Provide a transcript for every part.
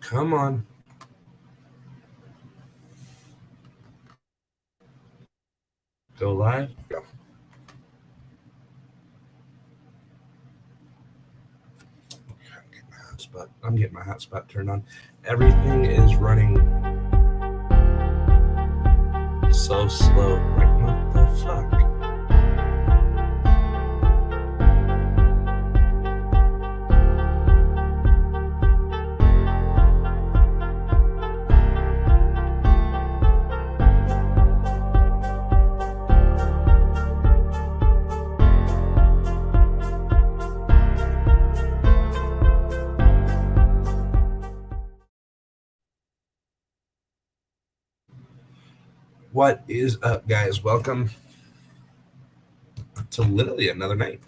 Come on. Go live. Go. I'm getting my hotspot turned on. Everything is running so slow. Like, what the fuck? What is up, guys? Welcome to literally another night.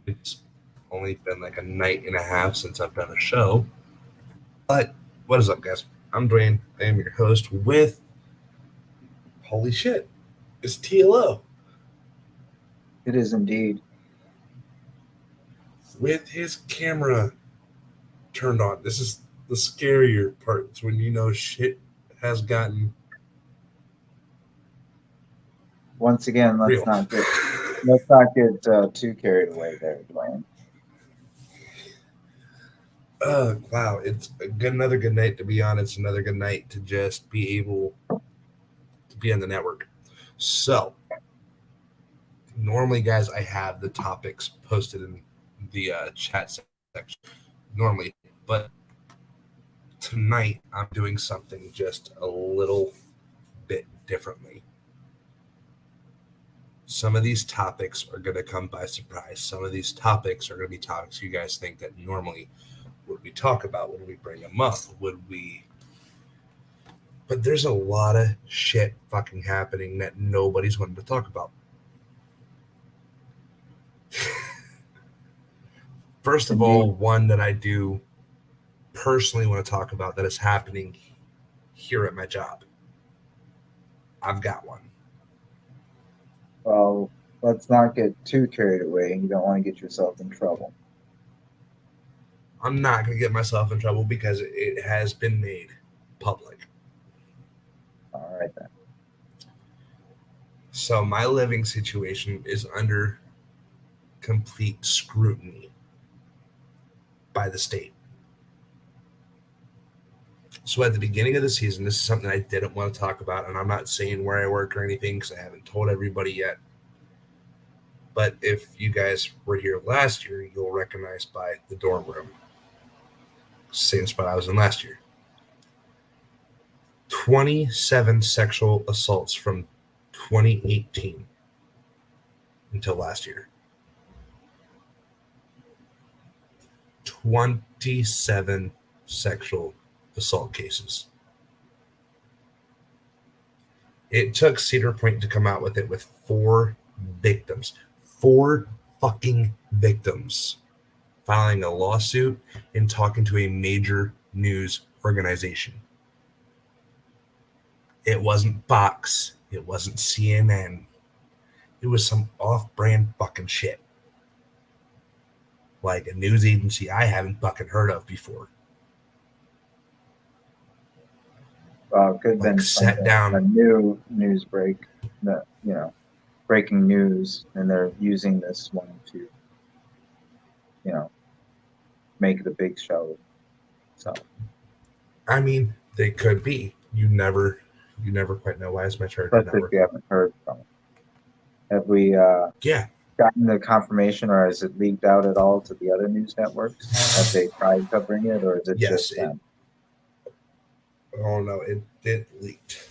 It's only been like a night and a half since I've done a show. But what is up, guys? I'm Dwayne. I am your host with, holy shit, it's TLO. It is indeed. With his camera turned on. This is the scarier part. It's when you know shit has gotten Once again, let's real. not get too carried away there, Dwayne. Wow, it's another good night to be on. It's another good night to just be able to be on the network. So, normally, guys, I have the topics posted in the chat section. Normally, but tonight I'm doing something just a little bit differently. Some of these topics are going to come by surprise. Some of these topics are going to be topics you guys think that normally would we talk about? Would we bring them up? Would we? But there's a lot of shit fucking happening that nobody's wanting to talk about. First of all, one that I do personally want to talk about that is happening here at my job. I've got one. Well, let's not get too carried away. You don't want to get yourself in trouble. I'm not going to get myself in trouble because it has been made public. All right, then. So my living situation is under complete scrutiny by the state. So at the beginning of the season, this is something I didn't want to talk about, and I'm not saying where I work or anything because I haven't told everybody yet. But if you guys were here last year, you'll recognize by the dorm room. Same spot I was in last year. 27 sexual assaults from 2018 until last year. 27 sexual assault cases. It took Cedar Point to come out with it with 4 victims. 4 fucking victims filing a lawsuit and talking to a major news organization. It wasn't Fox. It wasn't CNN. It was some off-brand fucking shit. Like a news agency I haven't fucking heard of before. Well, it could have been sat down a new news break, that breaking news, and they're using this one to, make it a big show. So, I mean, they could be. You never quite know. Why is my chart not working? If you haven't heard from it. Have we? Gotten the confirmation, or has it leaked out at all to the other news networks? Have they tried covering it, or is it just them? Oh no, it leaked.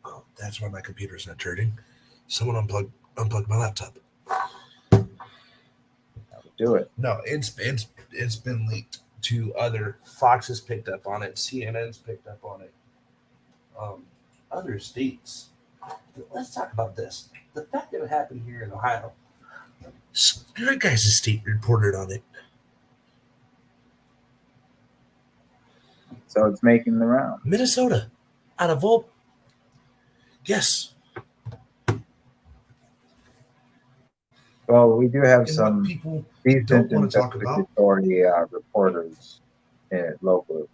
Oh, that's why my computer's not charging. Someone unplug my laptop. Do it. No, it's been leaked to other. Fox has picked up on it. CNN's picked up on it. Other states. Let's talk about this. The fact that it happened here in Ohio. Your guys' state reported on it. So it's making the round. Minnesota, out of all. Yes. Well, we do have and some people decent don't want to talk about. investigatory reporters local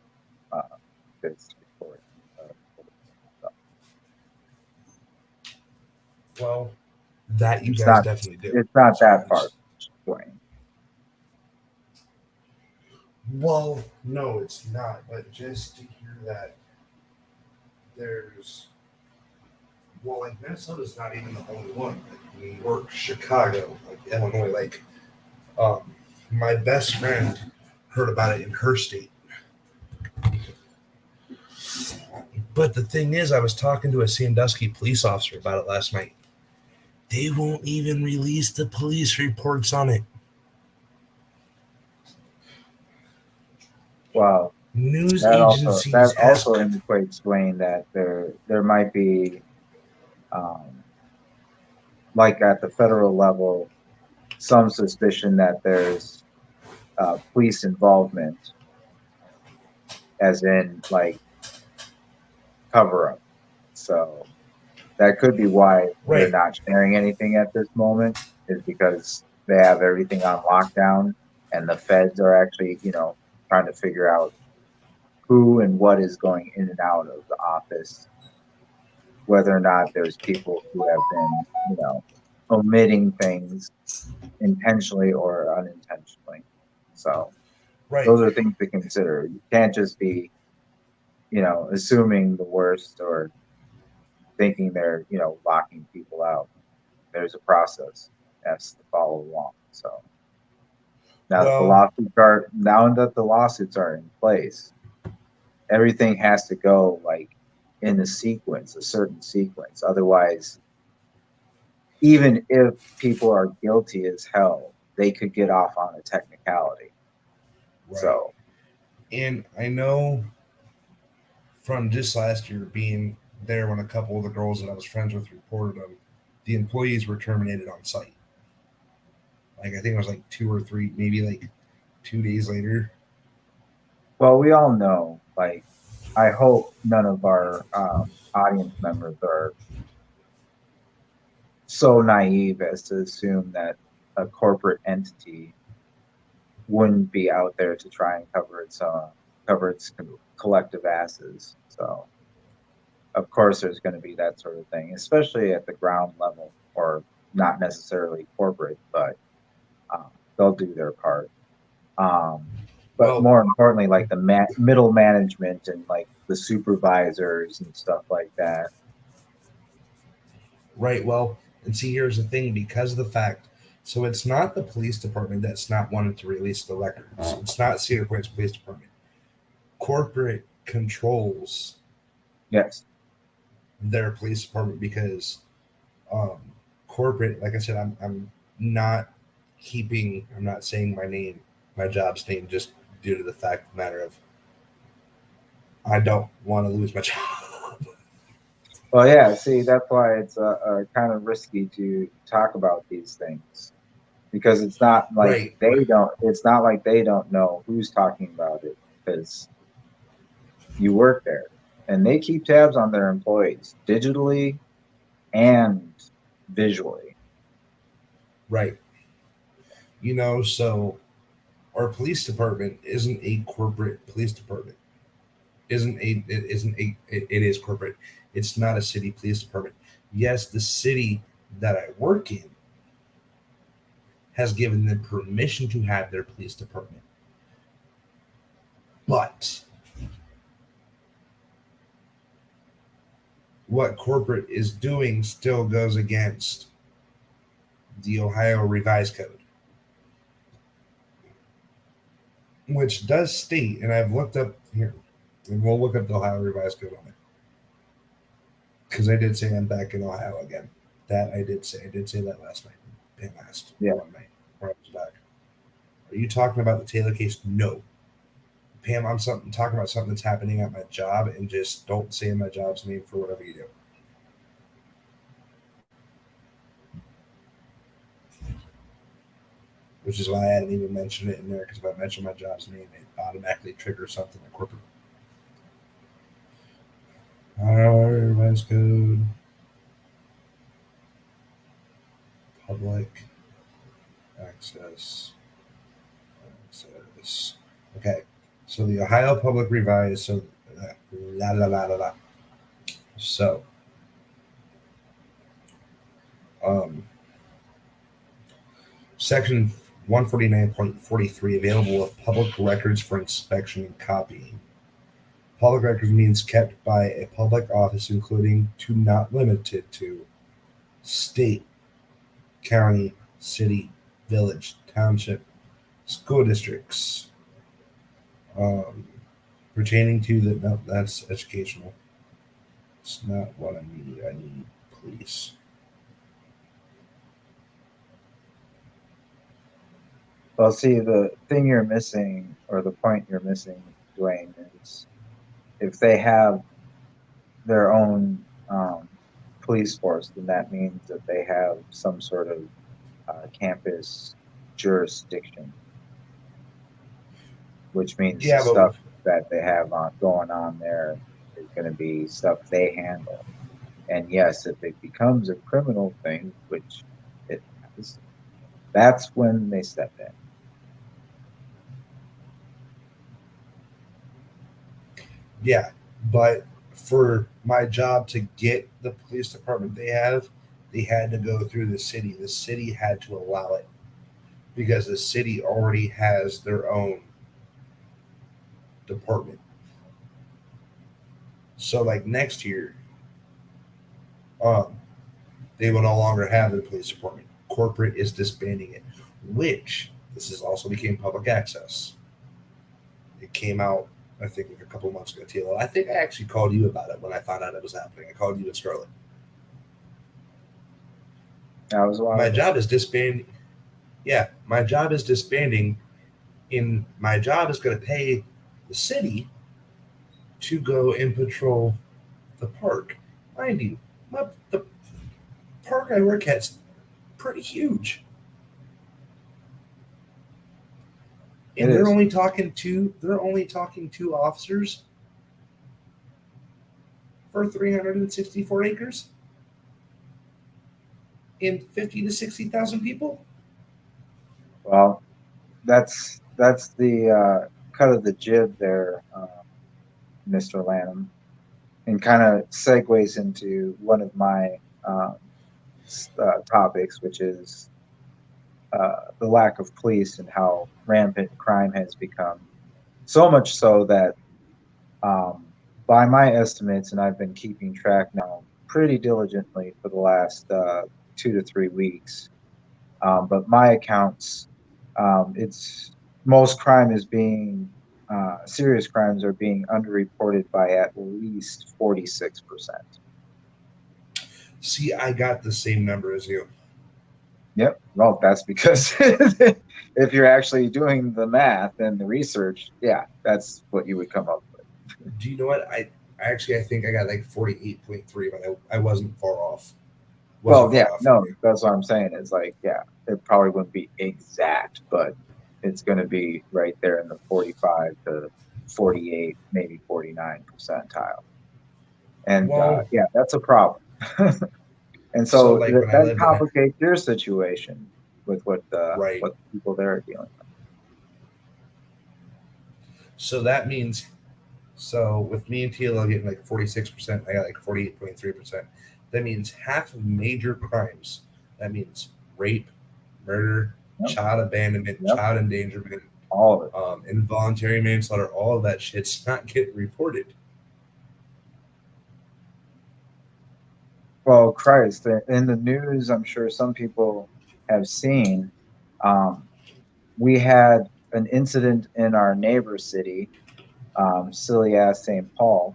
that's reporting. Stuff. Well, that you It's guys not. definitely do. It's not So that far, Dwayne. well, no, it's not. But just to hear that there's like Minnesota's not even the only one. Like New York, Chicago, like Illinois, like my best friend heard about it in her state. But the thing is, I was talking to a Sandusky police officer about it last night. They won't even release the police reports on it. Well, News that agencies also indicates, Dwayne, that there might be, like at the federal level, some suspicion that there's police involvement, as in like cover up. So that could be why they're right. not sharing anything at this moment, is because they have everything on lockdown, and the feds are actually, trying to figure out who and what is going in and out of the office, whether or not there's people who have been, omitting things intentionally or unintentionally. So Right. those are things to consider. You can't just be, assuming the worst or thinking they're, locking people out. There's a process that's to follow along. So now that the lawsuits are in place, everything has to go like in a certain sequence. Otherwise, even if people are guilty as hell, they could get off on a technicality. Right. So, and I know from just last year being there when a couple of the girls that I was friends with reported them, the employees were terminated on site. Like I think it was like 2 or 3, maybe like 2 days later. well, we all know, like, I hope none of our audience members are so naive as to assume that a corporate entity wouldn't be out there to try and cover its collective asses. So, of course, there's going to be that sort of thing, especially at the ground level, or not necessarily corporate, but they'll do their part. But Well, more importantly, like the middle management and like the supervisors and stuff like that. right. Well, and see, here's the thing because of the fact, so it's not the police department that's not wanting to release the records. It's not Cedar Point's police department. Corporate controls Yes. their police department because um, corporate, like I said, I'm not I'm not saying my job's name, just due to the fact of the matter of I don't want to lose my job. Well, yeah. See, that's why it's kind of risky to talk about these things, because it's not like Right. they don't. It's not like they don't know who's talking about it, because you work there, and they keep tabs on their employees digitally and visually. Right. So our police department isn't a corporate police department. It is corporate. It's not a city police department. Yes, the city that I work in has given them permission to have their police department. But what corporate is doing still goes against the Ohio Revised Code, which does state, and I've looked up here, and we'll look up the Ohio Revised Code on it. Because I did say I'm back in Ohio again. That I did say. I did say that last night. Pam asked one night where I was back. Are you talking about the Taylor case? No. Pam, I'm talking about something that's happening at my job, and just don't say my job's name for whatever you do. Which is why I hadn't even mentioned it in there, because if I mention my job's name, it automatically triggers something at corporate. Revised Code. Public access. this. Okay, so the Ohio Public Revised. So, la la la la la. So, um, Section 149.43 available of public records for inspection and copying. Public records means kept by a public office, including to not limited to state, county, city, village, township, school districts, um, pertaining to the no, that's educational. It's not what I need. I need police. Well, see, the thing you're missing, or the point you're missing, Dwayne, is if they have their own police force, then that means that they have some sort of campus jurisdiction, which means the Yeah, but stuff that they have going on there is going to be stuff they handle. And yes, if it becomes a criminal thing, which it has, that's when they step in. yeah, but for my job to get the police department they had to go through the city. The city had to allow it because the city already has their own department. So, like next year, um, they will no longer have the police department. Corporate is disbanding it, which this is also became public access. It came out, I think, like a couple of months ago. TLO. I think I actually called you about it when I found out it was happening. I called you and Scarlett. That was a while My ago. job is disbanding. Yeah, my job is disbanding. In my job is going to pay the city to go and patrol the park. Mind you, the park I work at's pretty huge, It and they're is. only talking to two officers for 364 acres and 50 to 60,000 people. Well, that's the cut of the jib there, Mr. Lanham, and kind of segues into one of my topics, which is the lack of police and how rampant crime has become. So much so that, um, by my estimates, and I've been keeping track now pretty diligently for the last 2 to 3 weeks, but my accounts, it's most crime is being serious crimes are being underreported by at least 46%. See, I got the same number as you. Yep. Well, that's because if you're actually doing the math and the research, yeah, that's what you would come up with. Do you know what? I think I got like 48.3, but I wasn't far off. Well, Wasn't yeah, far off from no, you. that's what I'm saying. Is like, yeah, it probably wouldn't be exact, but it's going to be right there in the 45 to 48, maybe 49 percentile. And Well, yeah, that's a problem. And so so like when I that lived in a complicates your situation with right, what people there are dealing with. so that means so with me and TLO getting like 46%, I got like 48.3%. That means half of major crimes. That means rape, murder, Yep, child abandonment, yep, child endangerment, all of it. involuntary manslaughter. All of that shit's not getting reported. Well, Christ, in the news, I'm sure some people have seen. Um, we had an incident in our neighbor city, silly ass St. Paul,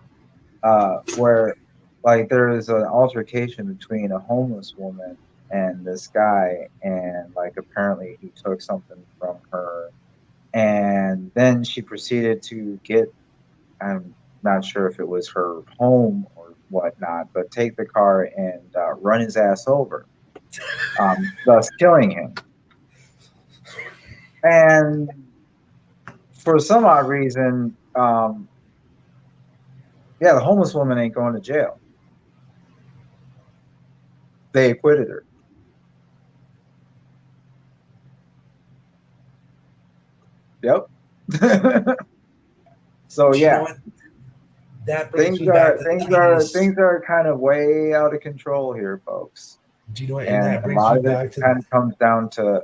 where like there is an altercation between a homeless woman and this guy, and like apparently he took something from her, and then she proceeded to get, I'm not sure if it was her home or whatnot, but take the car and run his ass over, thus killing him. And for some odd reason, yeah, the homeless woman ain't going to jail. They acquitted her. Yep. So Do you know yeah, what? That brings me back to the case. things are kind of way out of control here, folks. Do you know what? And And that a brings lot me of it back to. kind of comes down to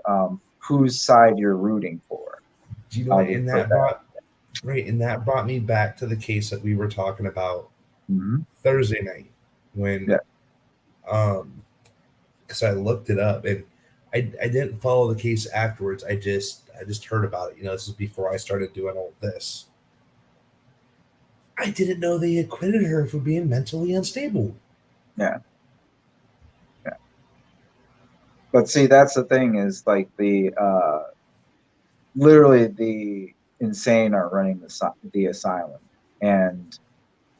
whose side you're rooting for. Do you know I'll what? just And put that that. brought right, and that brought me back to the case that we were talking about Hmm. Thursday night when Yeah. um because I looked it up and I didn't follow the case afterwards. I just heard about it. This is before I started doing all this. I didn't know they acquitted her for being mentally unstable. Yeah. Yeah. But see, that's the thing is like literally the insane are running the asylum. And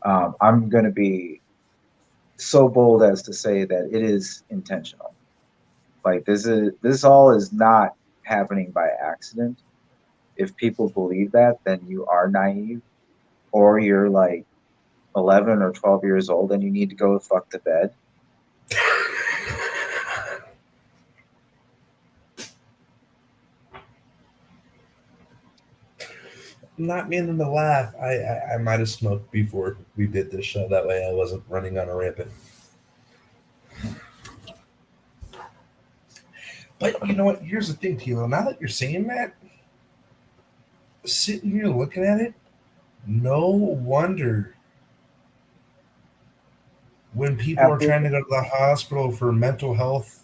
I'm going to be so bold as to say that it is intentional. Like this all is not happening by accident. If people believe that, then you are naive, or you're like 11 or 12 years old and you need to go fuck to bed. Not meaning to laugh. I might have smoked before we did this show. That way I wasn't running on a rampant. But you know what? Here's the thing, Tilo. Now that you're saying that, sitting here looking at it, no wonder when people are After trying to go to the hospital for mental health,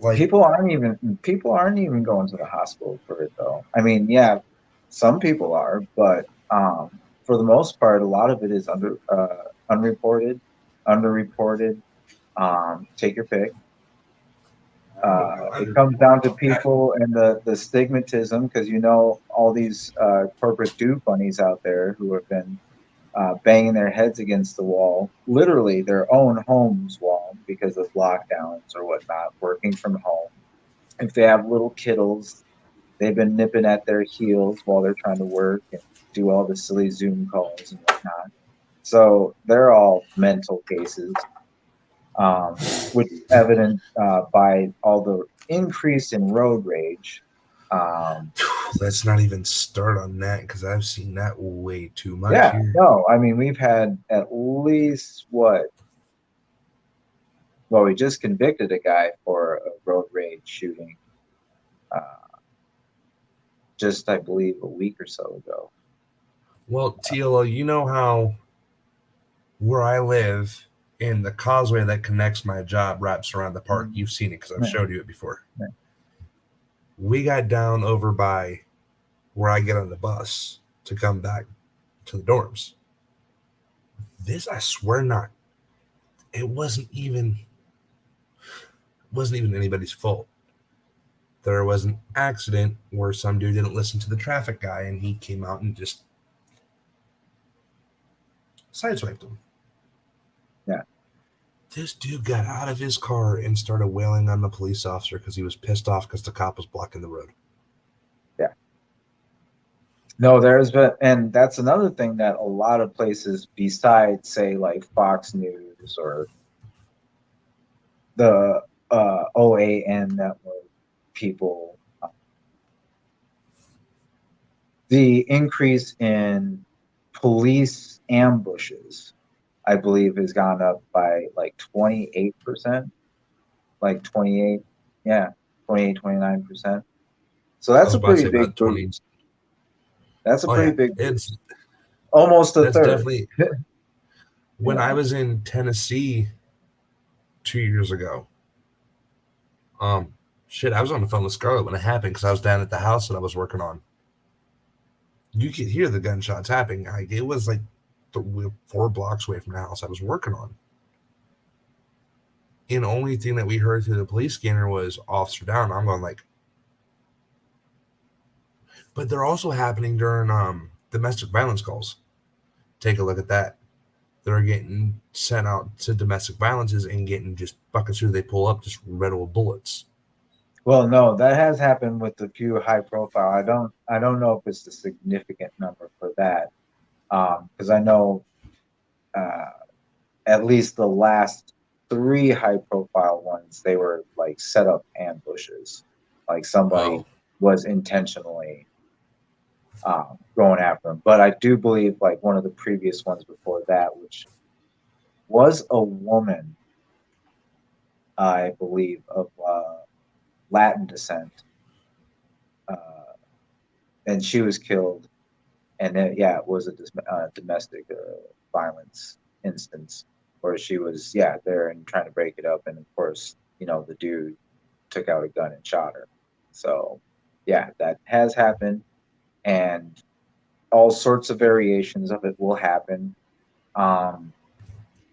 like people aren't even going to the hospital for it though. I mean, yeah, some people are, but for the most part, a lot of it is unreported, underreported. Take your pick. I don't know about It comes underreported down to about that. people and the stigmatism because all these corporate do bunnies out there who have been banging their heads against the wall, literally their own home's wall because of lockdowns or whatnot, working from home. If they have little kiddles, they've been nipping at their heels while they're trying to work and do all the silly Zoom calls and whatnot. So they're all mental cases, which is evident by all the increase in road rage. Um, Let's not even start on that because I've seen that way too much yeah, here. no, I mean, we've had at least what? Well, we just convicted a guy for a road rage shooting, uh, just I believe a week or so ago. Well, TLO, you know how where I live and the causeway that connects my job wraps around the park. Mm. You've seen it because I've Yeah, showed you it before. yeah. We got down over by where I get on the bus to come back to the dorms. This, I swear not. It wasn't even anybody's fault. There was an accident where some dude didn't listen to the traffic guy and he came out and just sideswiped him. Yeah. This dude got out of his car and started wailing on the police officer because he was pissed off because the cop was blocking the road. Yeah. No, there's been, and that's another thing that a lot of places besides, say, like Fox News or the OAN network people, the increase in police ambushes, I believe, has gone up by like 28%, like 28, yeah, 28, 29%. So I that's was a about to pretty say big about 20. boost. That's a Oh pretty yeah, big boost. it's Almost a that's third, definitely you when I know. was in Tennessee 2 years ago. Shit, I was on the phone with Scarlett when it happened because I was down at the house that I was working on. You could hear the gunshots happening. It was like 4 blocks away from the house I was working on. And the only thing that we heard through the police scanner was officer down. I'm going like, but they're also happening during domestic violence calls. Take a look at that. They're getting sent out to domestic violences and getting just buckets who they pull up just riddled with bullets. Well, no, that has happened with a few high profile. I don't know if it's a significant number for that. Because I know uh, at least the last three high profile ones, they were like set up ambushes. Like somebody Oh, was intentionally going after him. But I do believe like one of the previous ones before that, which was a woman, I believe, of Latin descent, uh, and she was killed. And then, yeah, it was a domestic violence instance where she was, yeah, there and trying to break it up. And of course, the dude took out a gun and shot her. So, yeah, that has happened. And all sorts of variations of it will happen. Um,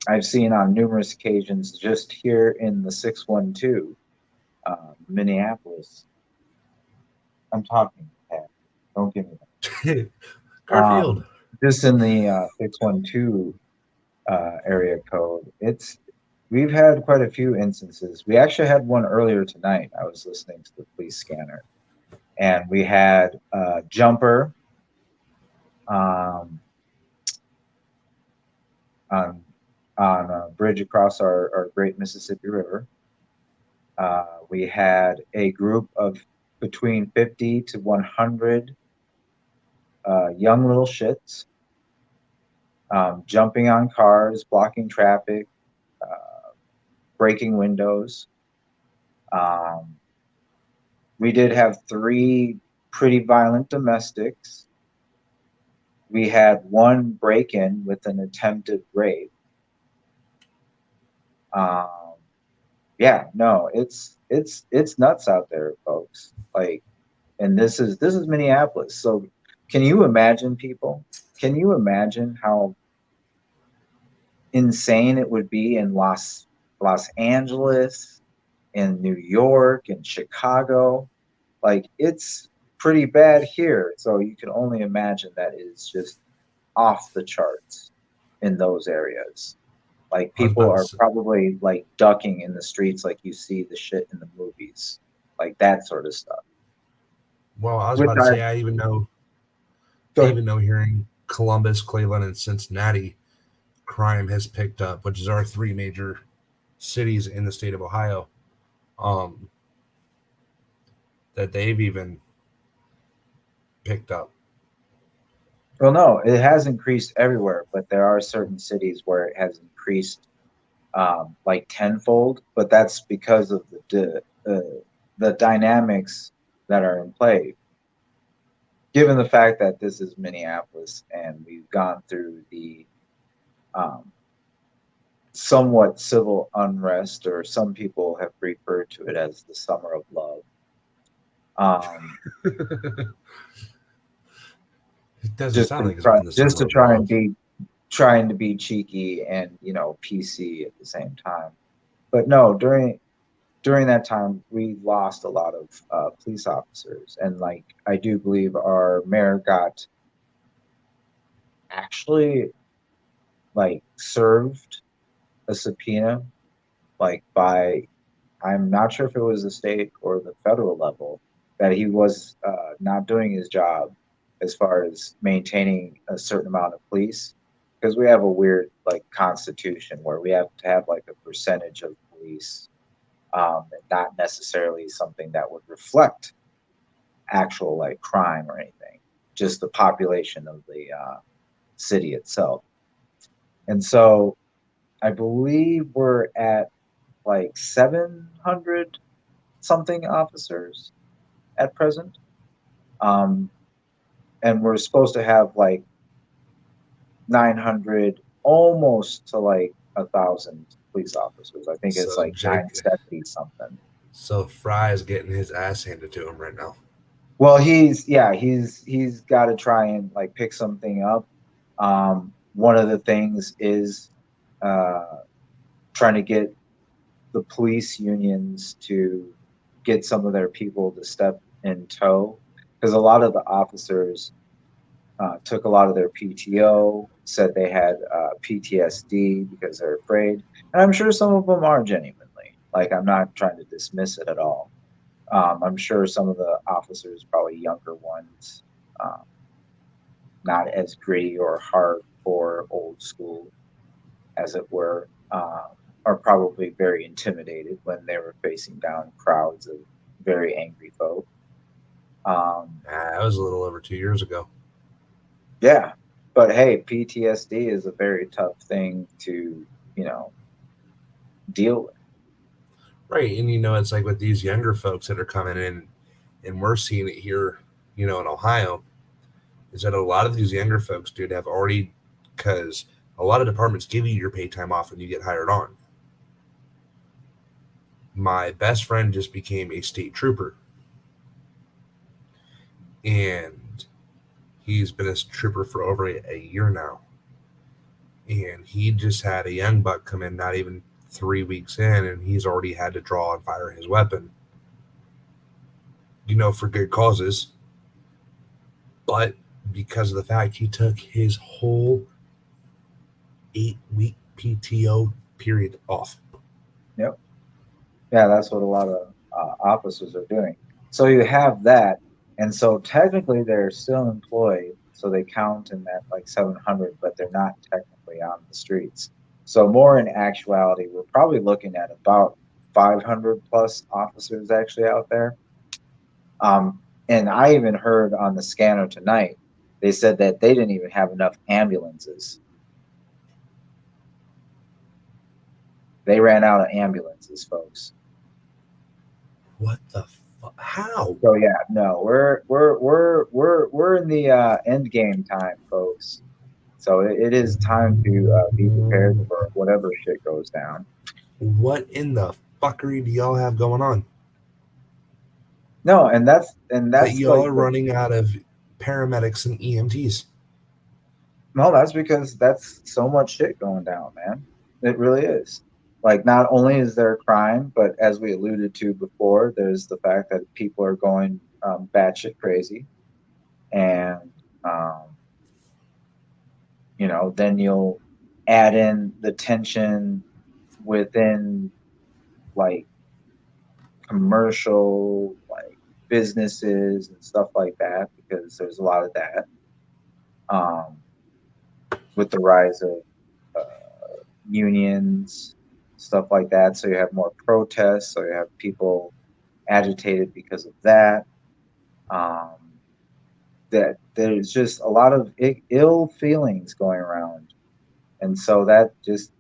I've seen on numerous occasions just here in the 612, Minneapolis. I'm talking, Pat. Don't give me that. Garfield. Just in the 612 area code, we've had quite a few instances. We actually had one earlier tonight. I was listening to the police scanner, and we had a jumper um, on a bridge across our great Mississippi River. We had a group of between 50 to 100 young little shits jumping on cars, blocking traffic, breaking windows. We did have 3 pretty violent domestics. We had 1 break-in with an attempted rape. Yeah, no, it's nuts out there, folks. Like, and this is Minneapolis. So, can you imagine, people? Can you imagine how insane it would be in Los Angeles, in New York, in Chicago? Like, it's pretty bad here. So you can only imagine that is just off the charts in those areas. Like, I was people about to are say, probably like ducking in the streets like you see the shit in the movies. Like that sort of stuff. well, I was Which about to say, I go even know here in Columbus, Cleveland, and Cincinnati, crime has picked up, which is our 3 major cities in the state of Ohio. Um, that they've even picked up. Well, no, it has increased everywhere, but there are certain cities where it has increased like tenfold. But that's because of the dynamics that are in play. Given the fact that this is Minneapolis and we've gone through the um, somewhat civil unrest, or some people have referred to it as the summer of love. Um, It doesn't just sound to like it's try, been the summer of and love. be trying to be cheeky and PC at the same time. But no, during that time, we lost a lot of police officers, and like I do believe our mayor got actually like served a subpoena, like by, I'm not sure if it was the state or the federal level, that he was not doing his job as far as maintaining a certain amount of police, because we have a weird like constitution where we have to have like a percentage of police, and not necessarily something that would reflect actual like crime or anything, just the population of the city itself. And so I believe we're at like 700 something officers at present. Um, and we're supposed to have like 900, almost to like 1,000 police officers. I think it's So like Jake, 970 something. so Fry is getting his ass handed to him right now. Well, he's got to try and like pick something up. One of the things is uh, trying to get the police unions to get some of their people to step in tow, because a lot of the officers took a lot of their PTO, said they had PTSD because they're afraid, and I'm sure some of them are genuinely. Like, I'm not trying to dismiss it at all. I'm sure some of the officers, probably younger ones, um, not as gritty or hardcore old school, as it were, are probably very intimidated when they were facing down crowds of very angry folk. That was a little over 2 years ago. Yeah, but hey, PTSD is a very tough thing to, deal with. Right. And, it's like with these younger folks that are coming in, and we're seeing it here, in Ohio, is that a lot of these younger folks, dude, have already, because a lot of departments give you your pay time off when you get hired on. My best friend just became a state trooper, and he's been a trooper for over a year now. And he just had a young buck come in, not even 3 weeks in, and he's already had to draw and fire his weapon, for good causes. But because of the fact he took his whole 8-week PTO period off. Yep. Yeah, that's what a lot of officers are doing. So you have that, and so technically they're still employed, so they count in that like 700, but they're not technically on the streets. So more in actuality, we're probably looking at about 500 plus officers actually out there. And I even heard on the scanner tonight, they said that they didn't even have enough ambulances. They ran out of ambulances, folks. What the fuck? How? So yeah, no, we're in the end game time, folks. So it is time to be prepared for whatever shit goes down. What in the fuckery do y'all have going on? No, and that's That y'all like are running out of paramedics and EMTs. no, that's because that's so much shit going down, man. It really is. Like, not only is there crime, but as we alluded to before, there's the fact that people are going batshit crazy, and then you'll add in the tension within like commercial like businesses and stuff like that, because there's a lot of that with the rise of unions, stuff like that. So you have more protests, so you have people agitated because of that. That there's just a lot of ill feelings going around, and so that just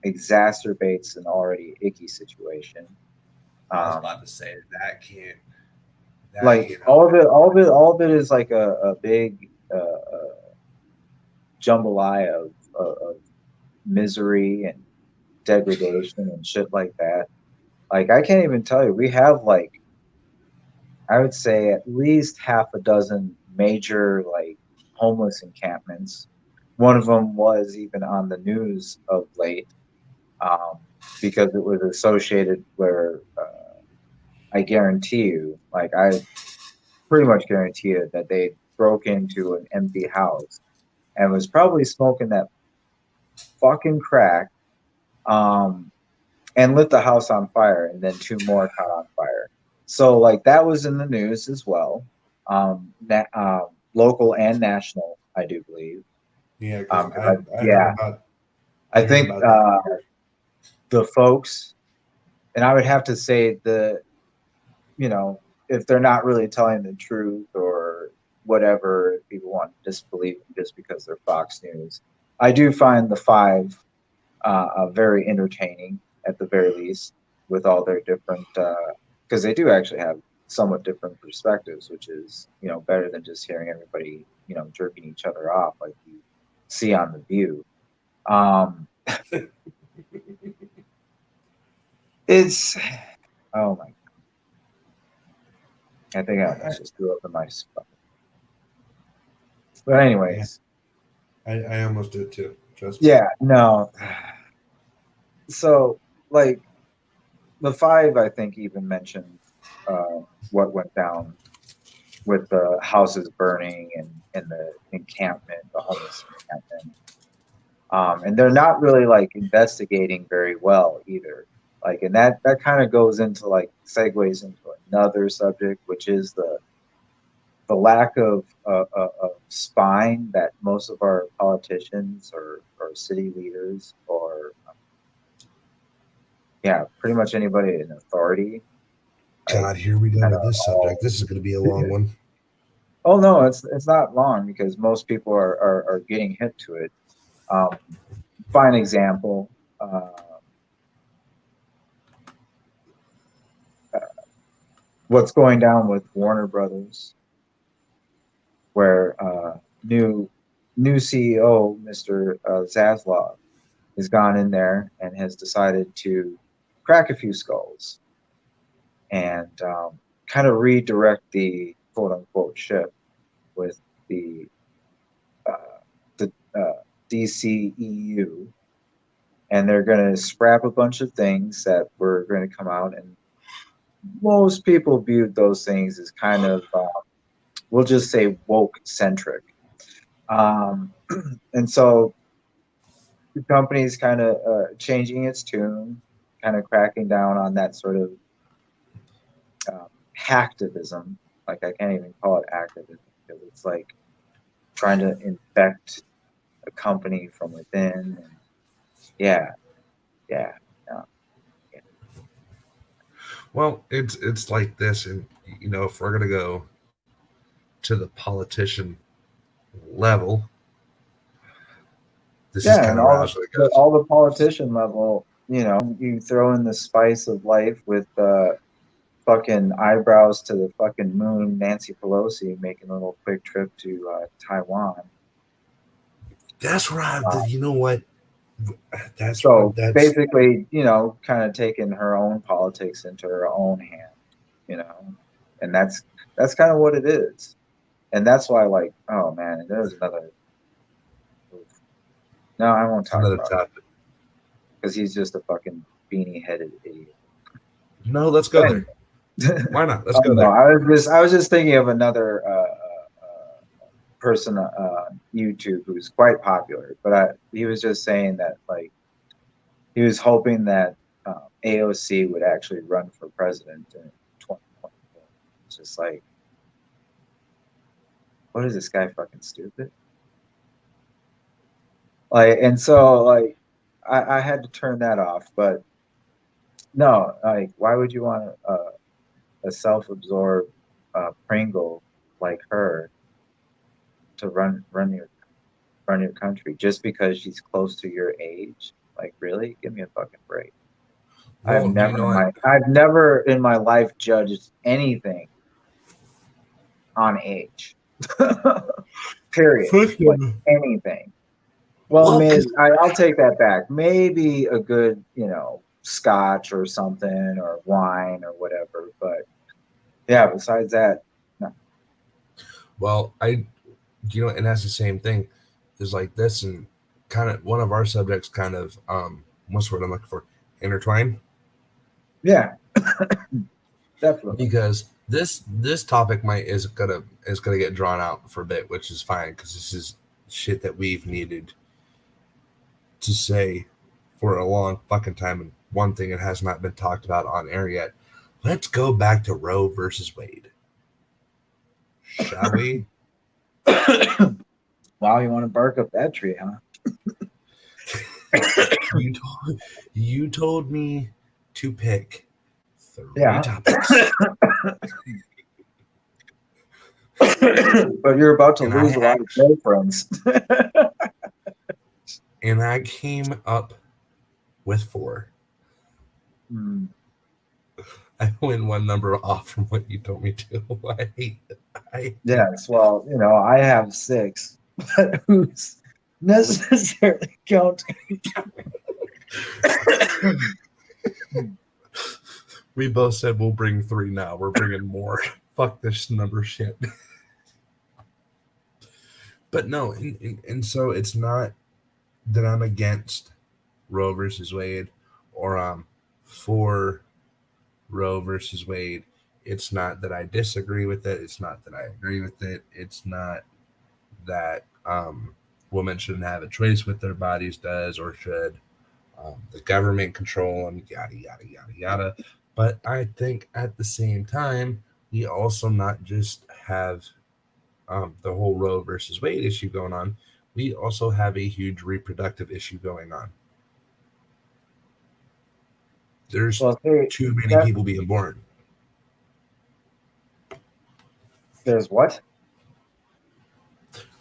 exacerbates an already icky situation. I was about to say that can't. Like all of it is like a big jambalaya of misery and degradation and shit like that. Like I can't even tell you. We have like I would say at least half a dozen major like homeless encampments. One of them was even on the news of late because it was associated where I guarantee you, like I pretty much guarantee it, that they broke into an empty house and was probably smoking that fucking crack and lit the house on fire, and then two more caught on fire. So like that was in the news as well, local and national, I do believe. Yeah, yeah, I think the folks, and I would have to say if they're not really telling the truth or whatever, if people want to disbelieve them just because they're Fox News. I do find the five very entertaining at the very least, with all their different, because they do actually have somewhat different perspectives, which is, better than just hearing everybody, jerking each other off like you see on The View. It's, oh my God. I think I almost just threw up in my spot. But anyways. Yeah. I almost did too. Trust me. Yeah, no. So, like, the five, I think, even mentioned what went down with the houses burning and the encampment, the homeless encampment. And they're not really, like, investigating very well either. Like, and that kind of goes into, like, segues into another subject, which is the lack of spine that most of our politicians or city leaders or pretty much anybody in authority. God, here we go with this subject. This is going to be a long one. Oh no, it's not long because most people are getting hit to it. Um, Fine example. What's going down with Warner Brothers, where new CEO Mr. Zaslav has gone in there and has decided to crack a few skulls and kind of redirect the quote unquote ship with the uh, DCEU, and they're going to scrap a bunch of things that were going to come out, and most people viewed those things as kind of we'll just say woke centric. Um, and so the company's kind of changing its tune, kind of cracking down on that sort of hacktivism. Like I can't even call it activism because it's like trying to infect a company from within. And yeah, yeah, yeah, yeah. Well, it's like this, and if we're gonna go to the politician level, this is Yeah, kind and of where I was going to go. all the politician level, you throw in the spice of life with fucking eyebrows to the fucking moon, Nancy Pelosi making a little quick trip to Taiwan. That's where I. Uh, You know what? That's what. so That's basically, kind of taking her own politics into her own hand, you know, and that's kind of what it is, and that's why, like, oh man, there's another. No, I won't talk another about it topic. because he's just a fucking beanie headed idiot. No, let's go But there. anyway. Why not? Let's Oh, go no, there. I was just thinking of another person on YouTube who's quite popular, but he was just saying that like he was hoping that AOC would actually run for president in 2024. It's just like, what is this guy fucking stupid? Like, and so like I had to turn that off, but no, like, why would you want a self-absorbed Pringle like her to run your country just because she's close to your age? Like, really? Give me a fucking break. Well, you know what? I've never in my life judged anything on age. Period. Fuck Like you. anything. Well, Well, because I'll take that back. Maybe a good, scotch or something or wine or whatever. But yeah, besides that, no. and that's the same thing. Is like this, and kind of one of our subjects, kind of what's the word I'm looking for? Intertwine, Yeah, definitely. because this topic is gonna get drawn out for a bit, which is fine because this is shit that we've needed to say for a long fucking time, and one thing it has not been talked about on air yet. Let's go back to Roe versus Wade, shall we? Wow, you want to bark up that tree, huh? You told me to pick three Yeah. topics, But you're about to and lose a lot of girlfriends. I came up with four. Hmm. I win one number off from what you told me to. I hate it. Yes, well, I have six, but who's necessarily counting? We both said we'll bring three now. We're bringing more. Fuck this number shit. But no, and so it's not that I'm against Roe versus Wade or for Roe versus Wade. It's not that I disagree with it. It's not that I agree with it. It's not that women shouldn't have a choice with their bodies, does or should the government control them, yada, yada, yada, yada. But I think at the same time, we also not just have the whole Roe versus Wade issue going on, we also have a huge reproductive issue going on. There's Well, see, too many that people being born. there's what?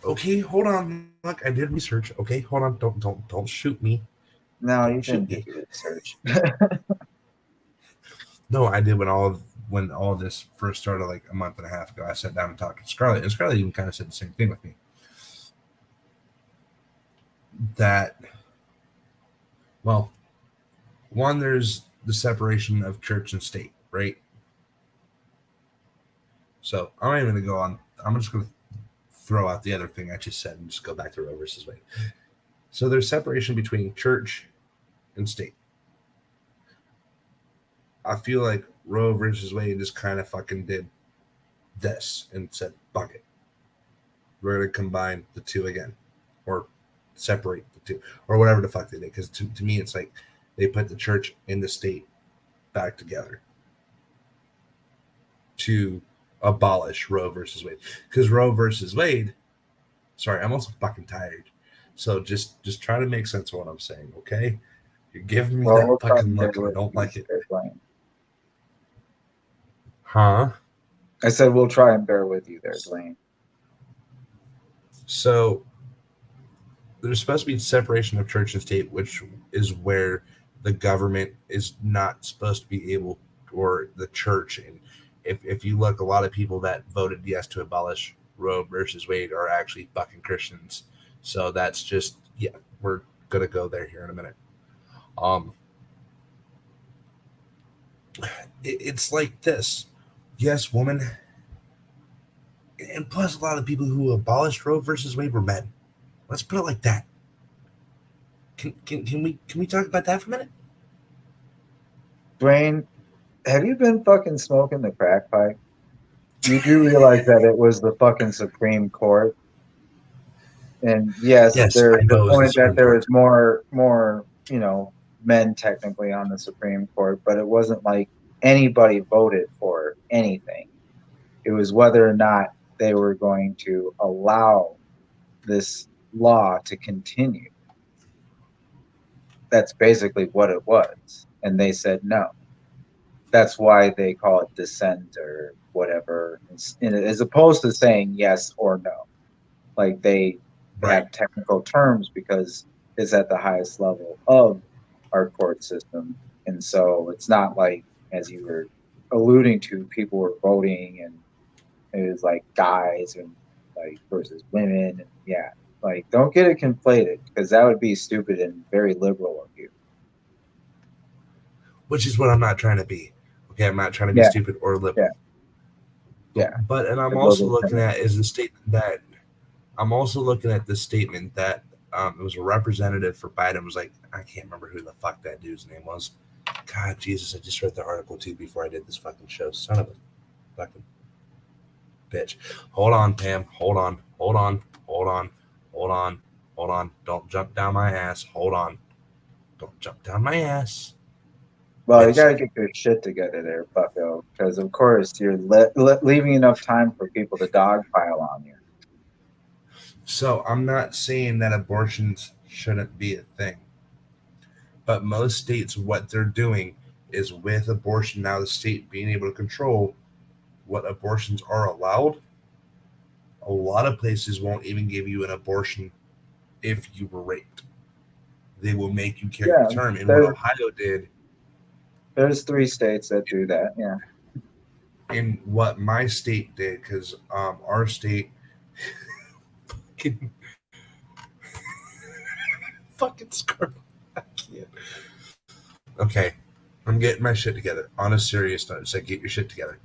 Okay, hold on. Look, I did research. Okay, hold on. Don't shoot me. No, you Don't shoot didn't do me. research. No, I did when all of this first started like a month and a half ago. I sat down and talked to Scarlett, and Scarlett even kind of said the same thing with me. That, well, one, there's the separation of church and state, right? So I'm not even going to go on. I'm just going to throw out the other thing I just said and just go back to Roe versus Wade. So there's separation between church and state. I feel like Roe versus Wade just kind of fucking did this and said, fuck it. We're going to combine the two again or separate the two or whatever the fuck they did. Because to me, it's like they put the church and the state back together to abolish Roe versus Wade. Because Roe versus Wade, sorry, I'm also fucking tired. So just try to make sense of what I'm saying, okay? You're giving me that fucking look and I don't like it. Huh? I said we'll try and bear with you there, Dwayne. So there's supposed to be separation of church and state, which is where the government is not supposed to be able, or the church. And if you look, a lot of people that voted yes to abolish Roe versus Wade are actually fucking Christians. So that's just, yeah, we're going to go there here in a minute. It's like this. Yes, woman. And plus, a lot of people who abolished Roe versus Wade were men. Let's put it like that. Can we talk about that for a minute? Dwayne, have you been fucking smoking the crack pipe? You do realize that it was the fucking Supreme Court, and yes, there's the point that there was more men technically on the Supreme Court, but it wasn't like anybody voted for anything. It was whether or not they were going to allow this law to continue. That's basically what it was. And they said no. That's why they call it dissent or whatever, as opposed to saying yes or no. Like they have technical terms because it's at the highest level of our court system. And so it's not like, as you were alluding to, people were voting and it was like guys and like versus women. And yeah, like don't get it conflated because that would be stupid and very liberal of you. Which is what I'm not trying to be. Okay, I'm not trying to be stupid or liberal. Yeah. But and I'm also looking at is the statement that I'm also looking at the statement that it was a representative for Biden was like, I can't remember who the fuck that dude's name was. God, Jesus, I just read the article too before I did this fucking show. Son of a fucking bitch. Hold on, Pam. Hold on. Don't jump down my ass. Hold on. Don't jump down my ass. Well, you gotta get your shit together there, bucko, because of course you're leaving enough time for people to dogpile on you. So I'm not saying that abortions shouldn't be a thing, but most states, what they're doing is with abortion now, the state being able to control what abortions are allowed. A lot of places won't even give you an abortion if you were raped. They will make you carry the term. And what Ohio did. There's 3 states that do that, yeah. And what my state did, because our state fucking scarf. I can't. Okay, I'm getting my shit together. On a serious note, so get your shit together.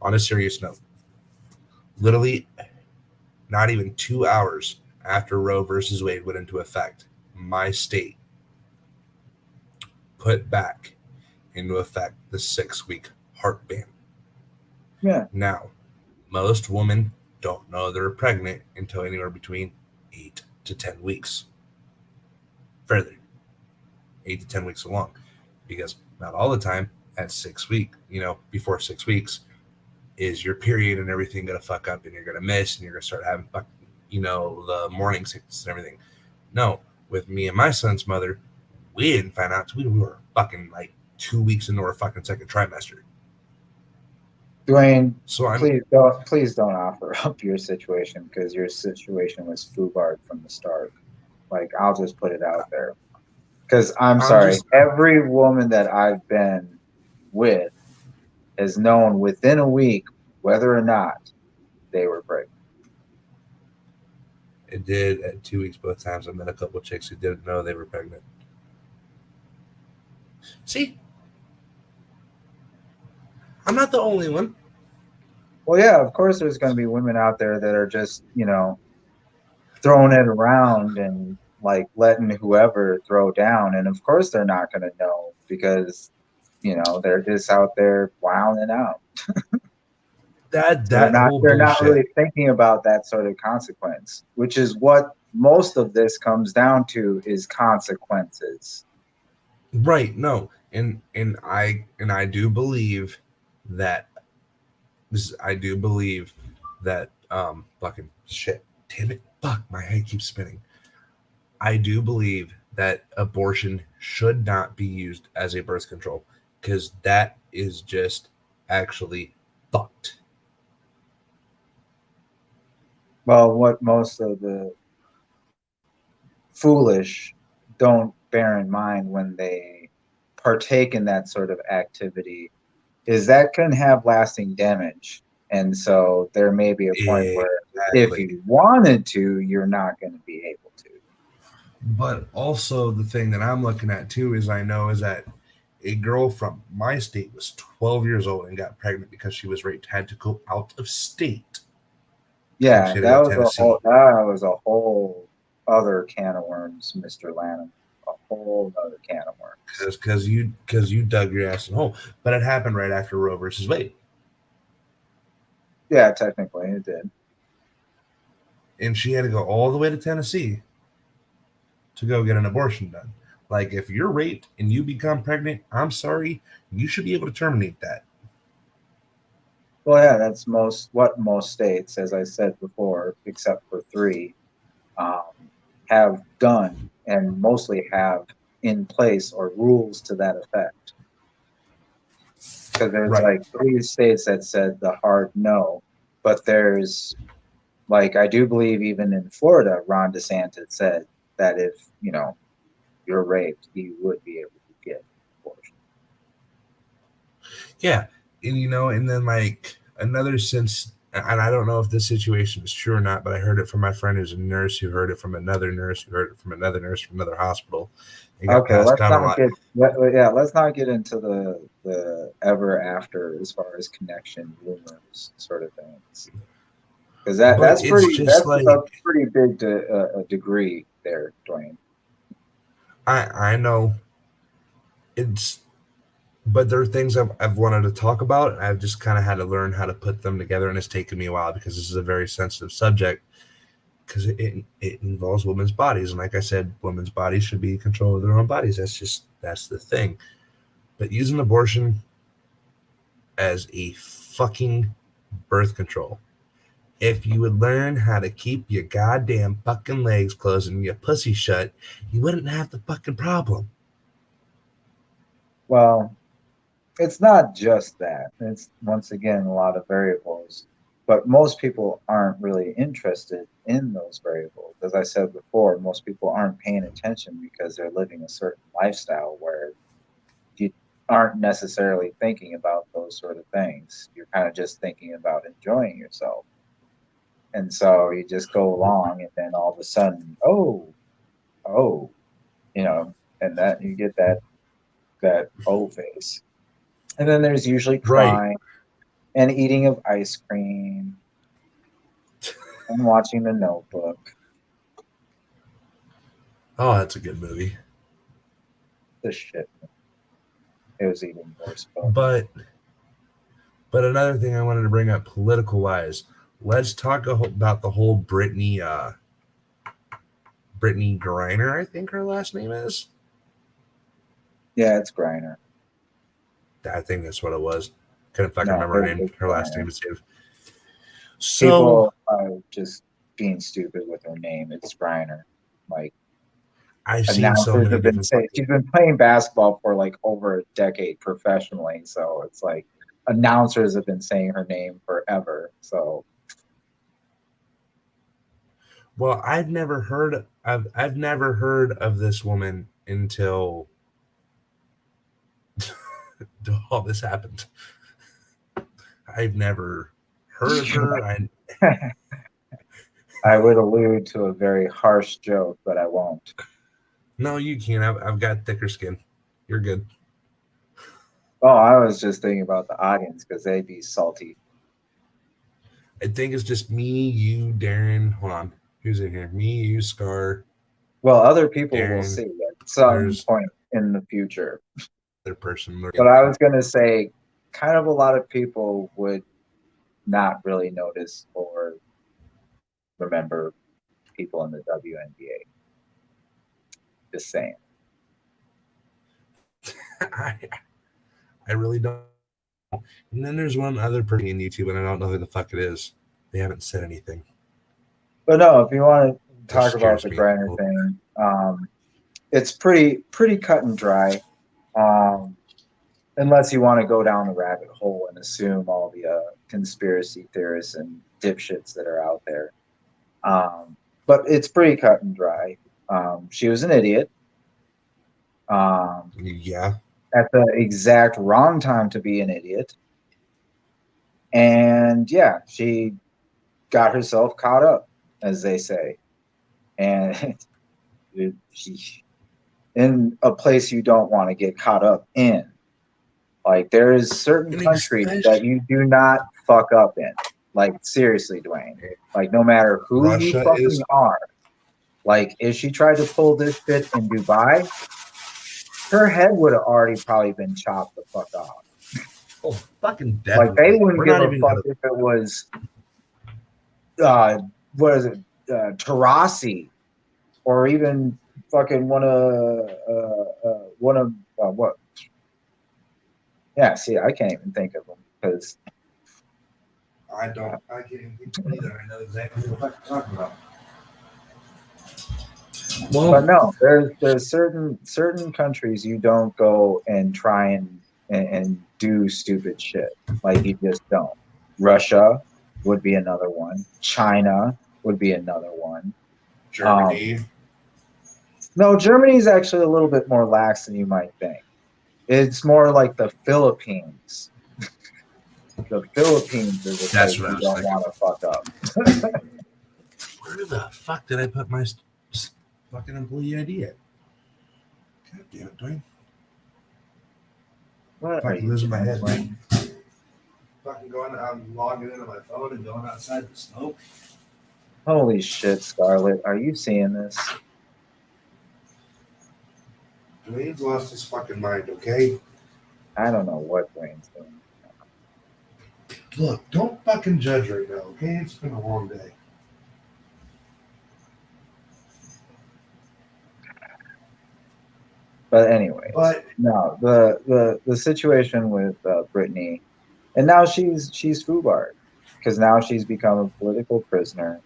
On a serious note, literally not even 2 hours after Roe versus Wade went into effect, my state put back into effect the 6-week heart ban. Yeah. Now, most women don't know they're pregnant until anywhere between 8 to 10 weeks. Further, 8 to 10 weeks along, because not all the time at 6 weeks, before 6 weeks is your period and everything gonna fuck up and you're gonna miss and you're gonna start having, the morning sickness and everything. No, with me and my son's mother, we didn't find out till we were fucking like 2 weeks into our fucking second trimester. Dwayne, So I'm please don't offer up your situation because your situation was foobarred from the start. Like I'll just put it out there. Because I'm I'm sorry, just every woman that I've been with has known within a week whether or not they were pregnant. it did at 2 weeks both times. I met a couple chicks who didn't know they were pregnant. See, I'm not the only one. Well, yeah, of course there's going to be women out there that are just, throwing it around and like letting whoever throw down. And of course they're not going to know because, they're just out there wilding out. That So they're that not whole they're not bullshit. really thinking about that sort of consequence, which is what most of this comes down to is consequences. Right, no. And I do believe that I do believe that fucking shit. Damn it. Fuck, my head keeps spinning. I do believe that abortion should not be used as a birth control because that is just actually fucked. Well, what most of the foolish don't bear in mind when they partake in that sort of activity is that can have lasting damage. And so there may be a point where if Exactly. you wanted to, you're not going to be able to. But also the thing that I'm looking at too is I know is that a girl from my state was 12 years old and got pregnant because she was raped, had to go out of state and Yeah, she had to that go to was Tennessee. that was a whole other can of worms, Mr. Lanham. A whole other can of worms. Because you dug your ass in a hole. But it happened right after Roe versus Wade. Yeah, technically it did. And she had to go all the way to Tennessee to go get an abortion done. Like if you're raped and you become pregnant, I'm sorry, you should be able to terminate that. Well, yeah, that's what most states, as I said before, except for three, um, have done and mostly have in place or rules to that effect. Because there's Right. like three states that said the hard no, but there's like I do believe even in Florida, Ron DeSantis said that if you're raped, you would be able to get abortion. Yeah. And then like another sense, and I don't know if this situation is true or not, but I heard it from my friend who's a nurse who heard it from another nurse who heard it from another nurse from another hospital. It got Okay, passed down a lot. let's not get into the ever after as far as connection rumors sort of things because But it's just that's a like pretty big a degree there, Dwayne. I know it's but there are things I've wanted to talk about, and I've just kind of had to learn how to put them together, and it's taken me a while because this is a very sensitive subject because it involves women's bodies, and like I said, women's bodies should be in control of their own bodies. That's the thing. But using abortion as a fucking birth control, if you would learn how to keep your goddamn fucking legs closed and your pussy shut, you wouldn't have the fucking problem. Well, it's not just that. It's once again a lot of variables, but most people aren't really interested in those variables. As I said before, most people aren't paying attention because they're living a certain lifestyle where you aren't necessarily thinking about those sort of things. You're kind of just thinking about enjoying yourself. And so you just go along and then all of a sudden, oh, and that you get that face. And then there's usually Right. crying and eating of ice cream and watching The Notebook. Oh, that's a good movie. The shit. It was even worse. But another thing I wanted to bring up political wise, let's talk about the whole Brittany Griner, I think her last name is. Yeah, it's Griner. I think that's what it was. Couldn't fucking No, remember her name. it's Her last Griner. name is Dave. So People are just being stupid with her name. It's Griner. Like I've seen so announcers many have been different saying fucking she's been playing basketball for like over a decade professionally. So it's like announcers have been saying her name forever. So, well, I've never heard of this woman until all this happened. I've never heard of her. I would allude to a very harsh joke, but I won't. No, you can't. I've got thicker skin. You're good. Oh, I was just thinking about the audience because they'd be salty. I think it's just me, you, Darren. Hold on. Who's in here? Me, you, Scar. Well, other people will Darren, see at some there's- point in the future. Other person. But I was going to say, kind of a lot of people would not really notice or remember people in the WNBA. Just saying. I really don't. And then there's one other person on YouTube, and I don't know who the fuck it is. They haven't said anything. But no, if you want to talk about scares the me. Griner thing, it's pretty cut and dry. Unless you want to go down the rabbit hole and assume all the conspiracy theorists and dipshits that are out there. But it's pretty cut and dry. She was an idiot. Yeah. At the exact wrong time to be an idiot. And yeah, she got herself caught up, as they say. And she in a place you don't want to get caught up in. Like, there is certain countries that you do not fuck up in. Like, seriously, Dwayne. Like, no matter who Russia you fucking are. Like, if she tried to pull this shit in Dubai, her head would have already probably been chopped the fuck off. Oh, fucking definitely. Like, they wouldn't give a fuck if it was, what is it, Tarasi, or even fucking one of what? Yeah, see, I can't even think of them because I can't even think of either. I know exactly what I'm talking about. Well, but no, there's certain countries you don't go and try and do stupid shit. Like, you just don't. Russia would be another one. China would be another one. Germany. No, Germany's actually a little bit more lax than you might think. It's more like the Philippines. The Philippines is a place you don't want to fuck up. Where the fuck did I put my fucking employee ID at? God damn it, Dwayne. What Fucking losing my head, doing? Fucking I'm logging into my phone and going outside to smoke. Holy shit, Scarlett. Are you seeing this? Dwayne's lost his fucking mind, okay? I don't know what Dwayne's doing. Look, don't fucking judge right now, okay? It's been a long day. But anyway, no, the situation with Brittany, and now she's foobarred because now she's become a political prisoner.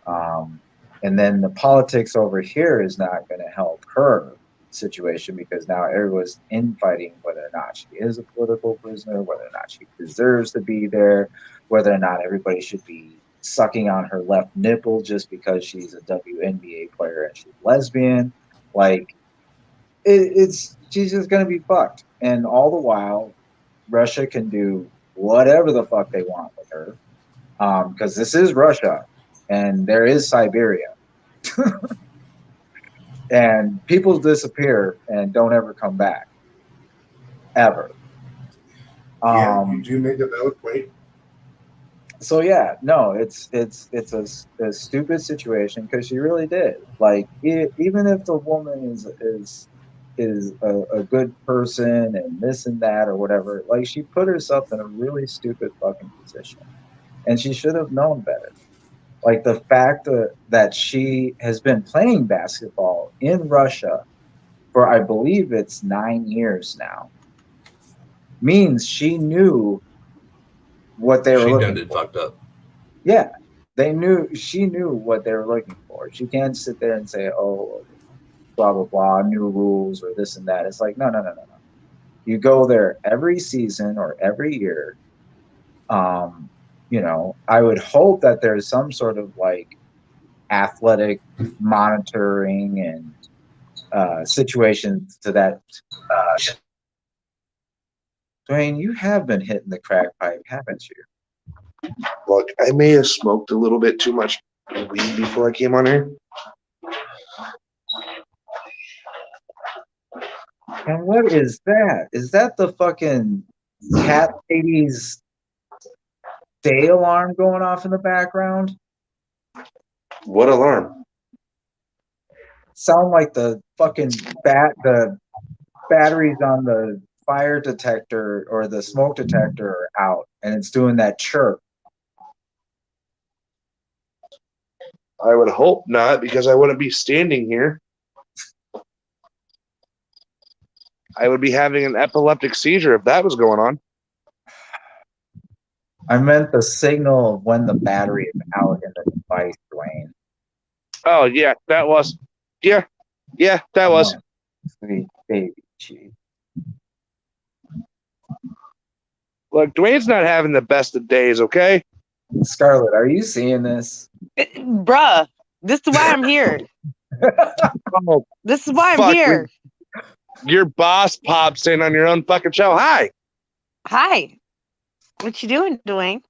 And then the politics over here is not going to help her situation because now everyone's infighting whether or not she is a political prisoner, whether or not she deserves to be there, whether or not everybody should be sucking on her left nipple just because she's a WNBA player and she's lesbian. Like, she's just going to be fucked. And all the while, Russia can do whatever the fuck they want with her because this is Russia and there is Siberia. And people disappear and don't ever come back. Ever. Yeah, you do make a valid point. So yeah, no, it's a stupid situation because she really did. Like, even if the woman is a good person and this and that or whatever, like, she put herself in a really stupid fucking position, and she should have known better. Like, the fact that she has been playing basketball in Russia for, I believe it's 9 years now, means she knew what they were looking for. She done it fucked up. Yeah, she knew what they were looking for. She can't sit there and say, oh, blah, blah, blah, new rules or this and that. It's like, no. You go there every season or every year. You know, I would hope that there's some sort of like athletic monitoring and situations to that. Dwayne, you have been hitting the crack pipe, haven't you? Look, I may have smoked a little bit too much weed before I came on here. And what is that? Is that the fucking cat lady's day alarm going off in the background? What alarm? Sound like the fucking the batteries on the fire detector or the smoke detector are out, and it's doing that chirp. I would hope not, because I wouldn't be standing here. I would be having an epileptic seizure if that was going on. I meant the signal of when the battery is out in the device, Dwayne. Oh, yeah, that was. Yeah, that was. Sweet baby cheese. Look, Dwayne's not having the best of days, okay? Scarlett, are you seeing this? Bruh, this is why I'm here. Oh, This is why I'm fuck, here. your boss pops in on your own fucking show. Hi. Hi. What you doing, Dwayne?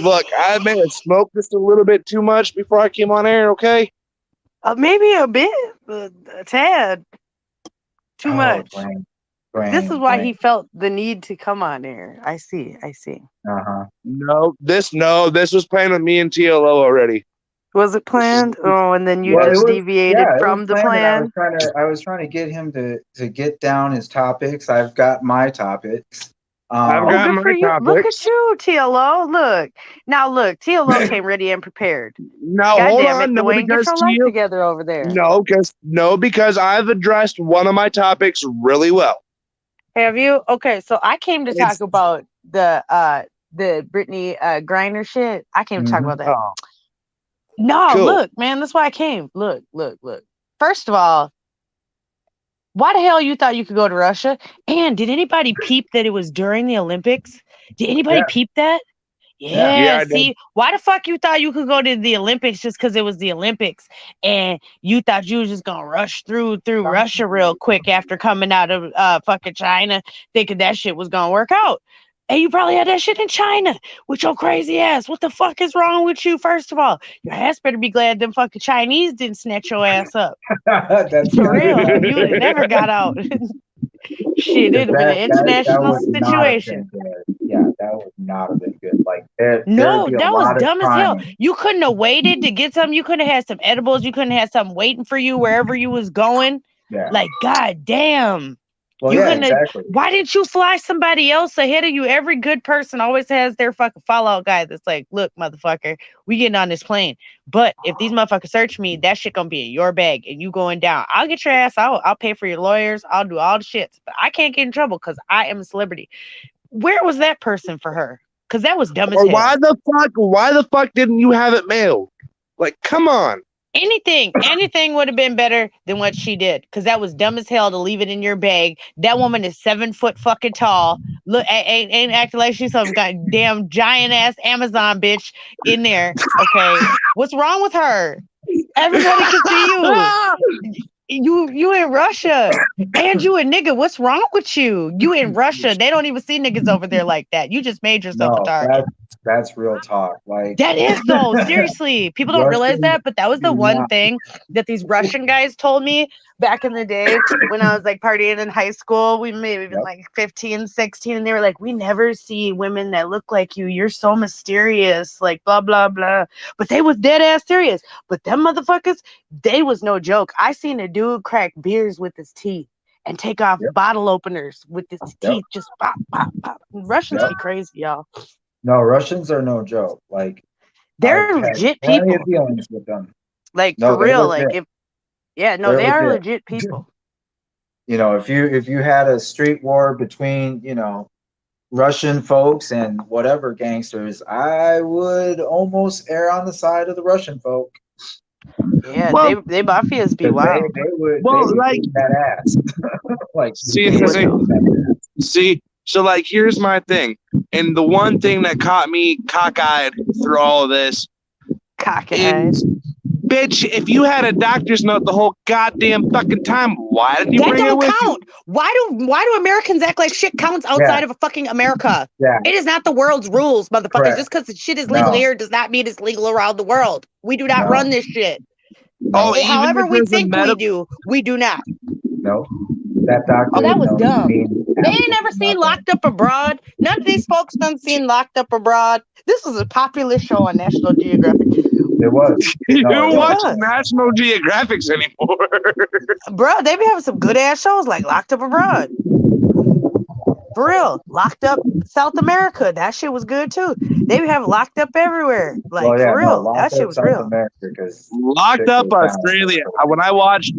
Look, I may have smoked just a little bit too much before I came on air, okay? Maybe a bit, a tad. Too much. Dwayne, This is why he felt the need to come on air. I see. Uh-huh. No, this was planned with me and TLO already. Was it planned? Oh, and then you Well, just it was- deviated yeah, it from was the planned, plan? and I was trying to get him to get down his topics. I've got my topics. I've Oh, got good my for you. Look topics. at you, TLO. Look. Now, look. TLO came ready and prepared. Now, God hold damn it, on. No, Dwayne. Get because your life together over there. because I've addressed one of my topics really well. Have you? Okay, so I came to It's- talk about the Brittany Griner shit. I came to talk about that. Oh, No, cool. look, man, that's why I came. Look. First of all, why the hell you thought you could go to Russia? And did anybody peep that it was during the Olympics? Did anybody peep that? Yeah, I See, why the fuck you thought you could go to the Olympics just because it was the Olympics, and you thought you was just gonna rush through Russia real quick after coming out of fucking China, thinking that shit was gonna work out, and you probably had that shit in China with your crazy ass. What the fuck is wrong with you? First of all, your ass better be glad them fucking Chinese didn't snatch your ass up. That's For real, you would have never got out. Shit, it'd have been an international situation. Yeah, that would not have been good. Like, No, that was dumb as hell. crying. You couldn't have waited to get some. You couldn't have had some edibles. You couldn't have something waiting for you wherever you was going. Yeah. Like, god damn. Well, you yeah, couldn't have- exactly. Why didn't you fly somebody else ahead of you? Every good person always has their fucking fallout guy that's like, look, motherfucker, we getting on this plane. But if these motherfuckers search me, that shit gonna be in your bag and you going down. I'll get your ass out. I'll pay for your lawyers. I'll do all the shits. But I can't get in trouble because I am a celebrity. Where was that person for her? Because that was dumb as Or hell. why the fuck didn't you have it mailed? Like, come on. Anything would have been better than what she did, because that was dumb as hell to leave it in your bag. That woman is 7 foot fucking tall. Look, ain't acting like she's some goddamn giant ass Amazon bitch in there. Okay, what's wrong with her? Everybody can see you. You in Russia, and you a nigga. What's wrong with you? You in Russia. They don't even see niggas over there like that. You just made yourself a target. That's real talk. Like, that is though. Seriously, people don't realize that, but that was the one thing that these Russian guys told me back in the day when I was like partying in high school. We maybe been like 15, 16, and they were like, "We never see women that look like you. You're so mysterious." Like blah blah blah. But they was dead ass serious. But them motherfuckers, they was no joke. I seen a dude crack beers with his teeth and take off bottle openers with his teeth. Just pop pop pop. Russians be crazy, y'all. No, Russians are no joke. Like, they're legit people. Of dealings with them. Like, no, for real. Like, they are legit people. You know, if you had a street war between, you know, Russian folks and whatever gangsters, I would almost err on the side of the Russian folk. Yeah, Well- they mafias be 'Cause wild. they would like- beat that ass. Like See, they would see- beat that ass. See, so like, here's my thing, and the one thing that caught me cockeyed through all of this Cockeyed. is, bitch, if you had a doctor's note the whole goddamn fucking time, why didn't you That bring it don't with you? count. Why do Americans act like shit counts outside of a fucking America? Yeah. It is not the world's rules, motherfuckers. Correct. Just because the shit is legal No. here does not mean it's legal around the world. We do not No. run this shit. Oh, even However if we there's a think we medical- do, we do not. No. That doctor. Oh, that was knows dumb. means They ain't never absolutely seen nothing. Locked Up Abroad. None of these folks done seen Locked Up Abroad. This was a popular show on National Geographic. It was. You No, don't it watch was. National Geographics anymore. Bro, they be having some good ass shows like Locked Up Abroad. For real. Locked Up South America. That shit was good too. They be having Locked Up everywhere. Like Well, yeah, for real. no, that Locked shit Up was South real. America, 'cause Locked shit Up goes down. Australia. When I watched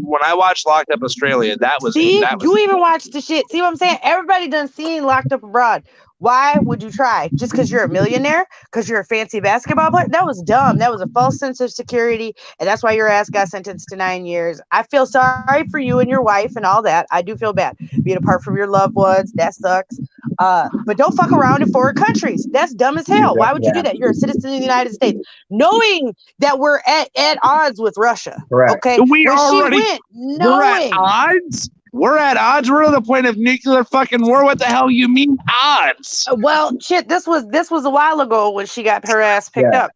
Locked Up Australia, that was See, that was you even watched the shit. See what I'm saying? Everybody done seen Locked Up Abroad. Why would you try? Just because you're a millionaire? Because you're a fancy basketball player? That was dumb. That was a false sense of security. And that's why your ass got sentenced to 9 years. I feel sorry for you and your wife and all that. I do feel bad. Being apart from your loved ones, that sucks. But don't fuck around in foreign countries. That's dumb as hell. Why would you do that? You're a citizen of the United States. Knowing that we're at odds with Russia. Correct. Okay. We When already- she went, we're at knowing. odds. We're at odds. We're at the point of nuclear fucking war. What the hell you mean odds? Well, shit, this was a while ago when she got her ass picked Yeah, up.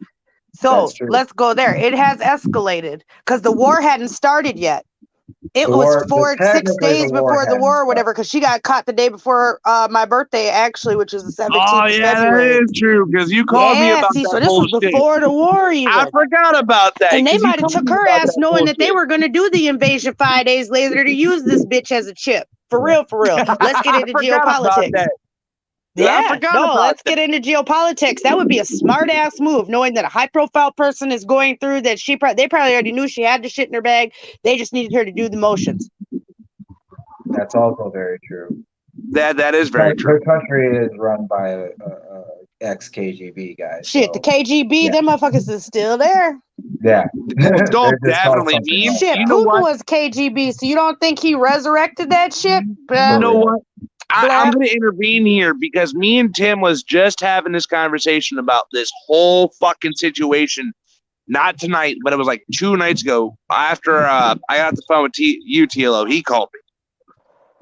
So that's true. let's go there. It has escalated because the war hadn't started yet. It The was war- 6 technically days the war before the hadn't war or started. whatever, because she got caught the day before my birthday, actually, which is the 17th Oh of yeah, February. that is true. Because you called me Yeah, about see, that so this was bullshit. before the war even. I forgot about that. And they 'cause you might have told took me her about ass knowing that they bullshit. were going to do the invasion 5 days later to use this bitch as a chip. For real, for real. Let's get into I forgot about geopolitics. that. Yeah, I Yeah, forgot no, about let's that. get into geopolitics. That would be a smart ass move, knowing that a high profile person is going through that. They probably already knew she had the shit in her bag. They just needed her to do the motions. That's also very true. That is very true. Her country is run by a ex KGB guy. Shit, the so, KGB, yeah. them motherfuckers is still there. Yeah. Don't They're just called definitely something mean. else Shit, You now. know Putin what? was KGB, so you don't think he resurrected that shit? You know what? I'm going to intervene here because me and Tim was just having this conversation about this whole fucking situation. Not tonight, but it was like 2 nights ago. After I got the phone with TLO, he called me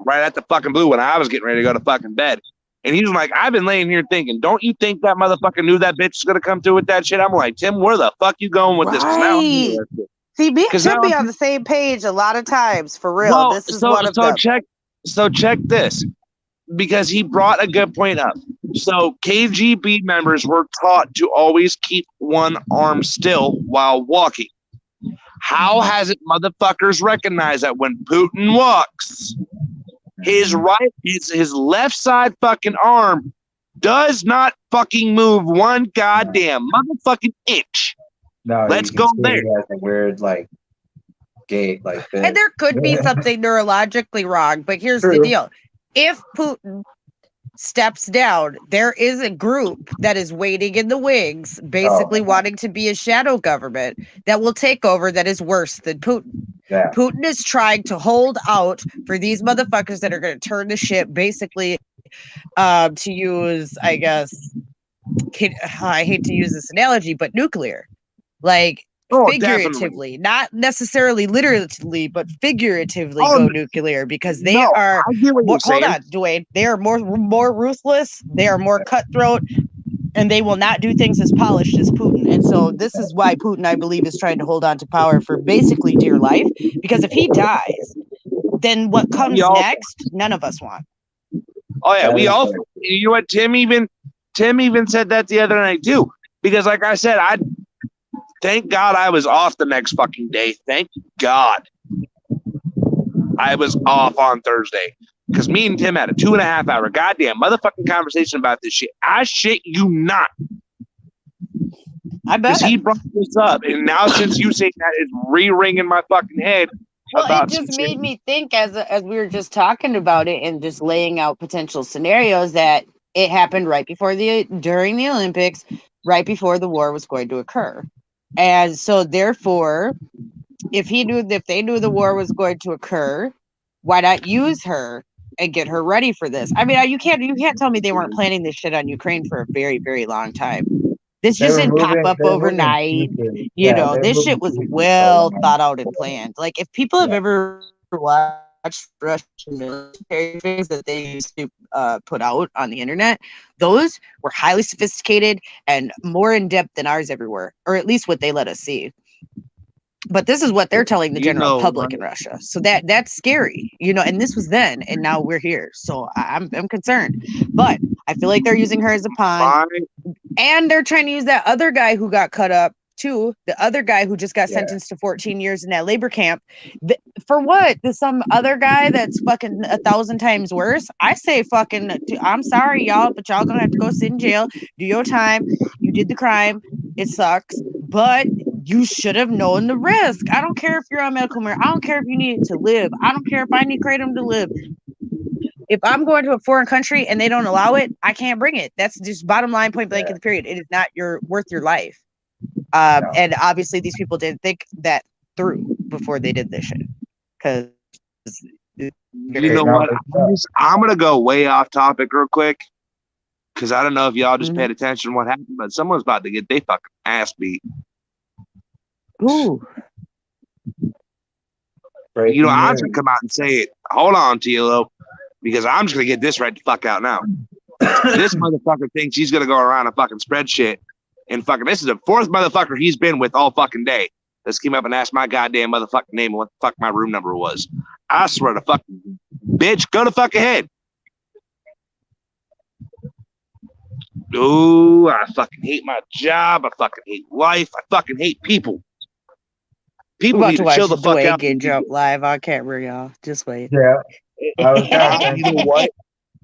right at the fucking blue when I was getting ready to go to fucking bed. And he was like, I've been laying here thinking, don't you think that motherfucker knew that bitch was going to come through with that shit? I'm like, Tim, where the fuck you going with this? 'Cause now I'm Right. interested. See, me and 'Cause Tim now be I'm- on the same page a lot of times, for real. Well, This is one of them. check this, because he brought a good point up. So KGB members were taught to always keep one arm still while walking. How has it motherfuckers recognized that when Putin walks, his left side fucking arm does not fucking move one goddamn motherfucking inch? No, Let's you can go see there. He has a weird gait like this. And there could be something neurologically wrong, but here's the True. deal. If Putin steps down, there is a group that is waiting in the wings, basically wanting to be a shadow government that will take over that is worse than Putin. Yeah. Putin is trying to hold out for these motherfuckers that are going to turn the ship, basically, to use, I guess, I hate to use this analogy, but nuclear. Like, figuratively, not necessarily literally, but figuratively go nuclear, because they are I get what more, you're saying. hold on, Dwayne. They are more ruthless. They are more cutthroat, and they will not do things as polished as Putin. And so this is why Putin, I believe, is trying to hold on to power for basically dear life. Because if he dies, then what comes next, none of us want. Oh yeah, we all. You know what? Tim even said that the other night too. Because like I said, thank God I was off the next fucking day. Thank God I was off on Thursday. Because me and Tim had a 2.5 hour goddamn motherfucking conversation about this shit. I shit you not. I bet. Because he brought this up, and now since you say that, it's re-ringing my fucking head. Well, about it just some made shit. me think as we were just talking about it and just laying out potential scenarios that it happened right before during the Olympics, right before the war was going to occur. And so therefore, if they knew the war was going to occur, why not use her and get her ready for this? I mean, you can't tell me they weren't planning this shit on Ukraine for a very, very long time. This just didn't pop up overnight. You know, this shit was well thought out and planned. Like, if people have ever watched Russian military things that they used to put out on the internet, those were highly sophisticated and more in depth than ours everywhere, or at least what they let us see. But this is what they're telling the general public in Russia. So that's scary, you know, and this was then, and now we're here. So I'm concerned. But I feel like they're using her as a pawn. And they're trying to use that other guy who got cut up too. The other guy who just got sentenced to 14 years in that labor camp. For what? Some other guy that's fucking 1,000 times worse? I say fucking, I'm sorry, y'all, but y'all gonna have to go sit in jail, do your time. You did the crime. It sucks. But you should have known the risk. I don't care if you're on medical marijuana. I don't care if you need to live. I don't care if I need kratom to live. If I'm going to a foreign country and they don't allow it, I can't bring it. That's just bottom line, point blank in the period. It is not worth your life. And obviously these people didn't think that through before they did this shit. Because you know what? I'm going to go way off topic real quick. Because I don't know if y'all just paid attention to what happened, but someone's about to get their fucking ass beat. Ooh. You know, I'm just going to come out and say it. Hold on, TLO. Because I'm just going to get this right the fuck out now. This motherfucker thinks he's going to go around and fucking spread shit. And fucking, this is the fourth motherfucker he's been with all fucking day. Let's came up and asked my goddamn motherfucking name and what the fuck my room number was. I swear to fucking bitch, go to fuck ahead. Ooh, I fucking hate my job. I fucking hate life. I fucking hate people. People need to chill the fuck out. Get jump live on camera, y'all. Just wait. Yeah. You know what?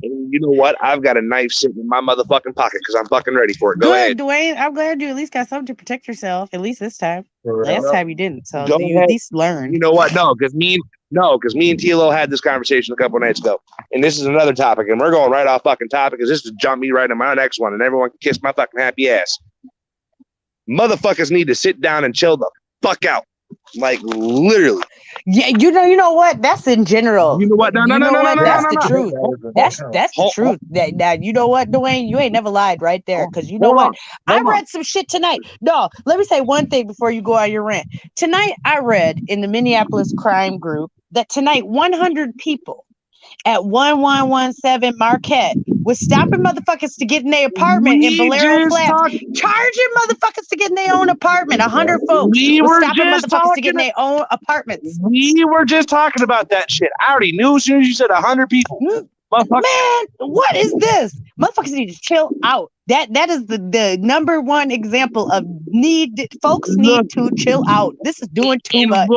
You know what? I've got a knife sitting in my motherfucking pocket because I'm fucking ready for it. Go ahead, Dwayne. I'm glad you at least got something to protect yourself. At least this time. Last time you didn't, so you at least learned. You know what? No, because me and TLO had this conversation a couple of nights ago, and this is another topic, and we're going right off fucking topic because this is to jump me right into my next one, and everyone can kiss my fucking happy ass. Motherfuckers need to sit down and chill the fuck out. Like literally. Yeah, you know what? That's in general. You know what? No. That's the truth. That's the truth. That you know what, Dwayne? You ain't never lied right there. Because you know what? I read some shit tonight. No, let me say one thing before you go on your rant. Tonight, I read in the Minneapolis crime group that tonight 100 people at 1117 Marquette was stopping motherfuckers to get in their apartment in Bolero Flats, charging motherfuckers to get in their own apartment. 100 folks were stopping motherfuckers to get in their own apartments. We were just talking about that shit. I already knew as soon as you said 100 people. Man, what is this? Motherfuckers need to chill out. That is the number one example of folks need to chill out. This is doing too much.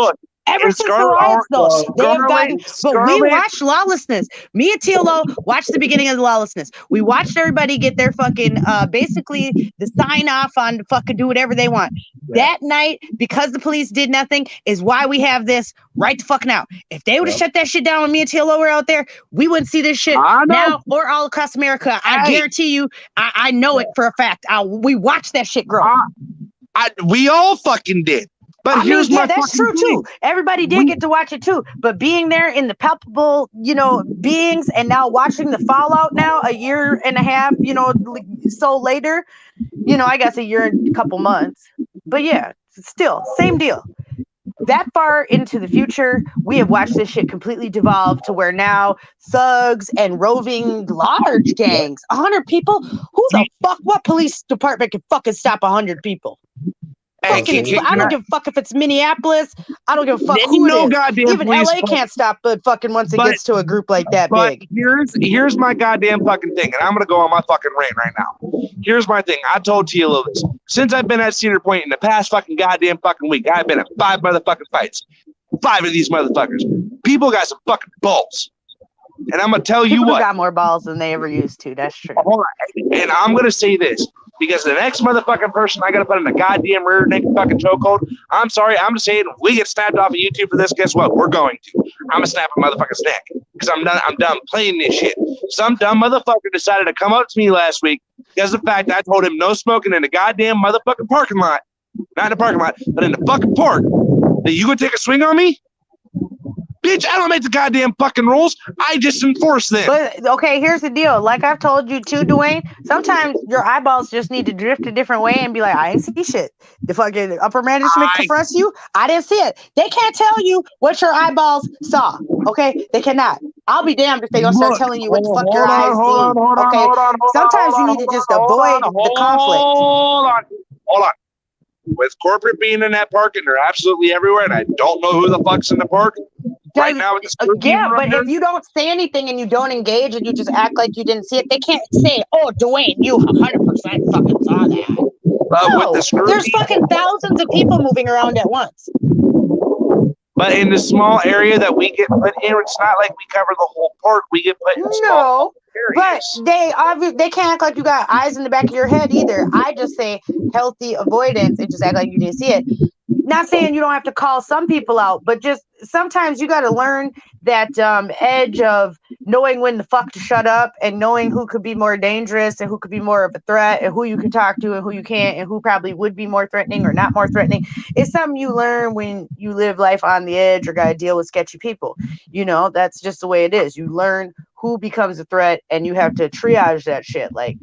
Ever since the riots, though, they have gotten. But we watched lawlessness. Me and TLO watched the beginning of the lawlessness. We watched everybody get their fucking, basically the sign off on fucking do whatever they want. That night, because the police did nothing, is why we have this right the fuck now. If they would have shut that shit down when me and TLO were out there, we wouldn't see this shit now or all across America. I guarantee you, I know it for a fact. We watched that shit grow. We all fucking did. But here's my that's true too. Everybody did get to watch it too. But being there in the palpable, beings, and now watching the fallout now, a year and a half, so later, I guess a year and a couple months. But yeah, still, same deal. That far into the future, we have watched this shit completely devolve to where now thugs and roving large gangs, 100 people. Who the fuck? What police department can fucking stop 100 people? I don't give a fuck if it's Minneapolis. I don't give a fuck who it is. Even LA can't stop but fucking once it gets to a group like that big. Here's my goddamn fucking thing, and I'm gonna go on my fucking rant right now. Here's my thing. I told TLO this. Since I've been at Cedar Point in the past fucking goddamn fucking week, I've been at 5 motherfucking fights. 5 of these motherfuckers. People got some fucking balls. And I'm gonna tell you what. People got more balls than they ever used to. That's true. All right. And I'm gonna say this. Because the next motherfucking person I gotta put in a goddamn rear naked fucking chokehold, I'm sorry, I'm just saying, if we get snapped off of YouTube for this, guess what? We're going to. I'm gonna snap a motherfucker's neck. Because I'm done playing this shit. Some dumb motherfucker decided to come up to me last week because of the fact I told him no smoking in the goddamn motherfucking parking lot. not in the parking lot, but in the fucking park, that you gonna take a swing on me? Bitch, I don't make the goddamn fucking rules. I just enforce them. But okay, here's the deal. Like I've told you too, Dwayne, sometimes your eyeballs just need to drift a different way and be like, I ain't see shit. The fucking upper management confronts you. I didn't see it. They can't tell you what your eyeballs saw. Okay? They cannot. I'll be damned if they gonna start telling you what the fuck your eyes seen. Okay. Sometimes you need to just avoid the conflict. Hold on. With corporate being in that park and they're absolutely everywhere, and I don't know who the fuck's in the park right now. With the yeah, but if you don't say anything and you don't engage and you just act like you didn't see it, they can't say, "Oh, Dwayne, you 100% fucking saw that." No, there's fucking thousands of people moving around at once. But in the small area that we get put in, it's not like we cover the whole park. We get put in small areas. But they can't act like you got eyes in the back of your head either. I just say healthy avoidance and just act like you didn't see it. Not saying you don't have to call some people out, but just sometimes you got to learn that edge of knowing when the fuck to shut up and knowing who could be more dangerous and who could be more of a threat and who you can talk to and who you can't and who probably would be more threatening or not more threatening. It's something you learn when you live life on the edge or got to deal with sketchy people. You know, that's just the way it is. You learn who becomes a threat and you have to triage that shit. Like,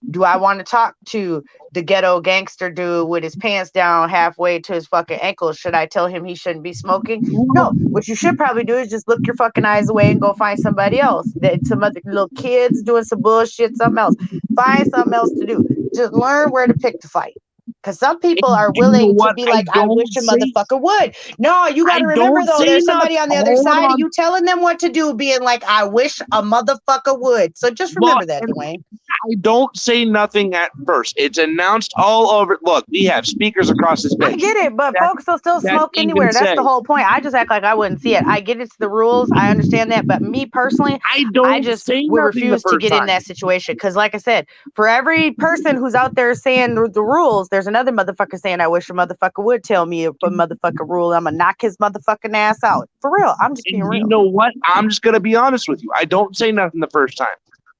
do I want to talk to the ghetto gangster dude with his pants down halfway to his fucking ankles? Should I tell him he shouldn't be smoking? No. What you should probably do is just look your fucking eyes away and go find somebody else. Some other little kids doing some bullshit, something else. Find something else to do. Just learn where to pick the fight. Because some people are willing to be like, I wish a motherfucker would. No, you got to remember, though, there's somebody on the other side of you telling them what to do, being like, I wish a motherfucker would. So just remember that, Dwayne. I don't say nothing at first. It's announced all over. Look, we have speakers across this bitch. I get it, but folks will still smoke anywhere. That's the whole point. I just act like I wouldn't see it. I get it's the rules. I understand that. But me personally, I just would refuse to get in that situation. Because like I said, for every person who's out there saying the rules, there's another motherfucker saying, I wish a motherfucker would tell me a motherfucker rule. I'm going to knock his motherfucking ass out. For real. I'm just being real. You know what? I'm just going to be honest with you. I don't say nothing the first time.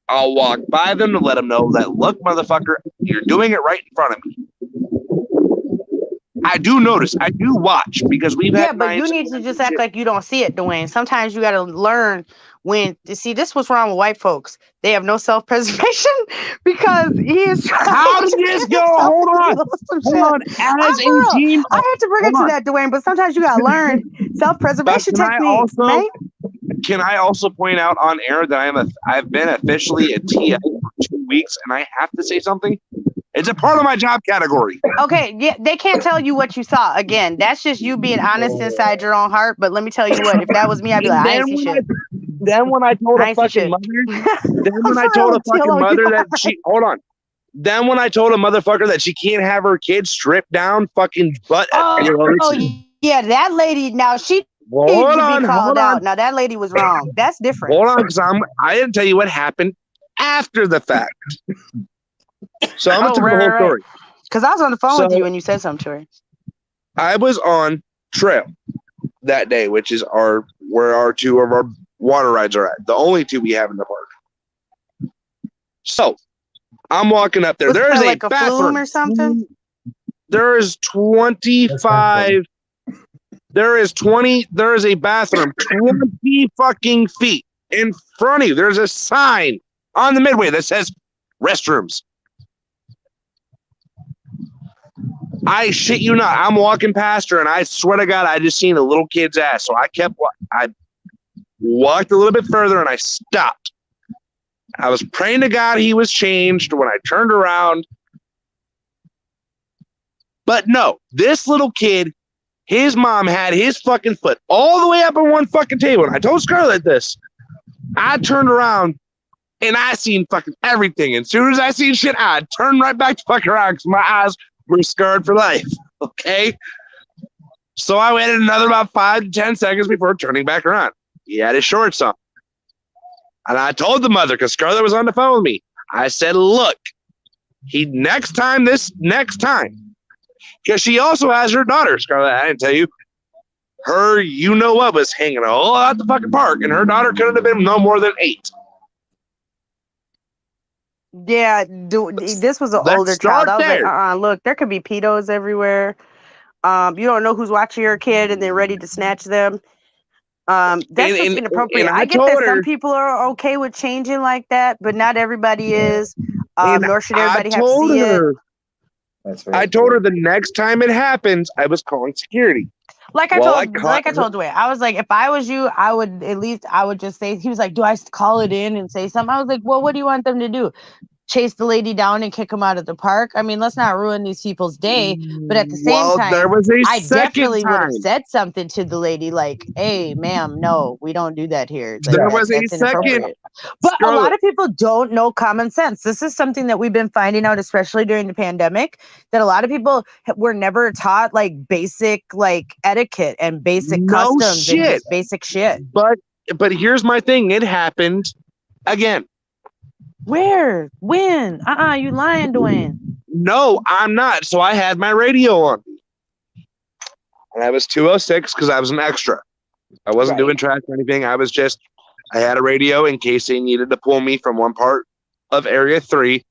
I'll walk by them to let them know that, look, motherfucker, you're doing it right in front of me. I do notice. I do watch because we've had. Yeah, but you need to just act like you don't see it, Dwayne. Sometimes you got to learn when to see. This what's wrong with white folks. They have no self-preservation because he is trying. How did this go? Hold on. As a team, I had to bring it to that, Dwayne. But sometimes you got to learn self-preservation techniques, right? Can I also point out on air that I've been officially a TI for 2 weeks, and I have to say something? It's a part of my job category. Okay, yeah, they can't tell you what you saw. Again, that's just you being honest inside your own heart. But let me tell you what, if that was me, I'd be like, I ain't see shit. Then when I told a fucking mother, that she, hold on. Then when I told a motherfucker that she can't have her kids stripped down, fucking butt. Yeah, that lady, now she hold on. Now that lady was wrong. That's different. Hold on, because I didn't tell you what happened after the fact. So I'm gonna tell the whole story. Because I was on the phone with you and you said something to her. I was on trail that day, which is where our two of our water rides are at. The only two we have in the park. So I'm walking up there. There is like a bathroom or something. There is 25. There is a bathroom 20 fucking feet in front of you. There's a sign on the midway that says restrooms. I shit you not. I'm walking past her, and I swear to God, I just seen a little kid's ass. So I walked a little bit further, and I stopped. I was praying to God he was changed when I turned around. But no, this little kid, his mom had his fucking foot all the way up on one fucking table. And I told Scarlett this. I turned around, and I seen fucking everything. And as soon as I seen shit, I turned right back to fuck around because my eyes were scarred for life. Okay? So I waited another about 5 to 10 seconds before turning back around. He had his shorts on. And I told the mother, because Scarlett was on the phone with me, I said, look, next time, because she also has her daughter, Scarlett, I didn't tell you, her you-know-what was hanging all out the fucking park, and her daughter couldn't have been no more than 8. Yeah, this was an Let's older start child. I was there. like, look, there could be pedos everywhere. You don't know who's watching your kid and they're ready to snatch them. That's just inappropriate. And I I get that told some her, people are okay with changing like that, but not everybody is. and Nor should I everybody have to told see it. her, That's very I told true. her the next time it happens, I was calling security. Like I Well, told, I like I caught told Dwayne, I was like, if I was you, I would at least, I would just say. He was like, do I call it in and say something? I was like, well, what do you want them to do? Chase the lady down and kick him out of the park? I mean, let's not ruin these people's day. But at the same Well, there time, was a I second definitely would have time. said something to the lady, like, "Hey, ma'am, no, we don't do that here. Like, There was a that's second. inappropriate." But a Scarlett, lot of people don't know common sense. This is something that we've been finding out, especially during the pandemic, that a lot of people were never taught like basic like etiquette and basic no customs and shit. just basic shit. But here's my thing. It happened again. Where? When? You lying, Dwayne. No, I'm not. So I had my radio on. And I was 206 because I was an extra. I wasn't Right. doing track or anything. I had a radio in case they needed to pull me from one part of Area 3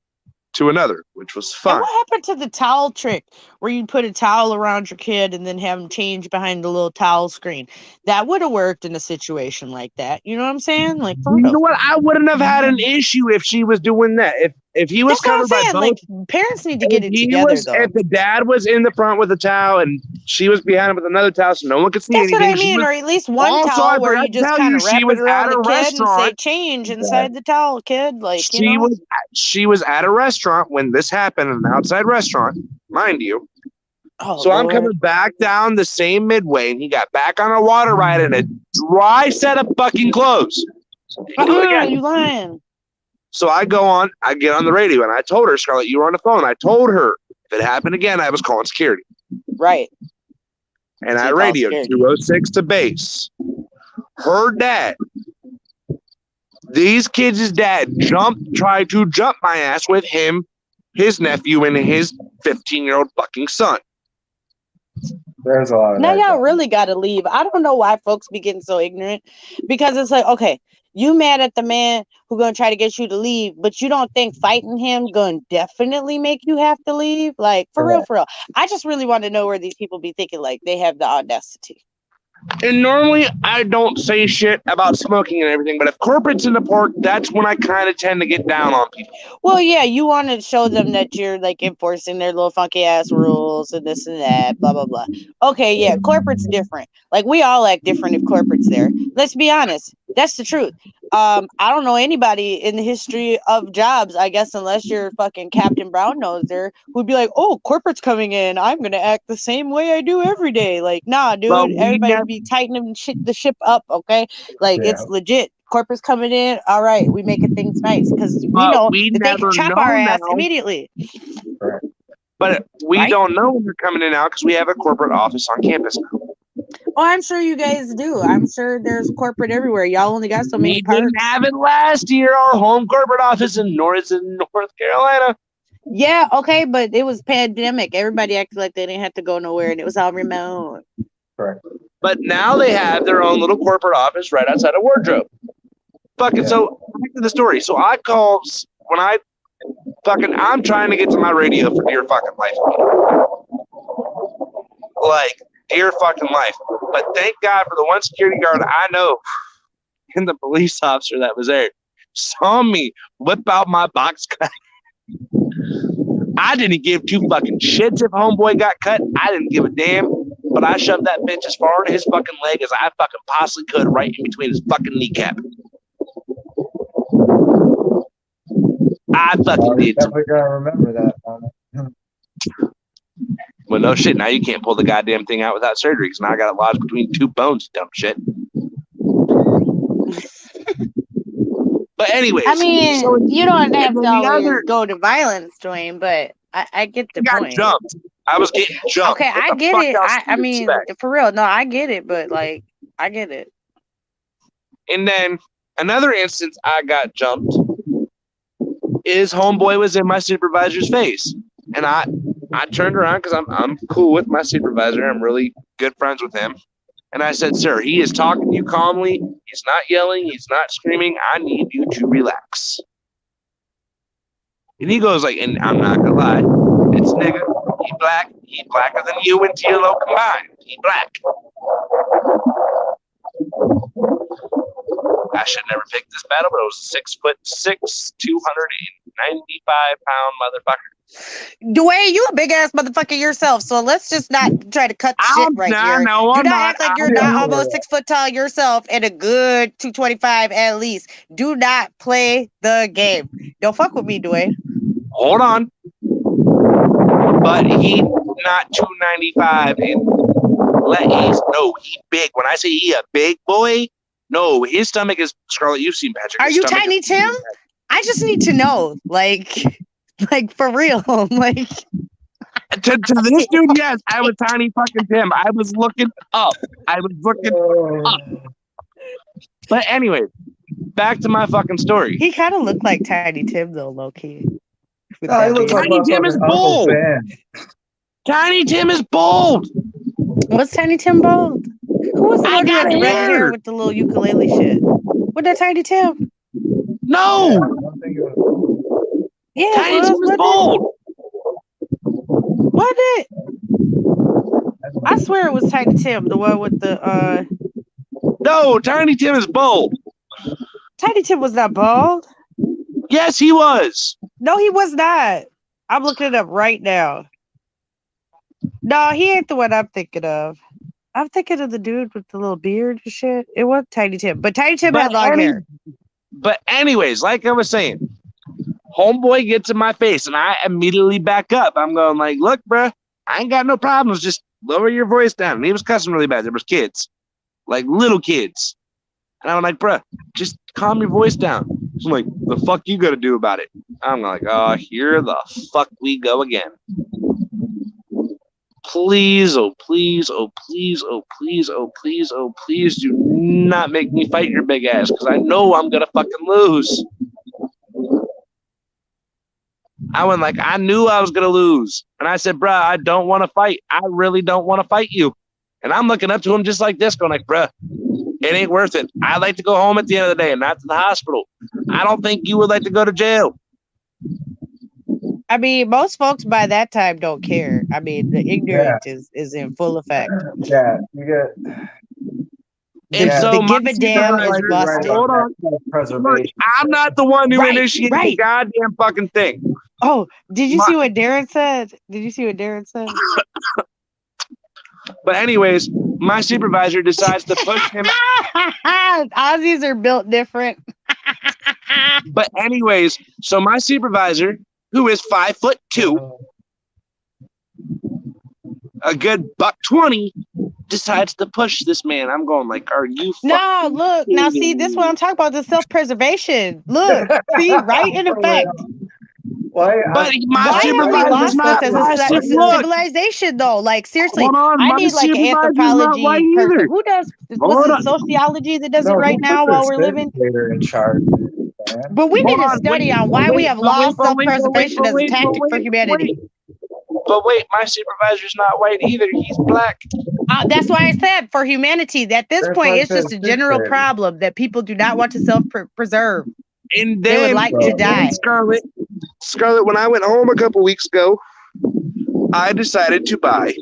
to another, which was And fun. what happened to the towel trick where you put a towel around your kid and then have him change behind the little towel screen? That would have worked in a situation like that. You know what I'm saying? Like, for You real. know what? I wouldn't have had an issue if she was doing that. If he was That's what I'm covered by saying. both, Like, parents need to get it together, though. if the dad was in the front with a towel and she was behind him with another towel, so no one could see That's what anything. I she mean, was- or at least one Also, I towel where forgot you to just tell kind you, of wrap she it was around at the a kid and say restaurant. change inside the towel, kid. Like, she was at a restaurant when this happened, an outside restaurant, mind you. Oh, So I'm Lord. coming back down the same midway, and he got back on a water ride in a dry set of fucking clothes. You lying. So I get on the radio, and I told her, Scarlett, you were on the phone. I told her if it happened again, I was calling security. Right. And So I you called radioed security. 206 to base. Her dad, these kids' dad tried to jump my ass with him, his nephew, and his 15-year-old fucking son. There's a lot of Now that y'all going really got to leave. I don't know why folks be getting so ignorant, because it's like, okay, you mad at the man who gonna try to get you to leave, but you don't think fighting him gonna definitely make you have to leave? Like, for real, Correct. for real. I just really want to know where these people be thinking like they have the audacity. And normally I don't say shit about smoking and everything, but if corporate's in the park, that's when I kind of tend to get down on people. Well, yeah, you want to show them that you're like enforcing their little funky ass rules and this and that, blah blah blah. Okay, yeah, corporate's different. Like, we all act different if corporate's there. Let's be honest. That's the truth. I don't know anybody in the history of jobs, I guess, unless you're fucking Captain Brown Noser, who'd be like, "Oh, corporate's coming in. I'm gonna act the same way I do every day." Like, nah, dude. But we Everybody never- be tightening the ship up, okay? Like, Yeah. it's legit. Corporate's coming in. All right, we making things nice because we But know we that they never can chop know our ass now. immediately. But we Right? don't know when they're coming in now because we have a corporate office on campus now. Oh, I'm sure you guys do. I'm sure there's corporate everywhere. Y'all only got so We many parts. didn't have it last year. Our home corporate office in North Carolina. Yeah, okay, but it was pandemic. Everybody acted like they didn't have to go nowhere, and it was all remote. Correct. But now they have their own little corporate office right outside of Wardrobe. Fucking, Yeah. so back to the story. So I call when I'm trying to get to my radio for dear fucking life. Like, dear fucking life. But thank God for the one security guard I know and the police officer that was there saw me whip out my box cut. I didn't give two fucking shits if homeboy got cut. I didn't give a damn. But I shoved that bitch as far into his fucking leg as I fucking possibly could, right in between his fucking kneecap. I fucking did. Definitely gonna remember that moment. Well, no shit. Now you can't pull the goddamn thing out without surgery because now I got it lodged between two bones, dumb shit. But anyways, I mean, so you don't have and to then the always other- go to violence, Dwayne, but I get the I got point. jumped. I was getting jumped. Okay, What I the get fuck it. else I do you mean, expect? for real, no, I get it, but like, I get it. And then another instance I got jumped is homeboy was in my supervisor's face. And I turned around because I'm cool with my supervisor. I'm really good friends with him. And I said, "Sir, he is talking to you calmly. He's not yelling. He's not screaming. I need you to relax." And he goes like, and I'm not gonna lie, it's nigga. He black. He blacker than you and TLO combined. He black. I should never pick this battle, but it was a 6'6", 295-pound motherfucker. Dwayne, you a big ass motherfucker yourself, so let's just not try to cut shit right here. No, Do I'm not act like you're not almost 6 foot tall yourself and a good 225 at least. Do not play the game. Don't fuck with me, Dwayne. Hold on. But he not 295 and he big. When I say he a big boy, no, his stomach is Scarlett. You've seen Patrick. Are you Tiny Tim? I just need to know, like for real, like. To this dude, yes, I was Tiny fucking Tim. I was looking up. But anyway, back to my fucking story. He kind of looked like Tiny Tim though, low key. Tiny Tim is bold. Tiny Tim is bold. What's Tiny Tim bald? Who was the I one who got had the red hair. hair with the little ukulele shit? What that Tiny Tim? No, Yeah, Tiny Tim is bold. What it? I swear it was Tiny Tim, the one with the No, Tiny Tim is bold. Tiny Tim was not bald. Yes, he was. No, he was not. I'm looking it up right now. No, he ain't the one I'm thinking of. I'm thinking of the dude with the little beard and shit. It was Tiny Tim, but Tiny Tim had long hair. But anyways, like I was saying, homeboy gets in my face and I immediately back up. I'm going like, look, bruh, I ain't got no problems. Just lower your voice down. And he was cussing really bad. There was kids, like little kids. And I'm like, bruh, just calm your voice down. So I'm like, the fuck you got to do about it? I'm like, oh, here the fuck we go again. Please, oh please, oh please, oh please, oh please, oh please, do not make me fight your big ass, because I know I'm gonna fucking lose. I went like, I knew I was gonna lose, and I said, bruh, I don't want to fight. I really don't want to fight you. And I'm looking up to him just like this, going like, bruh, it ain't worth it. I'd like to go home at the end of the day and not to the hospital. I don't think you would like to go to jail. I mean, most folks by that time don't care. I mean, the ignorance is in full effect. Yeah, you get. And so the my give a damn is supervisor- busted. Hold on. Look, Preservation. I'm not the one who Right, initiated right. the goddamn fucking thing. Oh, did you see what Darren said? Did you see what Darren said? But anyways, my supervisor decides to push him. Aussies are built different. But anyways, so my supervisor, who is 5'2", a good $120, decides to push this man. I'm going like, are you? No, look. Now, see, this one I'm talking about, the self-preservation. Look, see, right in effect. Why? But my Why have we supervisor's lost not. this as I a said, look, civilization, though? Like, seriously, hold on, I my need like an supervisor's not anthropology white person. either. Who does? Hold Was on. it sociology that does it No, right who now put while their we're living? legislator in charge, man? But we need Hold to on, study wait, on why we wait, have but lost wait, but wait, self-preservation as a tactic for humanity. But wait, my supervisor's not white either. He's black. That's why I said for humanity. At this That's point, why I it's just a said general sister. problem that people do not want to self-preserve. And They would then like to die. Scarlett, when I went home a couple weeks ago, I decided to buy,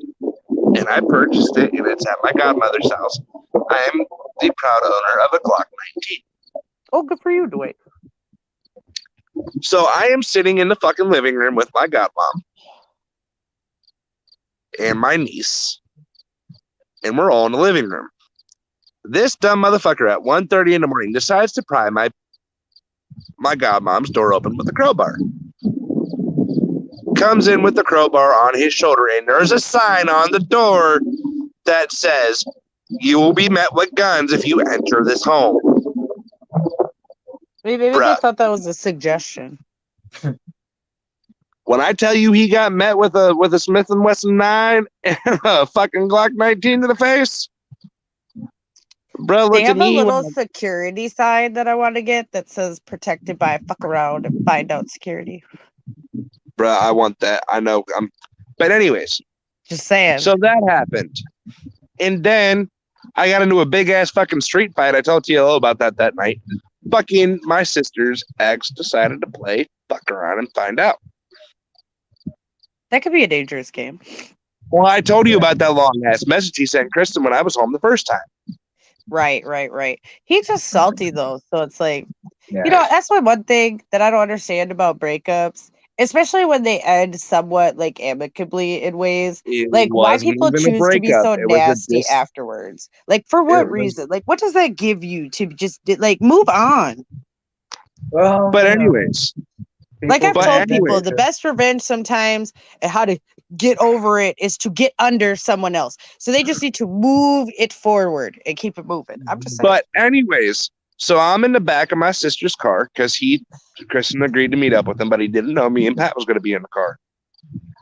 and I purchased it, and it's at my godmother's house. I am the proud owner of a Glock 19. Oh, good for you, Dwayne. So I am sitting in the fucking living room with my godmom and my niece, and we're all in the living room. This dumb motherfucker at 1:30 in the morning decides to pry my godmom's door open with a crowbar. Comes in with the crowbar on his shoulder, and there's a sign on the door that says, "You will be met with guns if you enter this home." Maybe they Bruh. thought that was a suggestion. When I tell you he got met with a Smith & Wesson 9 and a fucking Glock 19 to the face, bro, look They at have a me. little security sign that I want to get that says "Protected by fuck around and find out security." Bro, I want that. I know. But anyways, Just saying. so that happened. And then I got into a big ass fucking street fight. I told TLO about that night. fucking my sister's ex decided to play fuck around and find out. That could be a dangerous game. Well, I told you about that long ass message he sent Kristen when I was home the first time. Right. He's just salty though, so it's like, Yeah. you know, that's one thing that I don't understand about breakups, especially when they end somewhat like amicably in ways. It Like, why wasn't people even a choose to be breakup. so It was a nasty afterwards? Like, for what was- reason? Like, what does that give you to just like move on? Well, But you know, anyways, Like I've people- told anyway, people, the best revenge sometimes and how to get over it is to get under someone else. So they just need to move it forward and keep it moving. I'm just saying. but anyways, so I'm in the back of my sister's car because Kristen agreed to meet up with him, but he didn't know me and Pat was going to be in the car.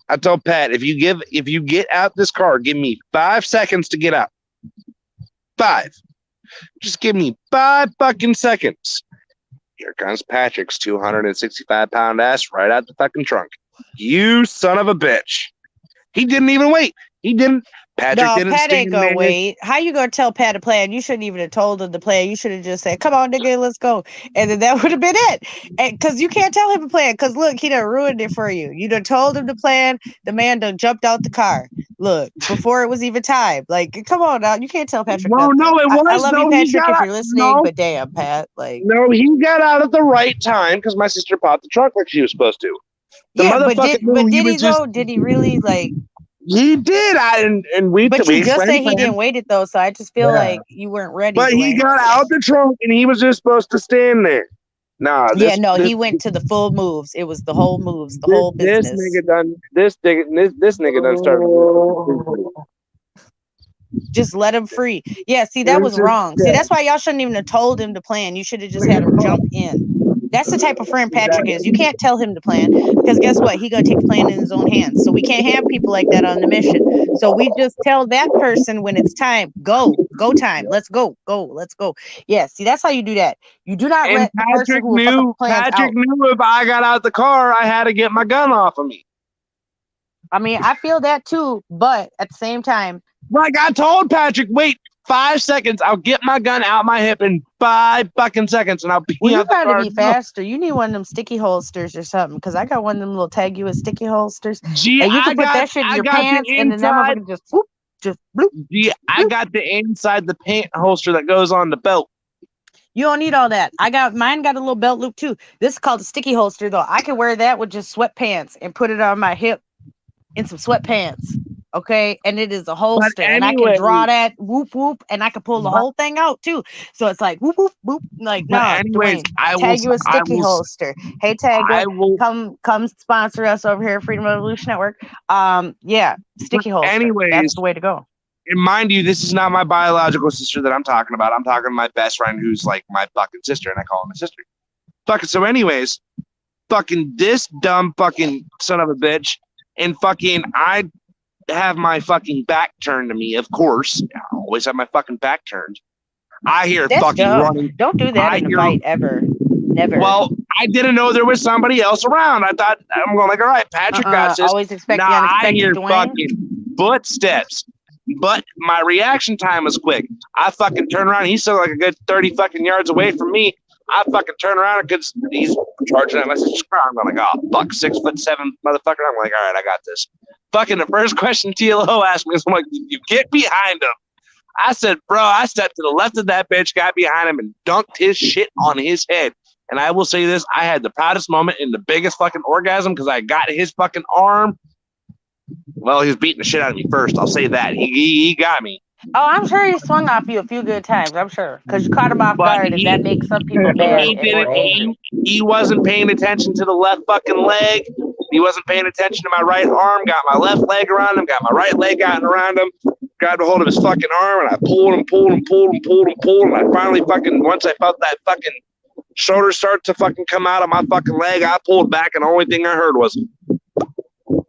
I told Pat, if you get out this car, give me 5 seconds to get out. 5. Just give me 5 fucking seconds. Here comes Patrick's 265-pound ass right out the fucking trunk. You son of a bitch. He didn't even wait. He didn't. Patrick No, didn't Pat stand ain't gonna there. wait. How you gonna tell Pat a plan? You shouldn't even have told him the plan. You should have just said, "Come on, nigga, let's go," and then that would have been it. Because you can't tell him a plan. Because look, he done ruined it for you. You done told him the plan. The man done jumped out the car. Look, before it was even time. Like, come on now, you can't tell Patrick. No, nothing. no, it was. I love no, you, he Patrick, got if out- you're listening. no. But damn, Pat, like, No, he got out at the right time because my sister popped the trunk like she was supposed to. The yeah, but motherfucker did knew but he did was he just- though? Did he really like? He did. And we. But we you just explained said he the plan. didn't wait it though, so I just feel Yeah. like you weren't ready. But he Dwayne. got out the trunk and he was just supposed to stand there. Nah. He went to the full moves. It was the whole moves, the whole business. This nigga done. This nigga done started. Just let him free. Yeah, see, that It was was just- wrong. See, yeah. that's why y'all shouldn't even have told him to plan. You should have just had him jump in. That's the type of friend Patrick is. You can't tell him to plan because guess what? He gonna take the plan in his own hands. So we can't have people like that on the mission. So we just tell that person when it's time, go time. Let's go. Let's go. Yeah, see, that's how you do that. You do not And let the person Patrick who will fuck knew. up plans Patrick out. knew if I got out the car, I had to get my gun off of me. I mean, I feel that too, but at the same time, Like I told Patrick, wait 5 seconds. I'll get my gun out my hip in 5 fucking seconds, and I'll be well, you out the gotta car. be faster. You need one of them sticky holsters or something, because I got one of them little tag you with sticky holsters. Gee, And you I can put got, that shit in I your got pants, the and then that inside. motherfucker just whoop, just bloop. Gee, I got the inside the pant holster that goes on the belt. You don't need all that. I got mine. Got a little belt loop too. This is called a sticky holster, though. I can wear that with just sweatpants and put it on my hip in some sweatpants. Okay, and it is a holster, and I anyway- can draw that whoop whoop, and I can pull the But- whole thing out too. So it's like whoop whoop whoop. Like But no, anyways, Dwayne, I tag you a will. I sticky will. holster. Hey, tag I one. will. Come sponsor us over here at Freedom Revolution Network. Yeah, sticky holster. anyways, That's the way to go. And mind you, this is not my biological sister that I'm talking about. I'm talking to my best friend who's like my fucking sister, and I call her my sister. Fucking so, anyways, fucking this dumb fucking son of a bitch, and fucking I have my fucking back turned to me. Of course, I always have my fucking back turned. I hear That's fucking dumb. running. Don't do that I in a hear- fight ever. Never. Well, I didn't know there was somebody else around. I thought I'm going like, all right, Patrick got this. Always expect Nah, the I unexpected, hear Dwayne. fucking footsteps. But my reaction time was quick. I fucking turn around. He's still like a good 30 fucking yards away from me. I fucking turn around because he's charging at my sister's car. I'm going like, oh, fuck, 6'7" motherfucker. I'm like, all right, I got this. Fucking the first question TLO asked me is, I'm like, you get behind him. I said, bro, I stepped to the left of that bitch, got behind him, and dunked his shit on his head. And I will say this, I had the proudest moment and the biggest fucking orgasm because I got his fucking arm. Well, he was beating the shit out of me first. I'll say that. He got me. Oh, I'm sure he swung off you a few good times. I'm sure. Because you caught him off But guard, and he- that makes some people But mad. He and didn't. irritated. He wasn't paying attention to the left fucking leg. He wasn't paying attention to my right arm. Got my left leg around him. Got my right leg out and around him. Grabbed a hold of his fucking arm and I pulled him. And I finally fucking, once I felt that fucking shoulder start to fucking come out of my fucking leg, I pulled back and the only thing I heard was, ooh,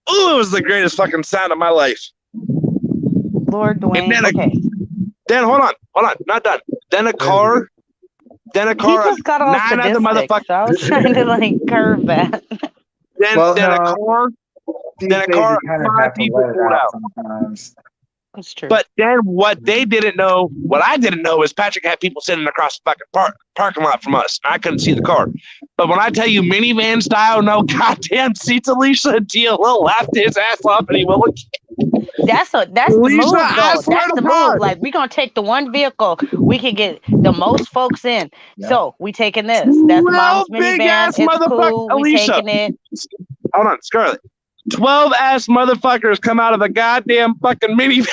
it was the greatest fucking sound of my life. Lord Dwayne. then Okay. Then hold on, not done. Then a car, He just got all 9 other sadistic, motherfuckers. so I was trying to like curve that. then Well, a no. car. These Then a days car, you kind of 5 have to people let it pulled out out. sometimes. That's true. But then what they didn't know, what I didn't know, is Patrick had people sitting across the fucking parking lot from us. I couldn't see the car. But when I tell you minivan style, no goddamn seats, Alicia, DLL laughed his ass off and he will look. That's the Alicia, move, I though. swear That's to the God. move. Like, we're going to take the one vehicle we can get the most folks in. Yeah. So, we taking this. That's mom's big minivan. ass It's motherfucker, cool. We Alicia. taking it. Hold on, Scarlett. 12 ass motherfuckers come out of the goddamn fucking minivan.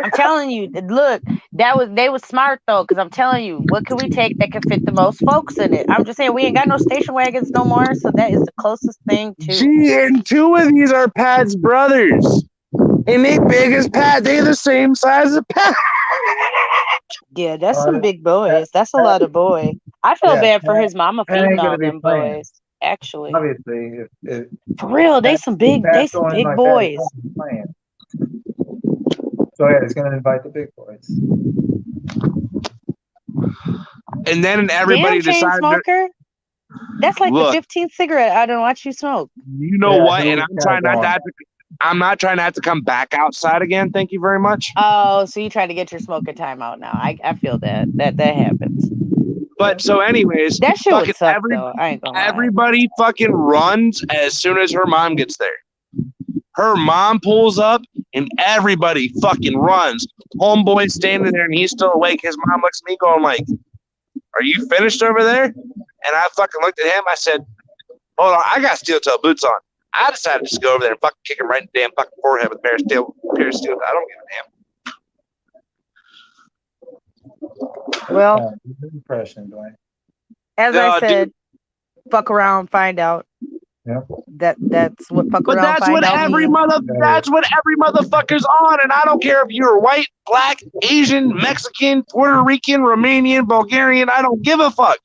I'm telling you, look, they was smart though, because I'm telling you, what can we take that can fit the most folks in it? I'm just saying we ain't got no station wagons no more, so that is the closest thing to. Gee, and two of these are Pat's brothers. And they big as Pat. They're the same size as Pat. Yeah, that's some big boys. That's a lot of boy. I feel bad for his mama Pat ain't feeding gonna all be them playing. boys. Actually, Obviously, if for real, they some big boys. Playing. So yeah, he's gonna invite the big boys. And then everybody Damn, chain decided. smoker. That's like Look. the 15th cigarette I don't watch you smoke. You know Yeah, what? he And was I'm trying kinda not to going. have to. I'm not trying to have to come back outside again. Thank you very much. Oh, so you trying to get your smoking time out now? I feel that happens. But so, anyways, That shit fucking would suck though. I ain't gonna lie. everybody fucking runs as soon as her mom gets there. Her mom pulls up and everybody fucking runs. Homeboy's standing there and he's still awake. His mom looks at me going like, "Are you finished over there?" And I fucking looked at him. I said, "Hold on, I got steel toe boots on." I decided to just go over there and fucking kick him right in the damn fucking forehead with a pair of steel. I don't give a damn. Well, Good impression, Dwayne. as No, I said, fuck around, find out. Yep. That's what fuck But around, that's find what out every means. that's what every motherfucker's on, and I don't care if you're white, black, Asian, Mexican, Puerto Rican, Romanian, Bulgarian. I don't give a fuck.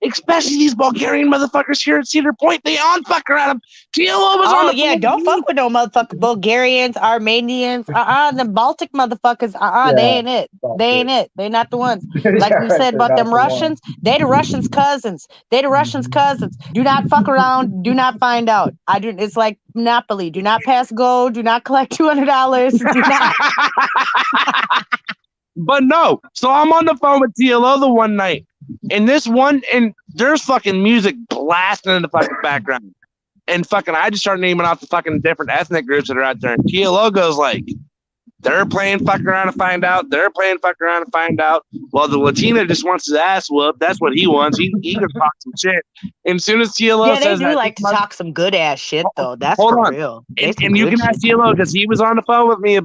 Especially these Bulgarian motherfuckers here at Cedar Point. They on fuck around them. TLO was on Oh the yeah, phone don't with fuck me. with no motherfucking Bulgarians, Armenians. The Baltic motherfuckers. They ain't it. They ain't it. They not the ones. Like we said about them Russians, they the Russians' cousins. They the Russians' cousins. Do not fuck around. Do not find out. It's like Monopoly. Do not pass go. Do not collect $200. Do not. But no. So I'm on the phone with TLO the one night. And there's fucking music blasting in the fucking background. And fucking I just started naming off the fucking different ethnic groups that are out there. And TLO goes like, they're playing fuck around to find out. They're playing fuck around to find out. Well, the Latina just wants his ass whooped. That's what he wants. He can talk some shit. And as soon as TLO Yeah, they says do that, like to talk some good ass shit though. That's Hold for on. real. And you can ask TLO because he was on the phone with me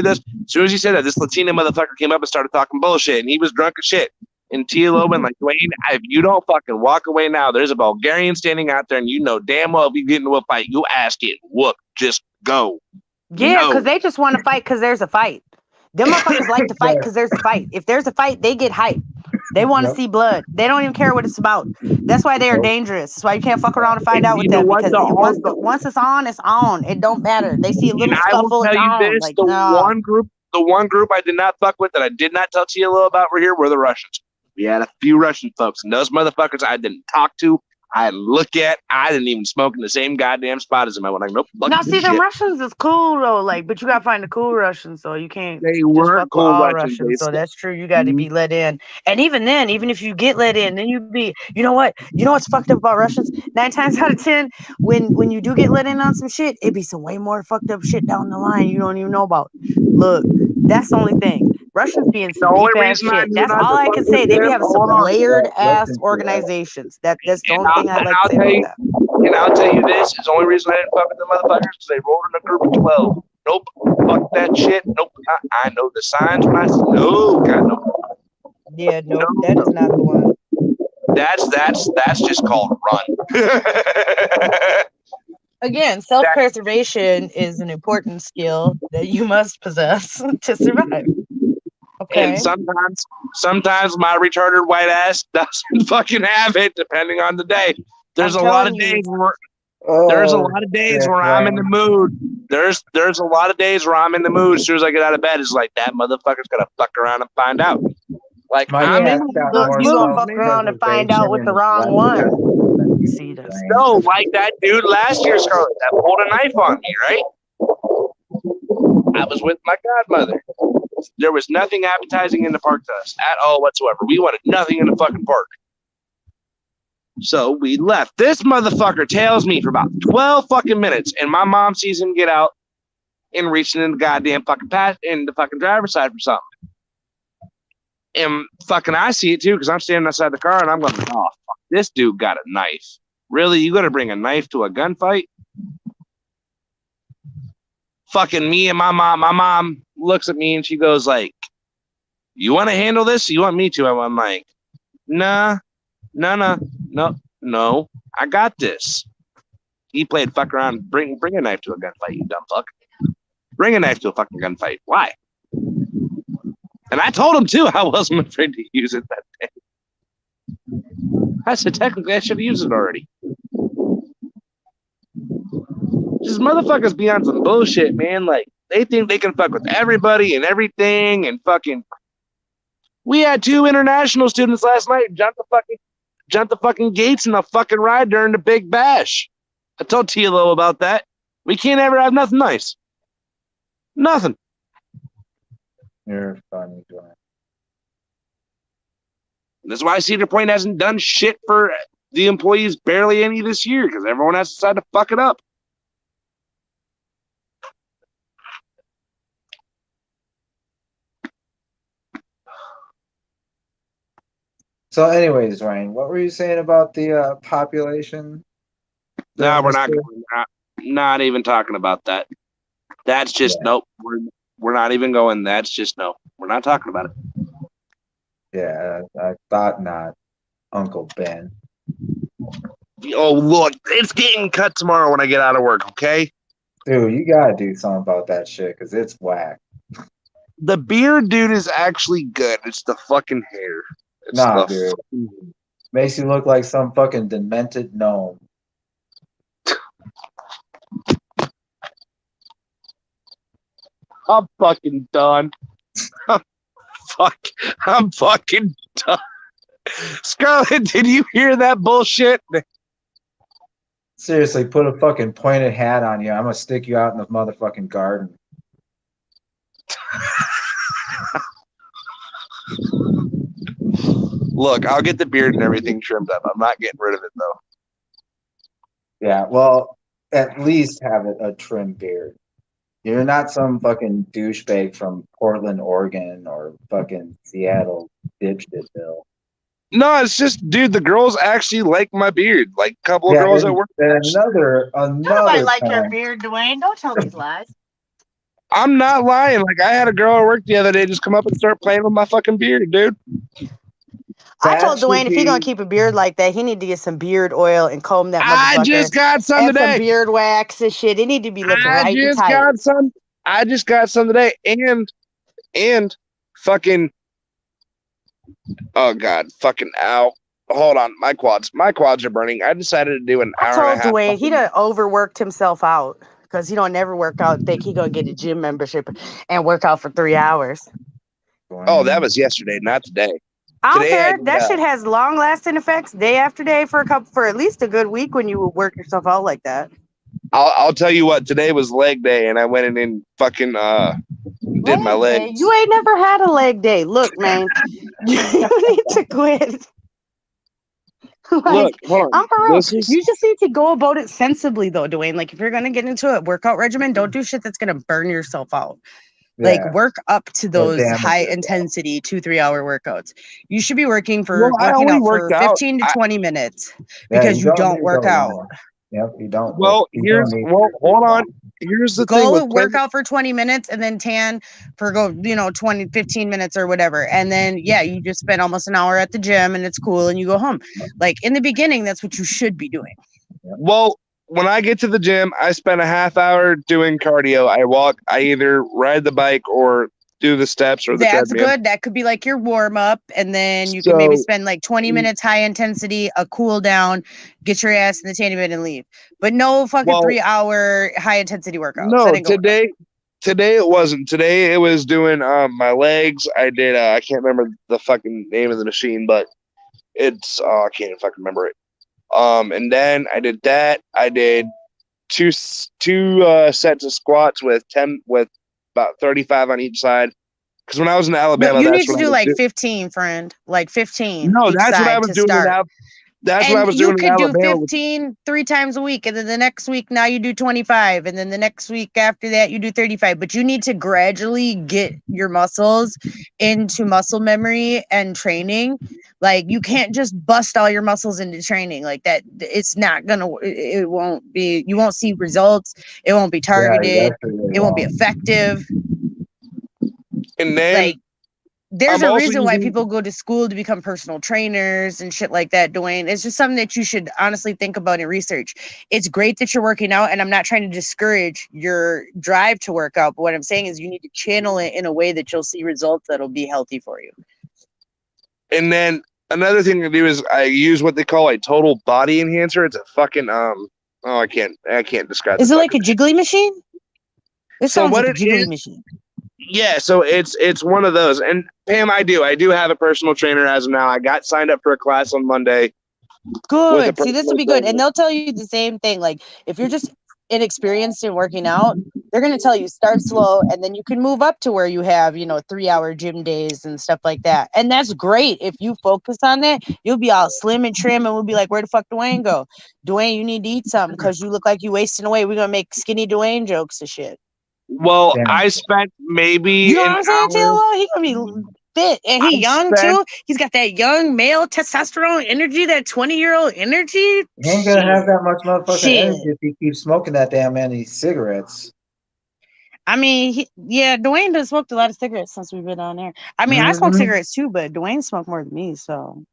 this. As soon as he said that, this Latina motherfucker came up and started talking bullshit, and he was drunk as shit. And TLO went like, "Dwayne, if you don't fucking walk away now, there's a Bulgarian standing out there, and you know damn well if you get into a fight, you ass get whooped. Just go." Yeah, because they just want to fight because there's a fight. Them motherfuckers like to fight because there's a fight. If there's a fight, they get hyped. They want to see blood. They don't even care what it's about. That's why they are dangerous. That's why you can't fuck around and find out with them. Because once it's on, it's on. It don't matter. They see a little scuffle, it's on. Like, the one group I did not fuck with that I did not tell TLO about were the Russians. We had a few Russian folks, and those motherfuckers I didn't talk to. I look at. I didn't even smoke in the same goddamn spot as them. I went like, nope. Now, see, them Russians is cool though. Like, but you gotta find the cool Russians, so you can't. They weren't cool all Russians. So that's true. You got to be let in, and even then, even if you get let in, then you be. You know what? You know what's fucked up about Russians? 9 times out of 10, when you do get let in on some shit, it be some way more fucked up shit down the line you don't even know about. Look, that's the only thing. Russians being some deep ass shit. That's all I can say. They be having some layered ass organizations. That's the only thing I'd like to say about that. And I'll tell you this: is the only reason I didn't fuck with the motherfuckers because they rolled in a group of 12. Nope, fuck that shit. Nope, I know the signs when I say no. God no. Yeah, nope, that is not the one. That's just called run. Again, self-preservation is an important skill that you must possess to survive. Okay. And sometimes my retarded white ass doesn't fucking have it, depending on the day. There's a lot of days where I'm in the mood. There's a lot of days where I'm in the mood. As soon as I get out of bed, it's like that motherfucker's gonna fuck around and find out. Like you gonna fuck around and find out with the wrong one. You see this? No, like that dude last year, Scarlett, that pulled a knife on me, right? I was with my godmother. There was nothing appetizing in the park to us at all whatsoever. We wanted nothing in the fucking park. So we left. This motherfucker tails me for about 12 fucking minutes, and my mom sees him get out and reaching in the goddamn fucking in the fucking driver's side for something. And fucking I see it too, because I'm standing outside the car and I'm going, oh, fuck, this dude got a knife. Really? You gonna bring a knife to a gunfight? Fucking me and my mom looks at me and she goes like, you want to handle this? You want me to? I'm like, nah, no, I got this. He played fuck around, bring a knife to a gunfight, you dumb fuck. Bring a knife to a fucking gunfight. Why? And I told him too I wasn't afraid to use it that day. I said technically I should have used it already. Just motherfuckers be on some bullshit, man. Like, they think they can fuck with everybody and everything and fucking. We had 2 international students last night jump the fucking gates in a fucking ride during the Big Bash. I told Tilo about that. We can't ever have nothing nice. Nothing. You're funny, Dwayne. That's why Cedar Point hasn't done shit for the employees barely any this year, because everyone has decided to fuck it up. So, anyways, Ryan, what were you saying about the population? No, we're not even talking about that. That's just nope. We're not even going. That's just no. We're not talking about it. Yeah, I thought not, Uncle Ben. Oh, look, it's getting cut tomorrow when I get out of work, okay? Dude, you gotta do something about that shit, because it's whack. The beard, dude, is actually good. It's the fucking hair. It's Nah, dude. Makes you look like some fucking demented gnome. I'm fucking done. I'm fucking done. Scarlett, did you hear that bullshit? Seriously, put a fucking pointed hat on you. I'm gonna stick you out in the motherfucking garden. Look, I'll get the beard and everything trimmed up. I'm not getting rid of it, though. Yeah, well, at least have it a trim beard. You're not some fucking douchebag from Portland, Oregon, or fucking Seattle dipshitville. No, it's just, dude, the girls actually like my beard. Like, a couple of girls at work. Another Nobody like time. your beard, Dwayne. Don't tell these lies. I'm not lying. Like, I had a girl at work the other day just come up and start playing with my fucking beard, dude. I told Dwayne if he gonna keep a beard like that, he need to get some beard oil and comb that motherfucker. I just got some and today. Some beard wax and shit. It need to be looking I right just and tight. I just got some today, and fucking. Oh God, fucking ow! Hold on, my quads are burning. I decided to do an hour and a half. I told Dwayne he done overworked himself out because he don't never work out. Think he gonna get a gym membership and work out for 3 hours. Oh, that was yesterday, not today. I don't care. That shit has long lasting effects day after day for at least a good week when you work yourself out like that. I'll tell you what, today was leg day and I went in and fucking did my legs. You ain't never had a leg day. Look, man, you need to quit. Look, hold on. I'm for real. You just need to go about it sensibly though, Dwayne. Like if you're gonna get into a workout regimen, don't do shit that's gonna burn yourself out. Like work up to those high intensity 2-3 hour workouts. You should be working for 15 to 20 minutes because you don't work out. Yep, you don't. Well, hold on. Here's the thing. Go work out for 20 minutes and then tan for 15 minutes or whatever. And then you just spend almost an hour at the gym and it's cool and you go home. Like in the beginning, that's what you should be doing. Well, when I get to the gym, I spend a half hour doing cardio. I walk, I either ride the bike or do the steps or the treadmill. That's good. That could be like your warm up. And then you can maybe spend like 20 minutes high intensity, a cool down, get your ass in the tanning bed and leave. But no fucking 3 hour high intensity workout. No, today it wasn't. Today it was doing my legs. I did, I can't remember the fucking name of the machine, but it's, I can't even fucking remember it. And then I did that. I did two sets of squats with about 35 on each side. Because when I was in Alabama, You need that's to what do I was like doing. 15, friend. Like 15 No, each that's what I side was to doing. start. That's And what I was you doing in could do Alabama. 15 3 times a week. And then the next week, now you do 25. And then the next week after that, you do 35. But you need to gradually get your muscles into muscle memory and training. Like, you can't just bust all your muscles into training like that. It's not going to, it won't be, you won't see results. It won't be targeted. It won't be effective. And then Like, there's I'm a also reason why using- people go to school to become personal trainers and shit like that, Dwayne. It's just something that you should honestly think about and research. It's great that you're working out, and I'm not trying to discourage your drive to work out, but what I'm saying is you need to channel it in a way that you'll see results that'll be healthy for you. And then another thing to do is I use what they call a total body enhancer. It's a fucking I can't describe. Is the it like a fucking- jiggly machine? It So sounds what like a it jiggly is- machine. Yeah, so it's one of those. And Pam, I do have a personal trainer as of now. I got signed up for a class on Monday. Good. See, this will personal be good. trainer. And they'll tell you the same thing. Like, if you're just inexperienced in working out, they're going to tell you start slow and then you can move up to where you have, 3-hour gym days and stuff like that. And that's great. If you focus on that, you'll be all slim and trim and we'll be like, where the fuck Dwayne go? Dwayne, you need to eat something because you look like you wasting away. We're going to make skinny Dwayne jokes and shit. Well, Damn. I spent maybe You know an what I'm saying, hour. Taylor? He going to be fit. And he young too. He's got that young male testosterone energy, that 20-year-old energy. He ain't gonna have that much motherfucking Shit. energy if he keeps smoking that damn many cigarettes. I mean, Dwayne does smoked a lot of cigarettes since we've been on there. I mean, I smoke Mhm. cigarettes too, but Dwayne smoked more than me, so.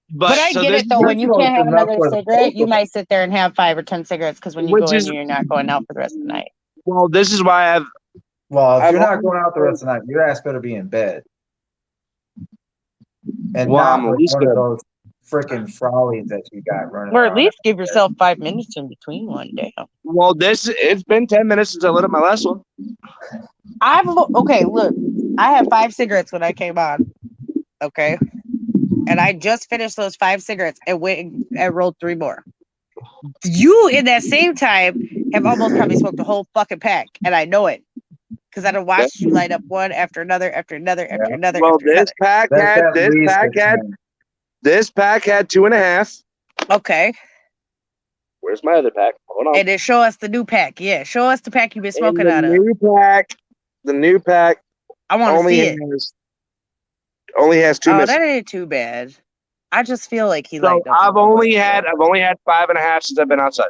But I so get this it though. you're When you can't have smoking enough another for the cigarette, you both of might sit there and have 5 or 10 cigarettes because when you Which go is- in, you're not going out for the rest of the night. Well, this is why I've Well, if I've you're not always- going out the rest of the night, your ass better be in bed. And Well, not I'm at with least one of good. those freaking frollies that you got running Or at around. least give yourself 5 minutes in between one day. Well, it's been 10 minutes since I lit up my last one. Okay, look, I had 5 cigarettes when I came on. Okay. And I just finished those 5 cigarettes and went and rolled 3 more. You, in that same time, have almost probably smoked a whole fucking pack, and I know it because I done watched you light up one after another, after another, after another, Well, after another. This pack had 2.5. Okay, Where's my other pack? Hold on. and then show us the new pack. Yeah, show us the pack you've been And smoking out of. the new pack I want to only see it. has 2 Oh, missing. that ain't too bad. I just feel like he So liked up. I've only had 5.5 since I've been outside.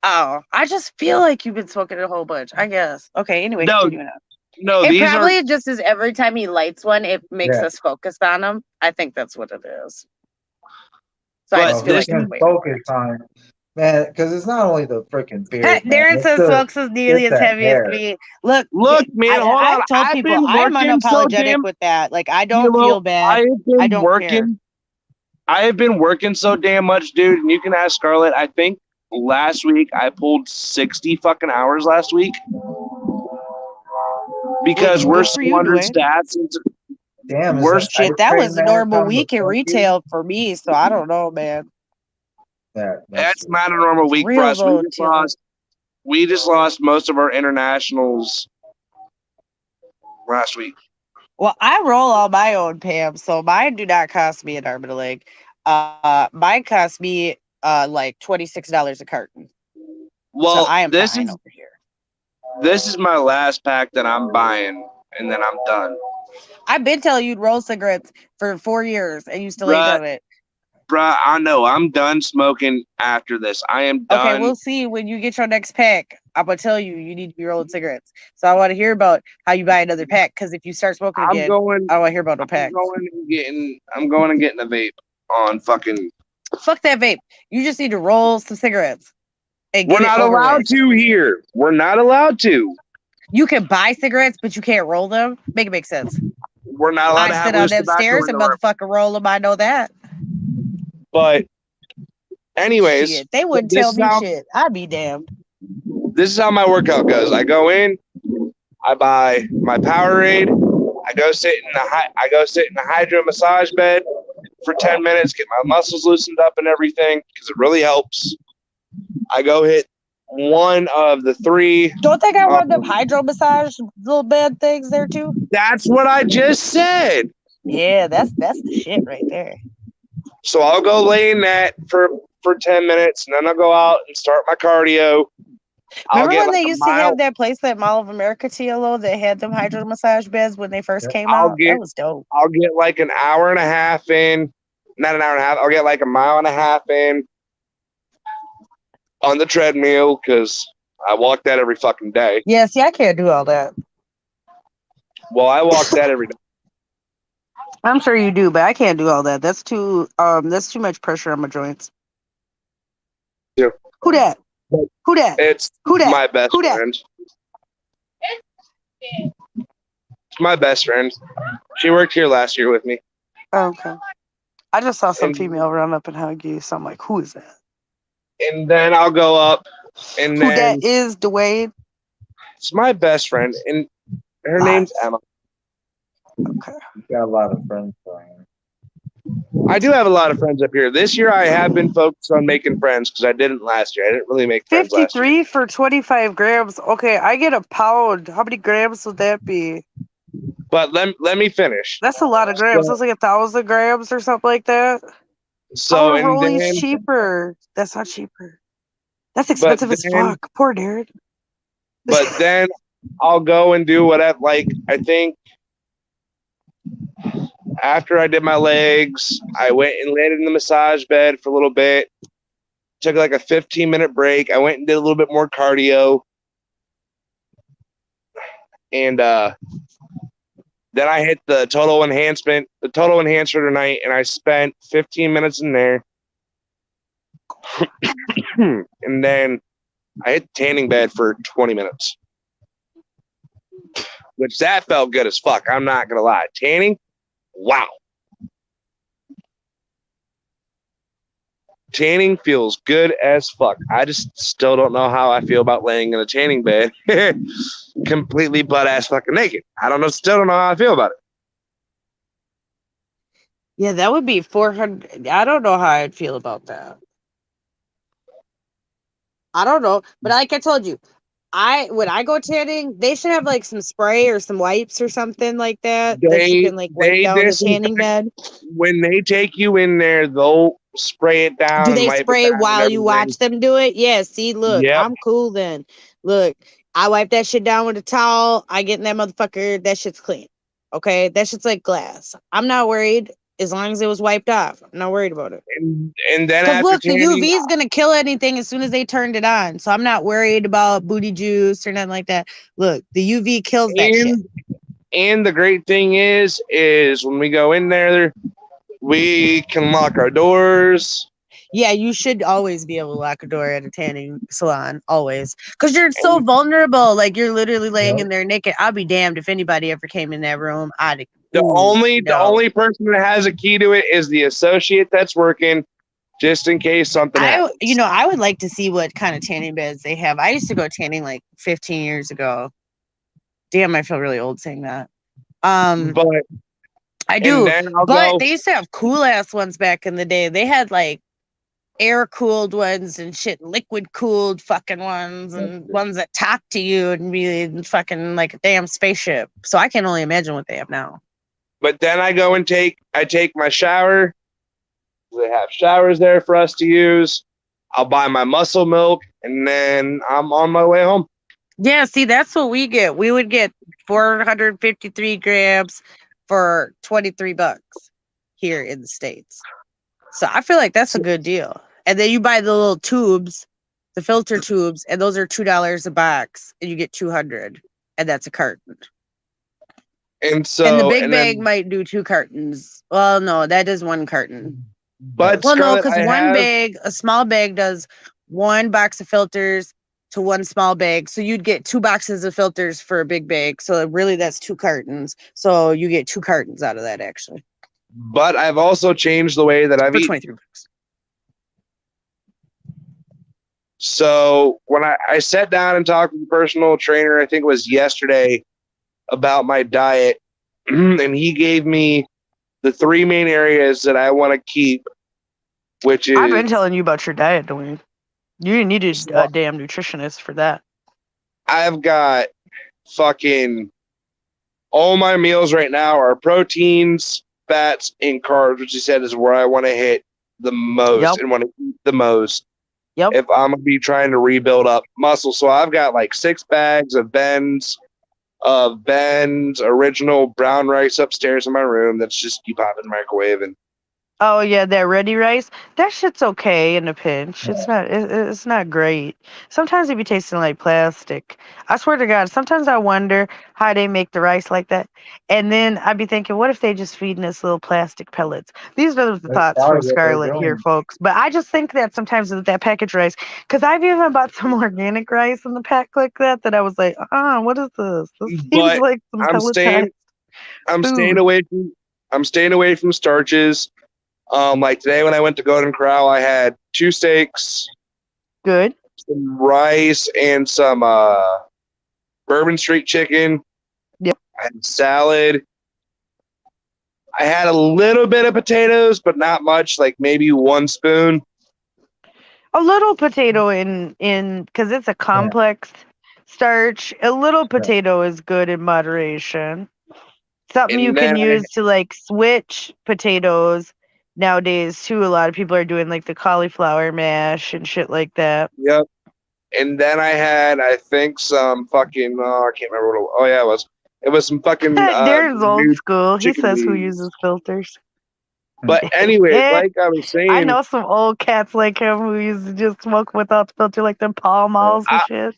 Oh, I just feel like you've been smoking a whole bunch. I guess. Okay. Anyway, No, continue on. No, It these probably are just is every time he lights one, it makes Yeah. us focus on him. I think that's what it is. So But I just feel this like can focus on, man, because it's not only the freaking beard. man, Darren it's says the- smokes is nearly it's as that heavy hair. as me. Look, man. Hold on. I've told I've people been I'm working so unapologetic damn- with that. Like, I don't Kilo, feel bad. I don't care. I have been working so damn much, dude. And you can ask Scarlett. I think last week I pulled 60 fucking hours last week because Well, we're good for so you, Dwayne. understaffed. Damn, is Worst that ice Shit, that cream was a man normal coming to week in fuck you? retail for me, so I don't know, man. That's not a normal week for Real us. though, Taylor. We just lost most of our internationals last week. Well, I roll all my own, Pam, so mine do not cost me an arm and a leg. Mine cost me like $26 a carton. Well, So I am this fine is over here. this is my last pack that I'm buying, and then I'm done. I've been telling you to roll cigarettes for 4 years, and you still ain't Bruh. done it. Bruh, I know. I'm done smoking after this. I am done. Okay, we'll see when you get your next pack. I'm gonna tell you need to be rolling cigarettes. So I want to hear about how you buy another pack. Because if you start smoking I'm again, going. I want to hear about no I'm packs. going and getting a vape on fucking. Fuck that vape. You just need to roll some cigarettes. And We're get it not over allowed with. to here. We're not allowed to. You can buy cigarettes, but you can't roll them. Make it make sense. We're not allowed to I have sit on loose them tobacco stairs in and our- motherfucking roll them. I know that. But, anyways, Shit, they wouldn't this tell is me how- shit. I'd be damned. this is how my workout goes. I go in, I buy my Powerade. I go sit in the hydro massage bed for 10 minutes, get my muscles loosened up and everything because it really helps. I go hit one of the three. Don't they got one of them hydro massage little bed things there too? That's what I just said. Yeah, that's the shit right there. So I'll go lay in that for 10 minutes, and then I'll go out and start my cardio. Remember when they used to have that place at Mall of America, TLO, that had them hydro massage beds when they first came out? That was dope. I'll get like an hour and a half in. Not an hour and a half. I'll get like a mile and a half in on the treadmill because I walk that every fucking day. Yeah, see, I can't do all that. Well, I walk that every day. I'm sure you do, but I can't do all that. That's too much pressure on my joints. Yeah. Who that? Who that? It's Who that? my best Who that? friend. It's my best friend. She worked here last year with me. Oh, okay. I just saw some And- female run up and hug you, so I'm like, who is that? And then I'll go up, and Who then that is, Dwayne? it's my best friend, and her Nice. name's Emma. Okay. You got a lot of friends, Brian. I do have a lot of friends up here. This year, I have been focused on making friends because I didn't last year. I didn't really make friends last year. 53 for 25 grams. Okay, I get a pound. How many grams would that be? But let me finish. That's a lot of grams. So- That's like 1,000 grams or something like that. So and Rollie's then, cheaper. That's not cheaper. That's expensive as then- fuck. Poor Darren. but then I'll go and do whatever. Like I think after I did my legs, I went and laid in the massage bed for a little bit. Took like a 15-minute break. I went and did a little bit more cardio. And then I hit the total enhancer tonight, and I spent 15 minutes in there. And then I hit the tanning bed for 20 minutes. Which that felt good as fuck. I'm not gonna lie. Tanning, wow. Tanning feels good as fuck. I just still don't know how I feel about laying in a tanning bed completely butt ass fucking naked. Still don't know how I feel about it. Yeah, that would be 400. I don't know how I'd feel about that. I don't know. But like I told you, when I go tanning, they should have like some spray or some wipes or something like that that you can like wipe down the tanning bed. When they take you in there, they'll spray it down. Do and they wipe it spray down while and you everything. watch them do it? Yeah, see, look, Yep. I'm cool then. Look, I wipe that shit down with a towel. I get in that motherfucker. That shit's clean. Okay? That shit's like glass. I'm not worried as long as it was wiped off. I'm not worried about it. And then Because after look, the tanning, UV is going to kill anything as soon as they turned it on. So I'm not worried about booty juice or nothing like that. Look, the UV kills that shit. And the great thing is when we go in there, we can lock our doors. Yeah, you should always be able to lock a door at a tanning salon, always. Because you're so vulnerable. Like, you're literally laying in there naked. I'll be damned if anybody ever came in that room. The only person that has a key to it is the associate that's working, just in case something happens. I would like to see what kind of tanning beds they have. I used to go tanning like 15 years ago. Damn, I feel really old saying that. But I do. But they used to have cool ass ones back in the day. They had like air cooled ones and shit, liquid cooled fucking ones, and ones that talk to you and be fucking like a damn spaceship. So I can only imagine what they have now. But then I go and take my shower. They have showers there for us to use. I'll buy my muscle milk, and then I'm on my way home. Yeah, see, that's what we get. We would get 453 grams for $23 here in the States. So I feel like that's a good deal. And then you buy the little tubes, the filter tubes, and those are $2 a box, and you get 200, and that's a carton. And the big bag might do 2 cartons. Well, no, that is 1 carton. But Well, no, Scarlett, because a small bag does 1 box of filters to 1 small bag. So you'd get 2 boxes of filters for a big bag. So really that's 2 cartons. So you get 2 cartons out of that actually. But I've also changed the way that I've For eaten. $23. So when I sat down and talked with the personal trainer, I think it was yesterday, about my diet, and he gave me the 3 main areas that I want to keep, which is I've been telling you about your diet, Dwayne. You needed a damn nutritionist for that. I've got fucking all my meals right now are proteins, fats, and carbs, which he said is where I want to hit the most and want to eat the most. Yep. If I'm gonna be trying to rebuild up muscle, so I've got like 6 bags of Ben's original brown rice upstairs in my room. That's just you pop in the microwave and. Oh yeah, that ready rice. That shit's okay in a pinch. It's not. It's not great. Sometimes it be tasting like plastic. I swear to God. Sometimes I wonder how they make the rice like that, and then I'd be thinking, what if they just feeding us little plastic pellets? These are the thoughts from Scarlett here, folks. But I just think that sometimes with that packaged rice, because I've even bought some organic rice in the pack like that. That I was like, what is this? This seems like some pelletized I'm food. staying away from starches. Like today when I went to Golden Corral, I had 2 steaks, good, some rice, and some Bourbon Street chicken. Yep. I had salad. I had a little bit of potatoes, but not much, like maybe 1 spoon. A little potato in because it's a complex starch. A little potato is good in moderation. Something you can use to like switch potatoes. Nowadays, too, a lot of people are doing like the cauliflower mash and shit like that. Yep. And then I had, I think, some fucking, I can't remember what it was. Oh, yeah, it was some fucking. There's old school. He says who uses filters. But anyway, like I was saying. I know some old cats like him who used to just smoke without the filter, like them Pall Malls and shit.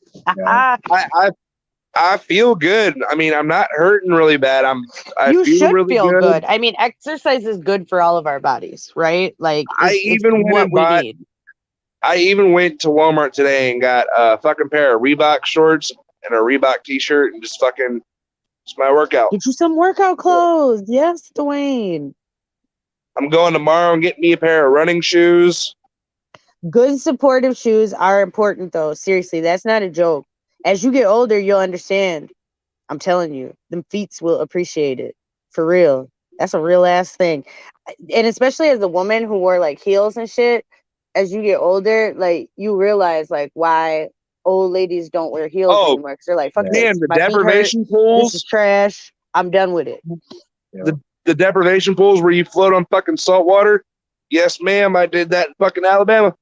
I feel good. I mean, I'm not hurting really bad. You should really feel good. I mean, exercise is good for all of our bodies, right? Like, I even went to Walmart today and got a fucking pair of Reebok shorts and a Reebok t-shirt and just fucking, it's my workout. Get you some workout clothes. Yes, Dwayne. I'm going tomorrow and getting me a pair of running shoes. Good supportive shoes are important, though. Seriously, that's not a joke. As you get older, you'll understand. I'm telling you, them feet will appreciate it. For real. That's a real ass thing. And especially as a woman who wore like heels and shit, as you get older, like you realize like why old ladies don't wear heels anymore. Because they're like, fuck this. The deprivation pools. This is trash. I'm done with it. The deprivation pools where you float on fucking salt water. Yes, ma'am. I did that in fucking Alabama.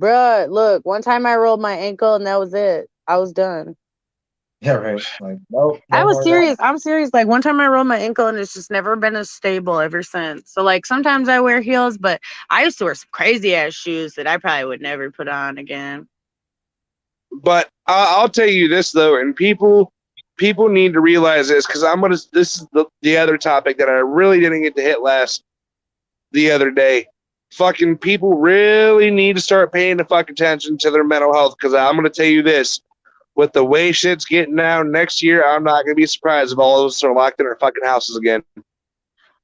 Bruh, look, one time I rolled my ankle and that was it. I was done. Yeah, right. Like, nope. I was serious. I'm serious. Like one time I rolled my ankle and it's just never been as stable ever since. So like sometimes I wear heels, but I used to wear some crazy ass shoes that I probably would never put on again. But I'll tell you this though, and people need to realize this because this is the other topic that I really didn't get to hit the other day. Fucking people really need to start paying the fuck attention to their mental health because I'm going to tell you this. With the way shit's getting now next year, I'm not going to be surprised if all of us are locked in our fucking houses again.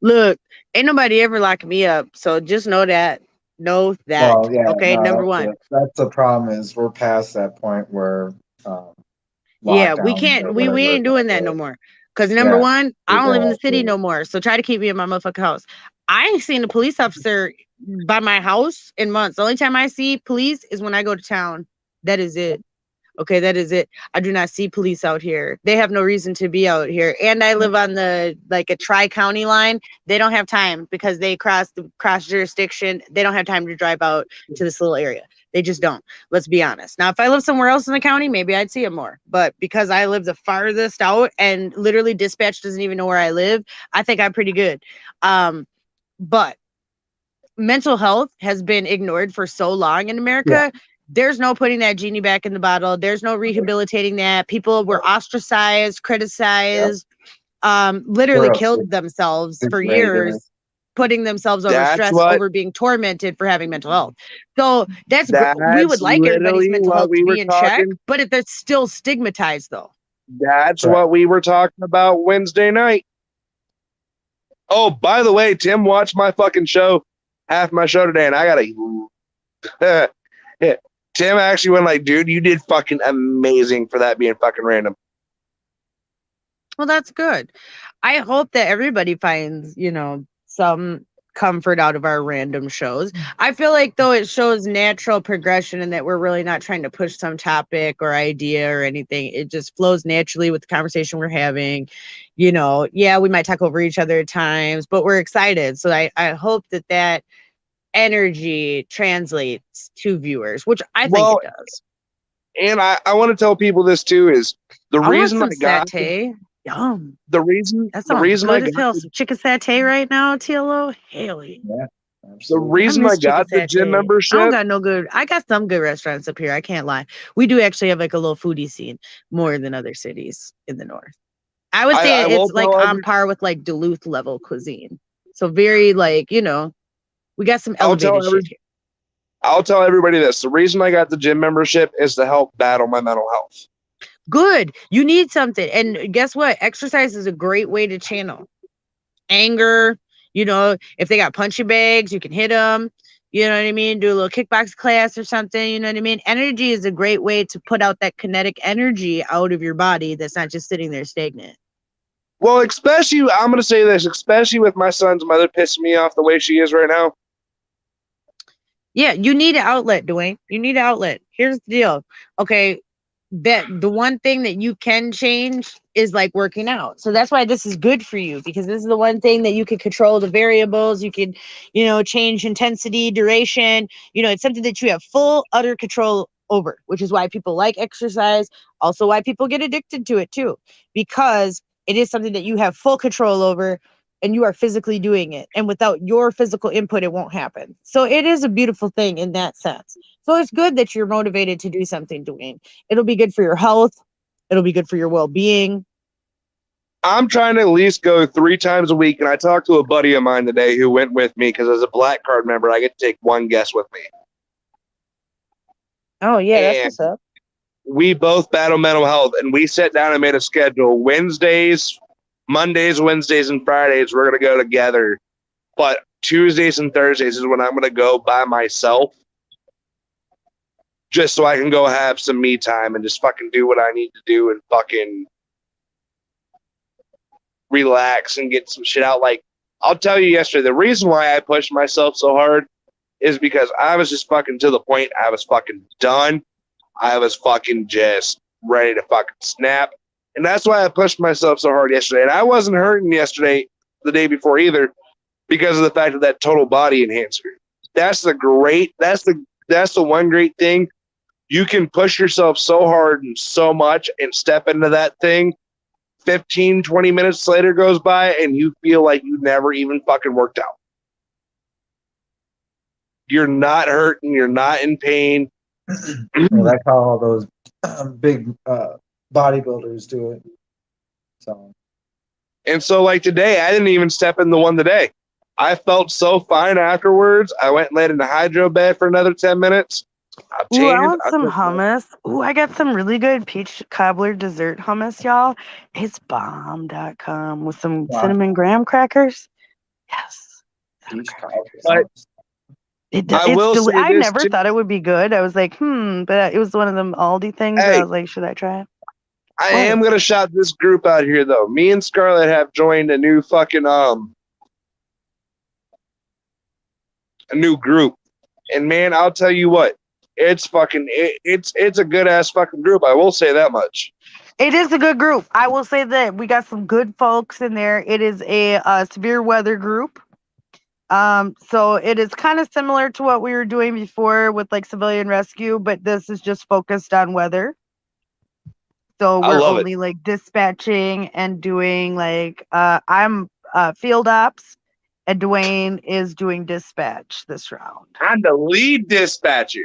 Look, ain't nobody ever locking me up. So just know that. Well, yeah, okay, number one. That's the problem is we're past that point where we can't we ain't doing that no more. Because number one, I don't live in the city no more. So try to keep me in my motherfucking house. I ain't seen a police officer by my house in months. The only time I see police is when I go to town. That is it. Okay, that is it. I do not see police out here. They have no reason to be out here. And I live on a tri-county line. They don't have time because they cross jurisdiction. They don't have time to drive out to this little area. They just don't. Let's be honest. Now, if I live somewhere else in the county, maybe I'd see them more. But because I live the farthest out and literally dispatch doesn't even know where I live, I think I'm pretty good. But mental health has been ignored for so long in America. Yeah. There's no putting that genie back in the bottle. There's no rehabilitating that. People were ostracized, criticized, literally killed themselves for years, putting themselves over stress, over being tormented for having mental health. So we would like everybody's mental health to be in check, but if they're still stigmatized though. That's what we were talking about Wednesday night. Oh, by the way, Tim watched my fucking show, half my show today, and I gotta Tim actually went like, dude, you did fucking amazing for that being fucking random. Well, that's good. I hope that everybody finds, some comfort out of our random shows. I feel like though it shows natural progression and that we're really not trying to push some topic or idea or anything. It just flows naturally with the conversation we're having. You know, yeah, we might talk over each other at times, but we're excited. So I hope that energy translates to viewers, which I think it does. And I want to tell people this too, is the reason I got satay. Yum. The reason That's the reason I good as hell. Some chicken satay right now, TLO. Haley. Yeah. The reason I got the gym membership. I don't got no good. I got some good restaurants up here. I can't lie. We do actually have like a little foodie scene more than other cities in the north. I would say it's like on par with like Duluth level cuisine. So very like, you know, we got some elevated shit here. I'll tell everybody this. The reason I got the gym membership is to help battle my mental health. Good. You need something. And guess what? Exercise is a great way to channel anger. You know, if they got punching bags, you can hit them. You know what I mean? Do a little kickbox class or something. You know what I mean? Energy is a great way to put out that kinetic energy out of your body that's not just sitting there stagnant. Well, especially, I'm going to say this, especially with my son's mother pissing me off the way she is right now. Yeah, you need an outlet, Dwayne. You need an outlet. Here's the deal. Okay, that the one thing that you can change is like working out. So that's why this is good for you, because this is the one thing that you can control the variables. You can, you know, change intensity, duration. You know, it's something that you have full, utter control over, which is why people like exercise. Also why people get addicted to it too, because it is something that you have full control over and you are physically doing it. And without your physical input, it won't happen. So it is a beautiful thing in that sense. So it's good that you're motivated to do something, Dwayne. It'll be good for your health. It'll be good for your well-being. I'm trying to at least go 3 times a week. And I talked to a buddy of mine today who went with me because as a black card member, I get to take one guest with me. Oh, yeah, that's what's up. We both battle mental health, and we sat down and made a schedule. Mondays, Wednesdays, and Fridays, we're going to go together. But Tuesdays and Thursdays is when I'm going to go by myself, just so I can go have some me time and just fucking do what I need to do and fucking relax and get some shit out. Like, I'll tell you yesterday, the reason why I pushed myself so hard is because I was just fucking to the point. I was fucking done. I was fucking just ready to fucking snap. And that's why I pushed myself so hard yesterday. And I wasn't hurting yesterday, the day before either, because of the fact of that total body enhancer. That's the one great thing. You can push yourself so hard and so much and step into that thing. 15, 20 minutes later goes by and you feel like you never even fucking worked out. You're not hurting. You're not in pain. Well, that's how all those big bodybuilders do it. So like today, I didn't even step in the one today. I felt so fine afterwards. I went and laid in the hydro bed for another 10 minutes. I want some hummus. Ooh, I got some really good peach cobbler dessert hummus, y'all. It's bomb.com with some cinnamon graham crackers. Yes. But I never thought it would be good. I was like, but it was one of them Aldi things. Hey, I was like, should I try it? I am going to shout this group out here, though. Me and Scarlett have joined a new fucking, a new group. And man, I'll tell you what, it's fucking, it's a good ass fucking group. I will say that much. It is a good group. I will say that we got some good folks in there. It is a severe weather group. So it is kind of similar to what we were doing before with like civilian rescue, but this is just focused on weather. So we're only like dispatching and doing like I'm field ops and Dwayne is doing dispatch this round. I'm the lead dispatcher.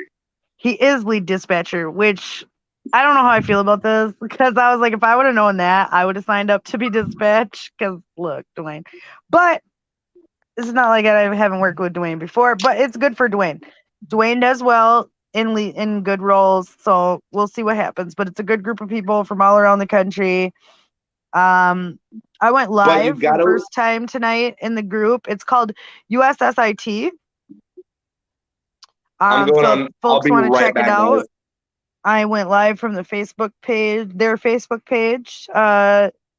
He is lead dispatcher, which I don't know how I feel about this, because I was like, if I would have known that, I would have signed up to be dispatch. Because look, Dwayne, but it's not like I haven't worked with Dwayne before, but it's good for Dwayne. Dwayne does well in good roles, so we'll see what happens. But it's a good group of people from all around the country. I went live for the first time tonight in the group. It's called USSIT. So folks want to check it out. I went live from the Facebook page, their Facebook page,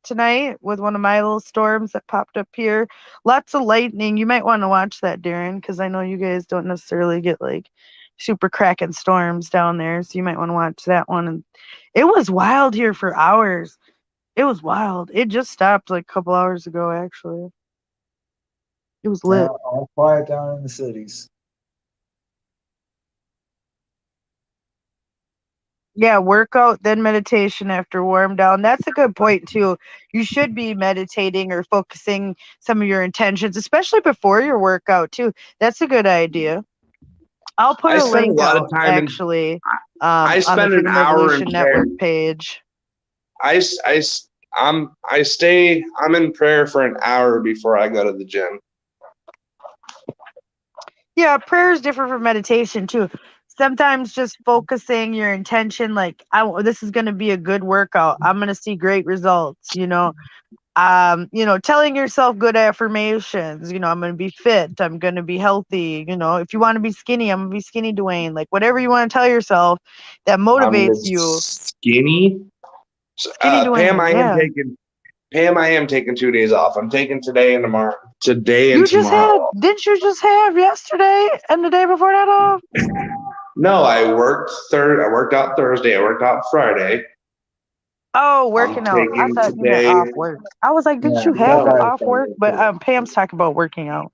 tonight with one of my little storms that popped up here. Lots of lightning. You might want to watch that, Darren, because I know you guys don't necessarily get like super cracking storms down there. So you might want to watch that one. And it was wild here for hours. It was wild. It just stopped like a couple hours ago, actually. It was lit. All quiet down in the cities. Yeah, workout, then meditation after warm down. That's a good point too. You should be meditating or focusing some of your intentions, especially before your workout too. That's a good idea. I'll put I a spend a link lot of out time in- actually I on the spend an Freedom hour in Revolution prayer. Network page. I'm in prayer for an hour before I go to the gym. Yeah, prayer is different from meditation too. Sometimes just focusing your intention, like this is going to be a good workout. I'm going to see great results. Telling yourself good affirmations. I'm going to be fit. I'm going to be healthy. If you want to be skinny, I'm going to be skinny, Dwayne. Like whatever you want to tell yourself that motivates you. Skinny. Skinny Dwayne. Pam, I am taking 2 days off. I'm taking today and tomorrow. Today and You just tomorrow. didn't you just have yesterday and the day before that off? No, I worked out Thursday. I worked out Friday. Oh, working out. I taking thought you meant today- off work. I was like, didn't you have off work? But Pam's talking about working out.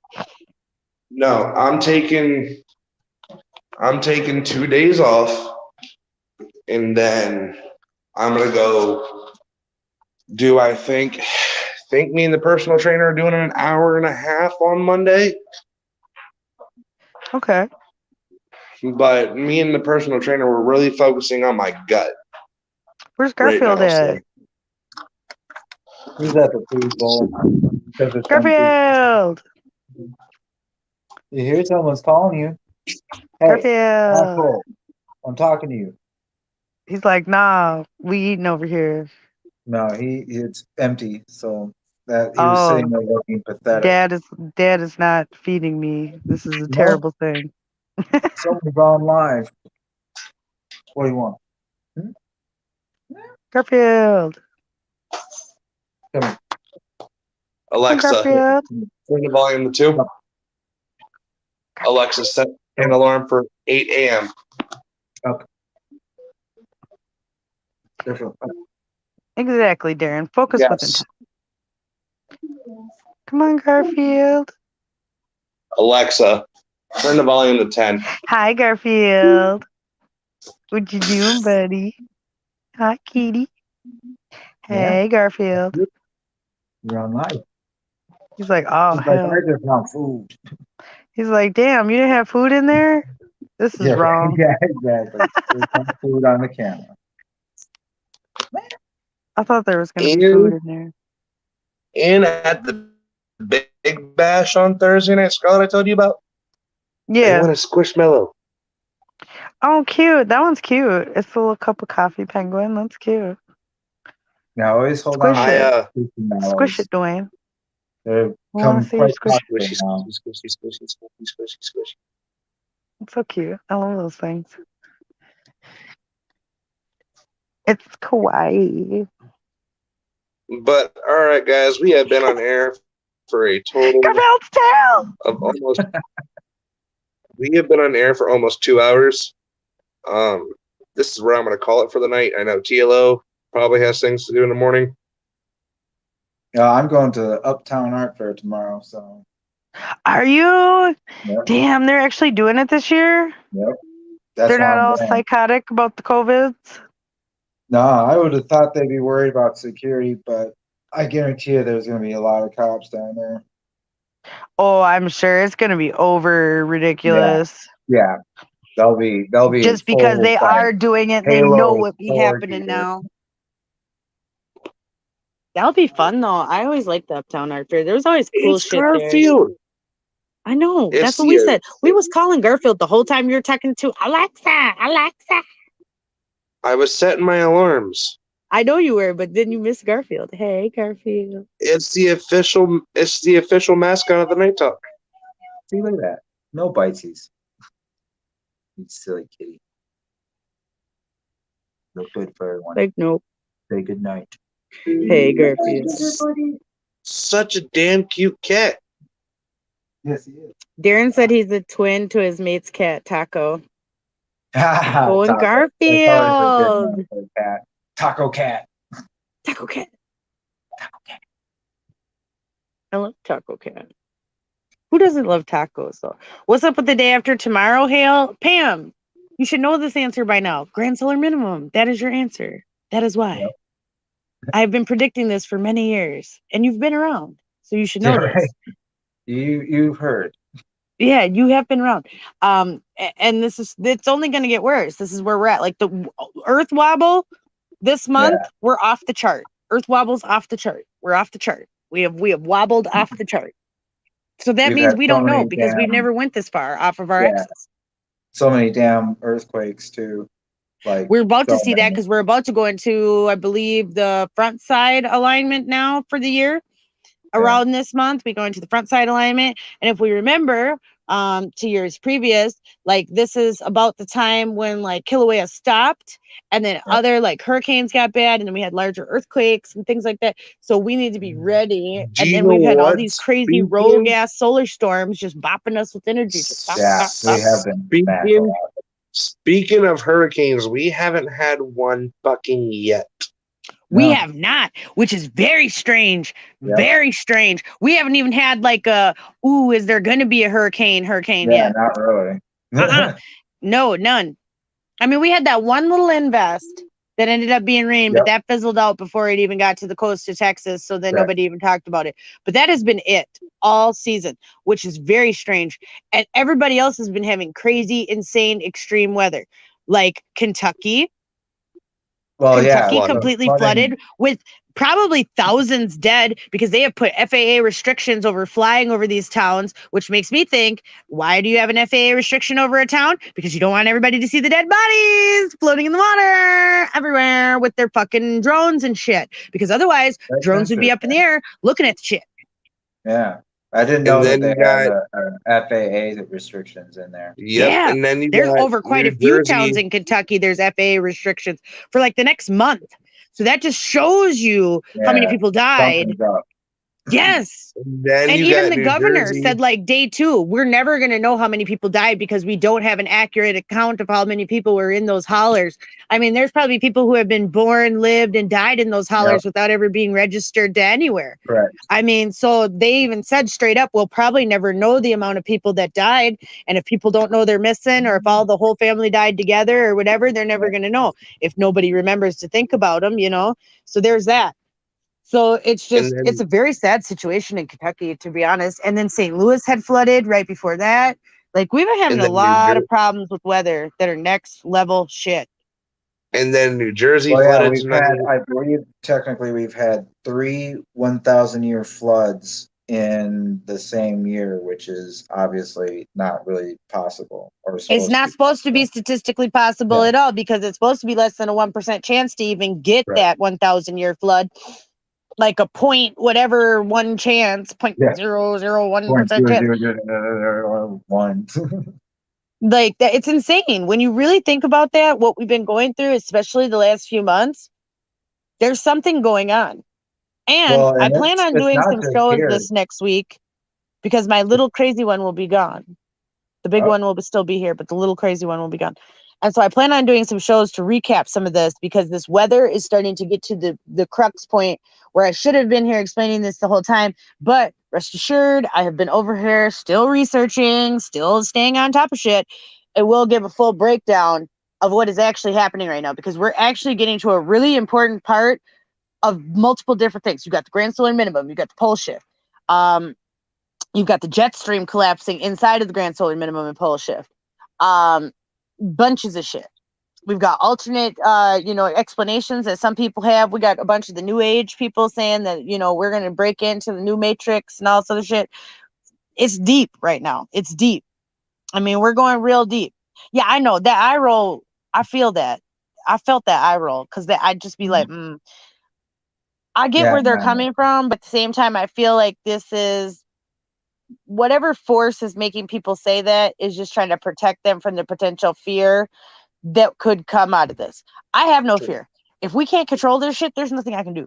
No, I'm taking 2 days off, and then I'm gonna go do. I think me and the personal trainer are doing an hour and a half on Monday. Okay. But me and the personal trainer were really focusing on my gut. Where's Garfield at? He's at the food bowl. Garfield! You hear someone's calling you. Hey, Garfield! asshole, I'm talking to you. He's like, nah, we eating over here. No, it's empty. So that he was sitting there looking pathetic. Dad is not feeding me. This is a terrible thing. Someone's on live. What do you want? Garfield. Come here. Alexa, Garfield. turn the volume to 2. Alexa, set an alarm for 8 a.m. Up. Exactly, Darren. Focus Yes. with intent. Come on, Garfield. Alexa, turn the volume to 10. Hi, Garfield. What you doing, buddy? Hi, kitty. Hey, Garfield. You're on live. He's like, oh, He's hell. like, I just want food. He's like, damn, you didn't have food in there? This is wrong. Yeah, exactly. There's some food on the camera. I thought there was going to be food in there. And at the Big Bash on Thursday night, Scarlett, I told you about? Yeah. They want a Squishmallow. Oh, cute. That one's cute. It's a little cup of coffee penguin. That's cute. Now always hold Squish on. it. Squish it, Dwayne. They're I want coming to see you quite squish. Squishy. It's so cute. I love those things. It's kawaii. But all right, guys, we have been on air for a total Garfield's tail. of almost. We have been on air for almost 2 hours. This is where I'm going to call it for the night. I know TLO probably has things to do in the morning. I'm going to Uptown Art Fair tomorrow, so. Are you? Yep. Damn, they're actually doing it this year? Yep. They're not all psychotic about the COVIDs? No, I would have thought they'd be worried about security, but I guarantee you there's going to be a lot of cops down there. Oh, I'm sure it's going to be over ridiculous. Yeah. They'll be just because they are doing it, they know what be happening now. That'll be fun though. I always liked the Uptown Art Fair. There was always cool shit Garfield. there. I know. That's what we said. We was calling Garfield the whole time you were talking to Alexa. I was setting my alarms. I know you were, but then you missed Garfield. Hey, Garfield. It's the official mascot of the Night Talk. See, look at that. No bitesies. You silly kitty. Look good for everyone. Like, nope. Say good night. Hey, Garfield. Such a damn cute cat. Yes, he is. Darren said he's a twin to his mate's cat, Taco. Taco. and That's always a good Garfield. name for a cat. Taco Cat. Taco Cat. Taco Cat. I love Taco Cat. Who doesn't love tacos, though? What's up with the day after tomorrow, Hale? Pam, you should know this answer by now. Grand solar minimum. That is your answer. That is why. Yep. I've been predicting this for many years, and you've been around, so you should know Yeah, right. this. You've heard. Yeah, you have been around. And it's only going to get worse. This is where we're at. Like the Earth wobble this month, we're off the chart. Earth wobble's off the chart. We're off the chart. We have wobbled off the chart. So that means we don't know because we've never went this far off of our axis. So many damn earthquakes too. Like we're about to see that because we're about to go into, I believe, the front side alignment now for the year. Around this month, we go into the front side alignment. And if we remember, to years previous, like this is about the time when like Kilauea stopped and then other like hurricanes got bad and then we had larger earthquakes and things like that. So we need to be ready. And then we've had all these crazy rogue ass solar storms just bopping us with energy. We have been. Speaking of hurricanes, we haven't had one fucking yet. We have not, which is very strange. Yep. Very strange. We haven't even had like is there going to be a hurricane yet? Not really. No, none. I mean, we had that one little invest that ended up being rain, but that fizzled out before it even got to the coast of Texas. So then nobody even talked about it. But that has been it all season, which is very strange. And everybody else has been having crazy, insane, extreme weather, like Kentucky. Well, Kentucky completely flooded with probably thousands dead because they have put FAA restrictions over flying over these towns, which makes me think, why do you have an FAA restriction over a town? Because you don't want everybody to see the dead bodies floating in the water everywhere with their fucking drones and shit. Because otherwise, drones would be up in the air looking at the shit. Yeah. I didn't know that they had FAA restrictions in there. Yep. Yeah, and then there's over quite a few towns in Kentucky. There's FAA restrictions for like the next month. So that just shows you how many people died. Yes. And even the governor said like day 2, we're never going to know how many people died because we don't have an accurate account of how many people were in those hollers. I mean, there's probably people who have been born, lived, and died in those hollers without ever being registered to anywhere. Correct. I mean, so they even said straight up, we'll probably never know the amount of people that died. And if people don't know they're missing, or if all the whole family died together or whatever, they're never going to know if nobody remembers to think about them, you know? So there's that. So it's just, it's a very sad situation in Kentucky, to be honest. And then St. Louis had flooded right before that. Like, we've been having a lot of problems with weather that are next level shit. And then New Jersey flooded. I believe technically we've had 3 1,000-year floods in the same year, which is obviously not really possible. It's not supposed to be statistically possible at all because it's supposed to be less than a 1% chance to even get that 1,000-year flood. Like a point, whatever, one chance, 0.001% chance. Like that, it's insane. When you really think about that, what we've been going through, especially the last few months, there's something going on. And I plan on doing some shows this next week because my little crazy one will be gone. The big one will still be here, but the little crazy one will be gone. And so I plan on doing some shows to recap some of this because this weather is starting to get to the crux point where I should have been here explaining this the whole time. But rest assured, I have been over here still researching, still staying on top of shit. It will give a full breakdown of what is actually happening right now because we're actually getting to a really important part of multiple different things. You got the grand solar minimum, you got the pole shift. You've got the jet stream collapsing inside of the grand solar minimum and pole shift. Bunches of shit. We've got alternate, explanations that some people have. We got a bunch of the new age people saying that, we're going to break into the new matrix and all this other shit. It's deep right now. It's deep. I mean, we're going real deep. Yeah, I know that eye roll. I feel that. I felt that eye roll because I'd just be like, I get where they're coming from, but at the same time, I feel like this is whatever force is making people say that is just trying to protect them from the potential fear that could come out of this. I have no fear. If we can't control this shit, there's nothing I can do.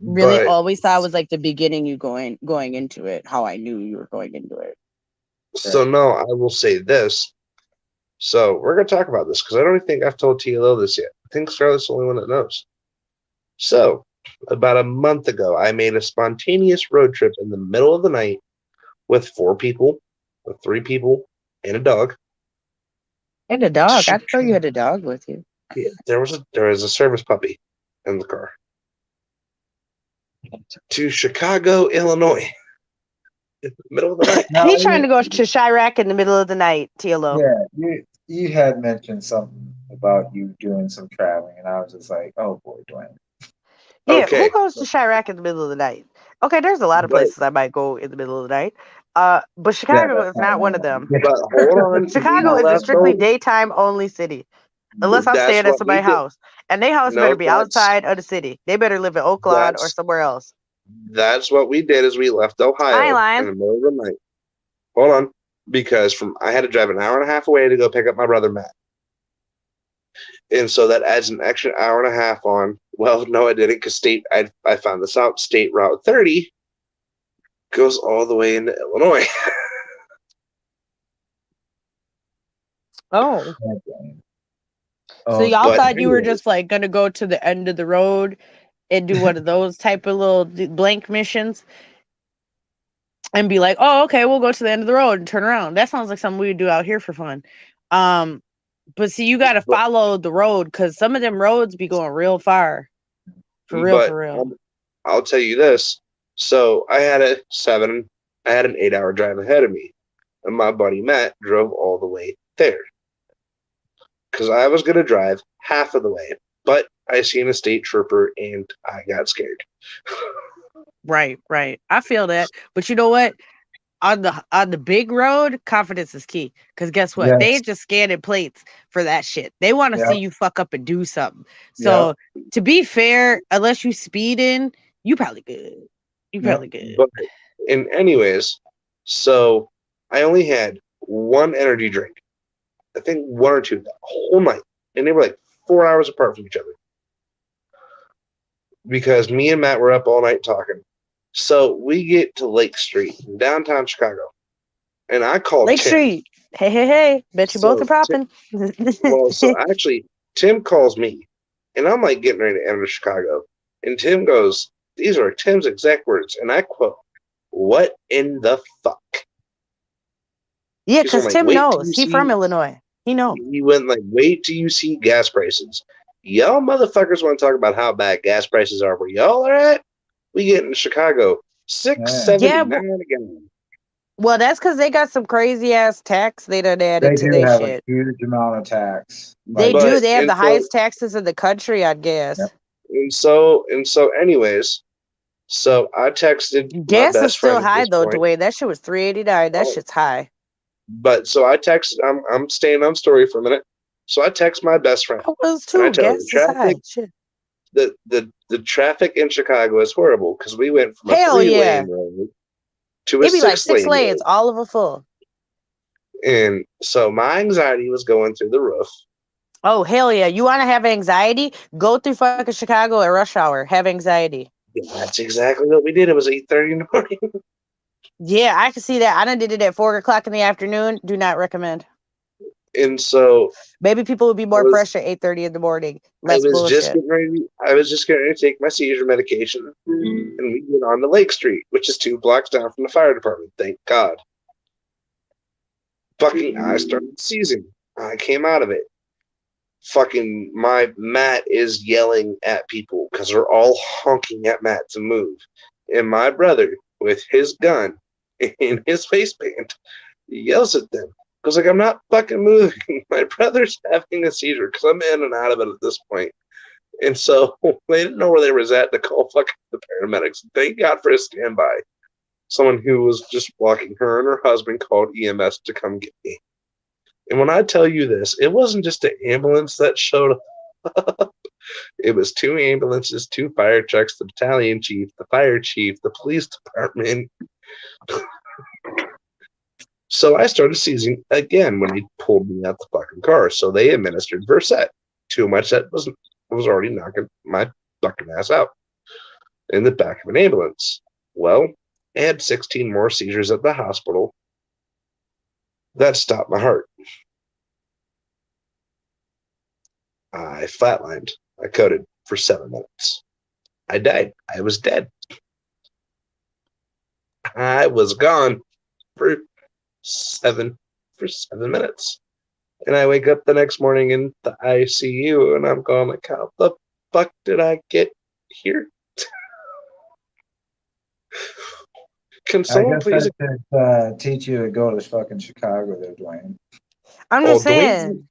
Really, But always thought was like the beginning you going into it, how I knew you were going into it. so no, I will say this. So we're gonna talk about this because I don't think I've told TLO this yet. I think Scarlett's the only one that knows. So about a month ago, I made a spontaneous road trip in the middle of the night with 4 people, with 3 people, and a dog. And a dog. I thought you had a dog with you. Yeah, there was a service puppy in the car. To Chicago, Illinois. In the middle of the night. Now, He's trying to go to Chirac in the middle of the night, TLO. Yeah, you had mentioned something about you doing some traveling, and I was just like, oh boy, Dwayne. Yeah, Okay. who goes to Chirac in the middle of the night? Okay, there's a lot of But- places I might go in the middle of the night. But Chicago is not one of them. But hold on. Chicago is a strictly daytime only city. Unless I'm That's staying what at somebody's we did. house. And their house No, better be that's- outside of the city. They better live in Oakland or That's- somewhere else. That's what we did. Is we left Ohio I ain't lying. in the middle of the night. Hold on, because I had to drive an hour and a half away to go pick up my brother Matt, and so that adds an extra hour and a half on. Well, no, I didn't, because I found this out. State Route 30 goes all the way into Illinois. Oh. Oh, So y'all but thought you were anyways. just like gonna go to the end of the road and do one of those type of little blank missions and be like, oh, okay, we'll go to the end of the road and turn around. That sounds like something we would do out here for fun. But see, you gotta follow the road because some of them roads be going real far. For real, But for real. I'll tell you this. So I had an 8-hour drive ahead of me, and my buddy Matt drove all the way there because I was gonna drive half of the way, but I seen a state trooper and I got scared. Right. I feel that. But you know what? On the big road, confidence is key. Because guess what? Yes. They ain't just scanning plates for that shit. They want to Yep. see you fuck up and do something. So to be fair, unless you speeding, you probably good. You probably good. But anyways, so I only had one energy drink. I think 1 or 2 that whole night, and they were like 4 hours apart from each other because me and Matt were up all night talking. So we get to Lake Street in downtown Chicago, and I called Lake Tim. Street. Hey. Bet you both So are popping. Well, so actually, Tim calls me, and I'm like getting ready to enter Chicago, and Tim goes, "These are Tim's exact words," and I quote, "What in the fuck?" Yeah, He's because like, Tim "Wait till knows. you He from see-" Illinois. He knows. He went like, "Wait till you see gas prices. Y'all motherfuckers want to talk about how bad gas prices are where y'all are at? We get in Chicago $6.79 a gallon." Well, that's because they got some crazy ass tax they done added They to do their have shit. a huge amount of tax. They But- do. They have and the so- highest taxes in the country, I guess. Yep. And so, anyways, so I texted my Gas best is still friend at high this though, point. Dwayne. That shit was $3.89. That Oh. shit's high. But so I text. I'm staying on story for a minute. So I text my best friend. I was And I too. tell her, Gas is high. traffic- Shit. The traffic in Chicago is horrible because we went from a Hell 3-lane road to a It'd be like 6 6-lane lanes, road. all of them full. And so my anxiety was going through the roof. Oh hell yeah! You want to have anxiety? Go through fucking Chicago at rush hour. Have anxiety. Yeah, that's exactly what we did. It was 8:30 in the morning. Yeah, I can see that. I done did it at 4 o'clock in the afternoon. Do not recommend. And so Maybe people would be more I was- fresh at 8:30 in the morning. Less I was bullshit. just getting ready. I was just getting ready to take my seizure medication, and we get on to Lake Street, which is 2 blocks down from the fire department. Thank God. Fucking, I started seizing. I came out of it. Fucking, my Matt is yelling at people because they're all honking at Matt to move, and my brother with his gun in his waistband yells at them. Goes like, "I'm not fucking moving. My brother's having a seizure," because I'm in and out of it at this point. And so they didn't know where they was at to call fucking the paramedics. Thank God for a standby. Someone who was just walking, her and her husband called EMS to come get me. And when I tell you this, it wasn't just an ambulance that showed up. It was 2 ambulances, 2 fire trucks, the battalion chief, the fire chief, the police department. So I started seizing again when they pulled me out the fucking car. So they administered Versed. Too much that was already knocking my fucking ass out. in the back of an ambulance. Well, I had 16 more seizures at the hospital. That stopped my heart. I flatlined. I coded for 7 minutes. I died. I was dead. I was gone for 7 minutes. And I wake up the next morning in the ICU and I'm going like, how the fuck did I get here? Can I someone guess please? that should teach you to go to fucking Chicago there, Dwayne. I'm just saying.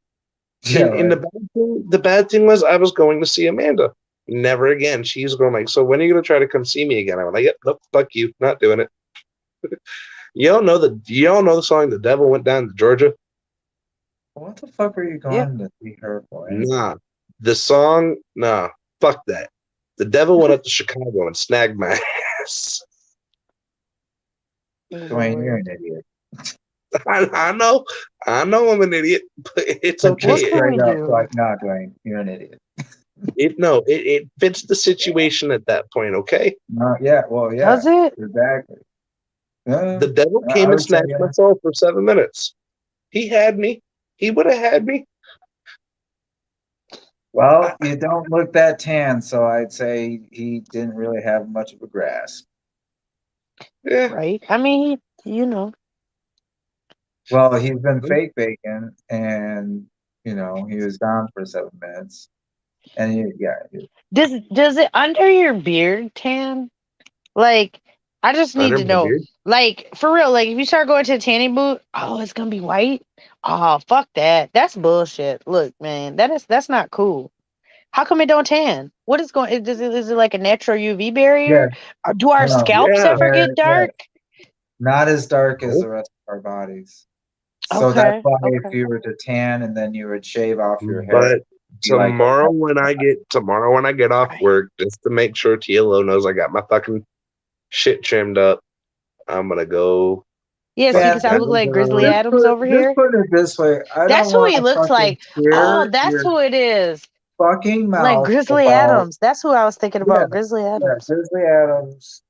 And the bad thing was I was going to see Amanda. Never again. She's going like, so when are you going to try to come see me again? I went like, yep, nope, fuck you, not doing it. Y'all know the song "The Devil Went Down to Georgia"? What the fuck are you going to see her for? Nah, the song, nah, fuck that. The devil went up to Chicago and snagged my ass. Dwayne, you're an idiot. I know I'm an idiot, but it's okay. What can we do? Like, nah, Dwayne, you're an idiot. It fits the situation at that point, okay? Yeah, well, yeah. Does it? Exactly. The devil came and snatched my soul for 7 minutes. He had me. He would have had me. Well, you don't look that tan, so I'd say he didn't really have much of a grasp. Yeah. Right? I mean, you know. Well, he's been fake bacon, and he was gone for 7 minutes, and Does it under your beard tan? Like, I just need Under to my know. beard? Like, for real, like if you start going to a tanning booth, oh, it's gonna be white. Oh, fuck that. That's bullshit. Look, man, that's not cool. How come it don't tan? What is going? Is it like a natural UV barrier? Or do our scalps ever get dark? Not as dark as the rest of our bodies. So that's why if you were to tan and then you would shave off your hair. But tomorrow when I get off work, just to make sure TLO knows I got my fucking shit trimmed up, I'm gonna go. Yeah, see, because I look like Grizzly Adams over here. Just put it this way. That's who he looks like. Oh, that's who it is. Fucking mouth. Like Grizzly Adams. That's who I was thinking about. Grizzly Adams. Yeah, Grizzly Adams.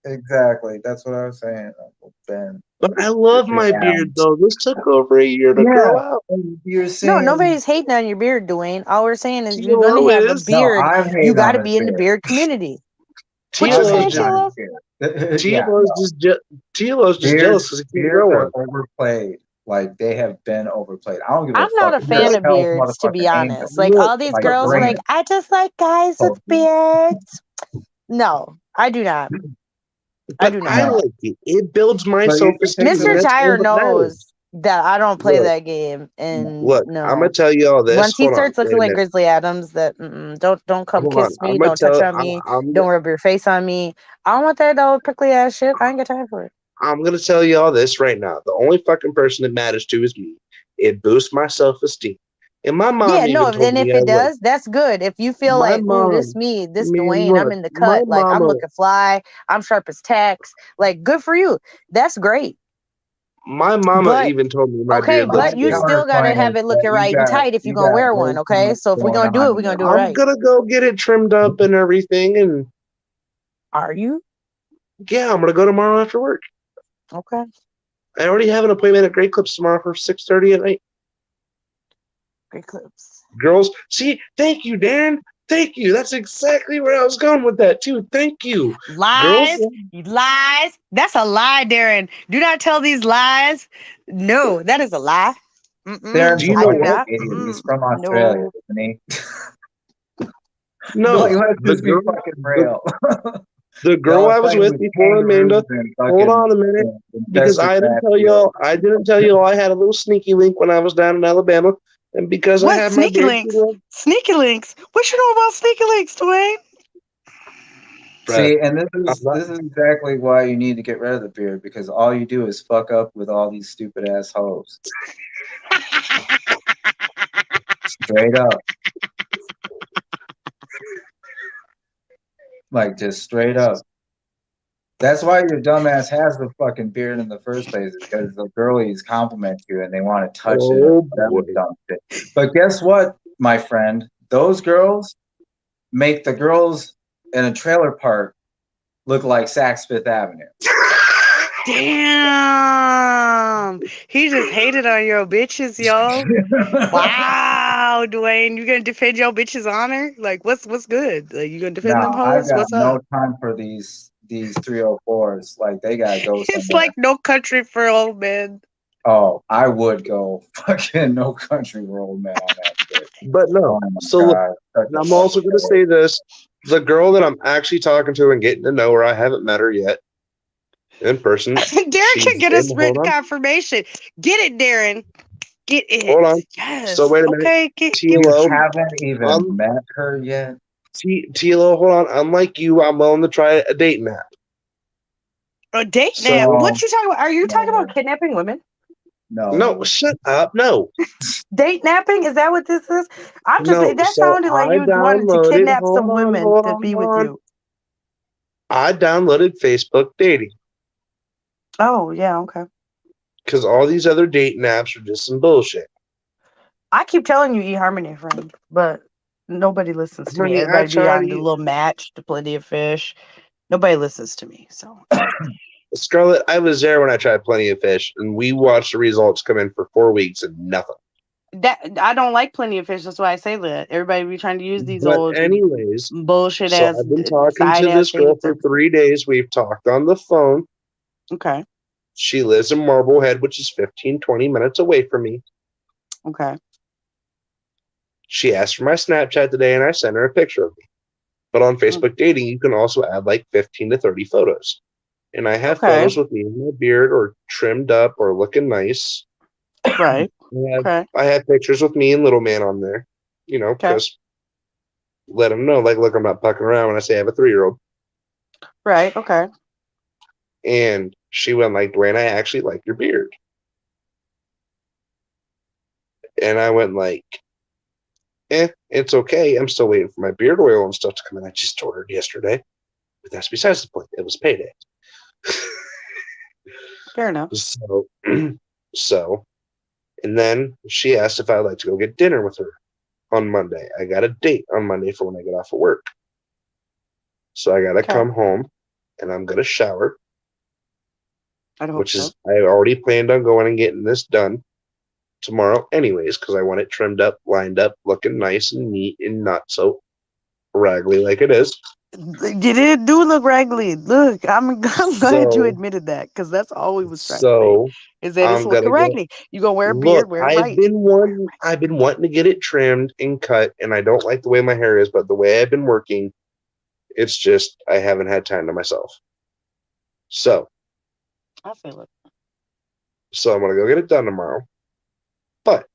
Exactly. That's what I was saying, Uncle Ben. But I love my beard, though. This took over a year to grow out. You're saying, no, nobody's hating on your beard, Dwayne. All we're saying is you're going to have a beard. You got to be in the beard community. What you saying, Tilo? Tilo's just jealous because he can't grow one. Overplayed. Like, they have been overplayed. I don't give a fuck. I'm not a fan of beards, to be honest. Like, all these girls are like, I just like guys with beards. No, I do not. I do not. I like it. It builds my self-esteem. Mr. Tyre knows that I don't play that game. And look, no. I'm gonna tell you all this. Once he starts looking like Grizzly Adams, that don't come kiss me, don't touch on me, don't rub your face on me. I don't want that old prickly ass shit. I ain't got time for it. I'm gonna tell you all this right now. The only fucking person that matters to is me. It boosts my self-esteem. And my mom. Yeah, no. Then if it does, that's good. If you feel like, oh, this Dwayne, I'm in the cut. Like I'm looking fly. I'm sharp as tacks. Like good for you. That's great. My mama even told me my beard. But you still gotta have it looking right and tight if you're gonna wear one. Okay, so if we're gonna do it, we're gonna do it right. I'm gonna go get it trimmed up and everything. And are you? Yeah, I'm gonna go tomorrow after work. Okay. I already have an appointment at Great Clips tomorrow for 6:30 at night. Great Clips. Girls, see, thank you, Darren. Thank you. That's exactly where I was going with that too. Thank you. Lies. Lies. That's a lie, Darren. Do not tell these lies. No, that is a lie. Darren, do you know what? He's from Australia, isn't he? No, you have to be fucking real. The girl I was with before Amanda. Hold on a minute, because I didn't tell y'all. I didn't tell you all I had a little sneaky link when I was down in Alabama, and because I had sneaky links. Sneaky links. What you know about sneaky links, Dwayne? See, and this is exactly why you need to get rid of the beard, because all you do is fuck up with all these stupid ass hoes. Straight up. Like, just straight up. That's why your dumbass has the fucking beard in the first place, because the girlies compliment you and they want to touch it. But guess what, my friend? Those girls make the girls in a trailer park look like Saks Fifth Avenue. Damn. He just hated on your bitches, yo. Wow, Dwayne, you gonna defend your bitch's honor? Like, what's good? Like, you gonna defend them No, I've hoes? got What's no up? time for these 304s. Like they gotta go It's somewhere. like No Country for Old Men. Oh, I would go fucking No Country for Old Men on that shit. But no. Oh my So look, God, such a I'm also fucking going to say this: the girl that I'm actually talking to and getting to know her, I haven't met her yet in person. Darren can get us hold written on. confirmation. Get it, Darren. Get it. Hold on. Yes. So wait a minute. Okay. Give You me TLO, haven't even met her yet. TLO, hold on. Unlike you, I'm willing to try a dating app. a date So- nap. What you talking about? Are you talking about kidnapping women? No. Shut up. No. Date napping? Is that what this is? I'm just No, that so sounded like I you wanted to downloaded- kidnap hold some on, women hold to on, be hold with on. you. I downloaded Facebook Dating Oh, yeah, okay. because all these other dating apps are just some bullshit. I keep telling you eHarmony, friend, but nobody listens to me. Honey, I Everybody be tried on the to- little match, the Plenty of Fish. Nobody listens to me. So Scarlett, I was there when I tried Plenty of Fish, and we watched the results come in for 4 weeks and nothing. that I don't like Plenty of Fish. That's why I say that. Everybody be trying to use these But old anyways, bullshit so ass I've been talking side to ass this girl dates. for 3 days. We've talked on the phone. Okay. She lives in Marblehead, which is 15, 20 minutes away from me. Okay. She asked for my Snapchat today, and I sent her a picture of me. But on Facebook Dating, you can also add like 15 to 30 photos. And I have Okay. photos with me with my beard or trimmed up or looking nice. Right. I have pictures with me and Little Man on there, because let them know, like, look, I'm not fucking around when I say I have a 3-year-old. Right. Okay. And she went like, Dwayne, I actually like your beard. And I went like, it's okay. I'm still waiting for my beard oil and stuff to come in. I just ordered yesterday. But that's besides the point. It was payday. Fair enough. So, and then she asked if I'd like to go get dinner with her on Monday. I got a date on Monday for when I get off of work. So I got to come home and I'm going to shower, which is, I already planned on going and getting this done tomorrow anyways, because I want it trimmed up, lined up, looking nice and neat and not so raggedy like it is. It do look raggedy. Look, I'm glad you admitted that, because that's all we was trying to say. Is that it's looking raggedy. You gonna wear a beard, wear it right. I've been wanting to get it trimmed and cut, and I don't like the way my hair is, but the way I've been working, it's just I haven't had time to myself. So I feel it. So I'm gonna go get it done tomorrow. But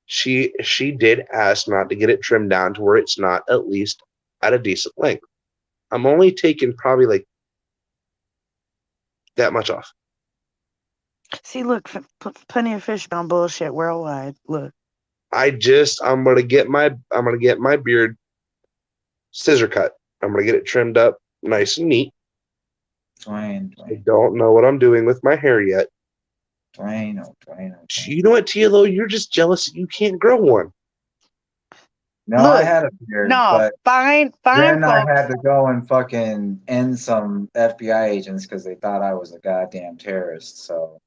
she did ask not to get it trimmed down to where it's not at least at a decent length. I'm only taking probably like that much off. See, look, Plenty of Fish on bullshit worldwide. Look, I'm gonna get my beard scissor cut. I'm gonna get it trimmed up nice and neat. Dwayne. I don't know what I'm doing with my hair yet. Dwayne. You know what, TLO? You're just jealous that you can't grow one. No, look, I had a beard, no, but fine, then I folks. had to go and fucking end some FBI agents because they thought I was a goddamn terrorist. So.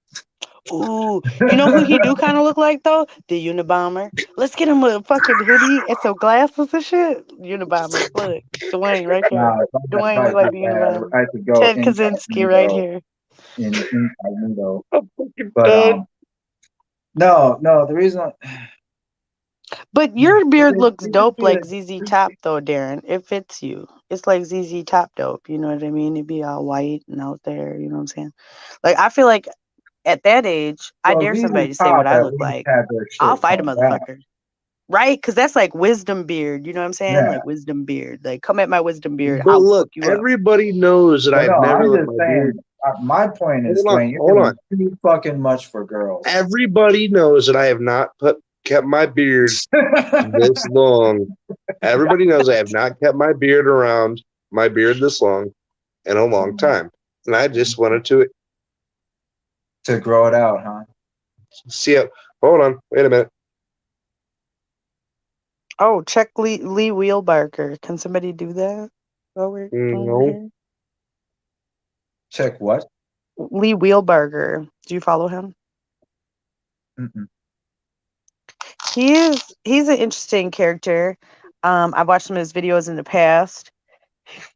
Ooh, you know who he do kind of look like though? The Unabomber. Let's get him a fucking hoodie and some glasses and shit. Unabomber, look, Dwayne right here. Nah, Dwayne look like the Unabomber. I could go Ted Kaczynski right here. Incognito. I'm fucking But dead. no, the reason. But your beard looks It dope would be like a- ZZ Top though, Darren. It fits you. It's like ZZ Top dope. You know what I mean? It'd be all white and out there. You know what I'm saying? Like I feel like at that age, I Well, dare ZZ somebody to say Top what I at look least like. had their shit I'll fight a toned down. motherfucker. Right? Because that's like wisdom beard. You know what I'm saying? Yeah. Like wisdom beard. Like come at my wisdom beard. But I'll look, fuck you up. everybody knows that Well, I've no, never I'm let just my beard. saying. My point is, Hold on, Dwayne, you're hold doing on. too fucking much for girls. Everybody knows that I have not kept my beard this long. Everybody knows I have not kept my beard this long in a long time. And I just wanted to To grow it out, huh? see it. Hold on, wait a minute. Oh, check Lee Wheelbarker. Can somebody do that? Over No. here? Check what? Lee Wheelbarger. Do you follow him? Mm-mm. He's an interesting character. I've watched some of his videos in the past.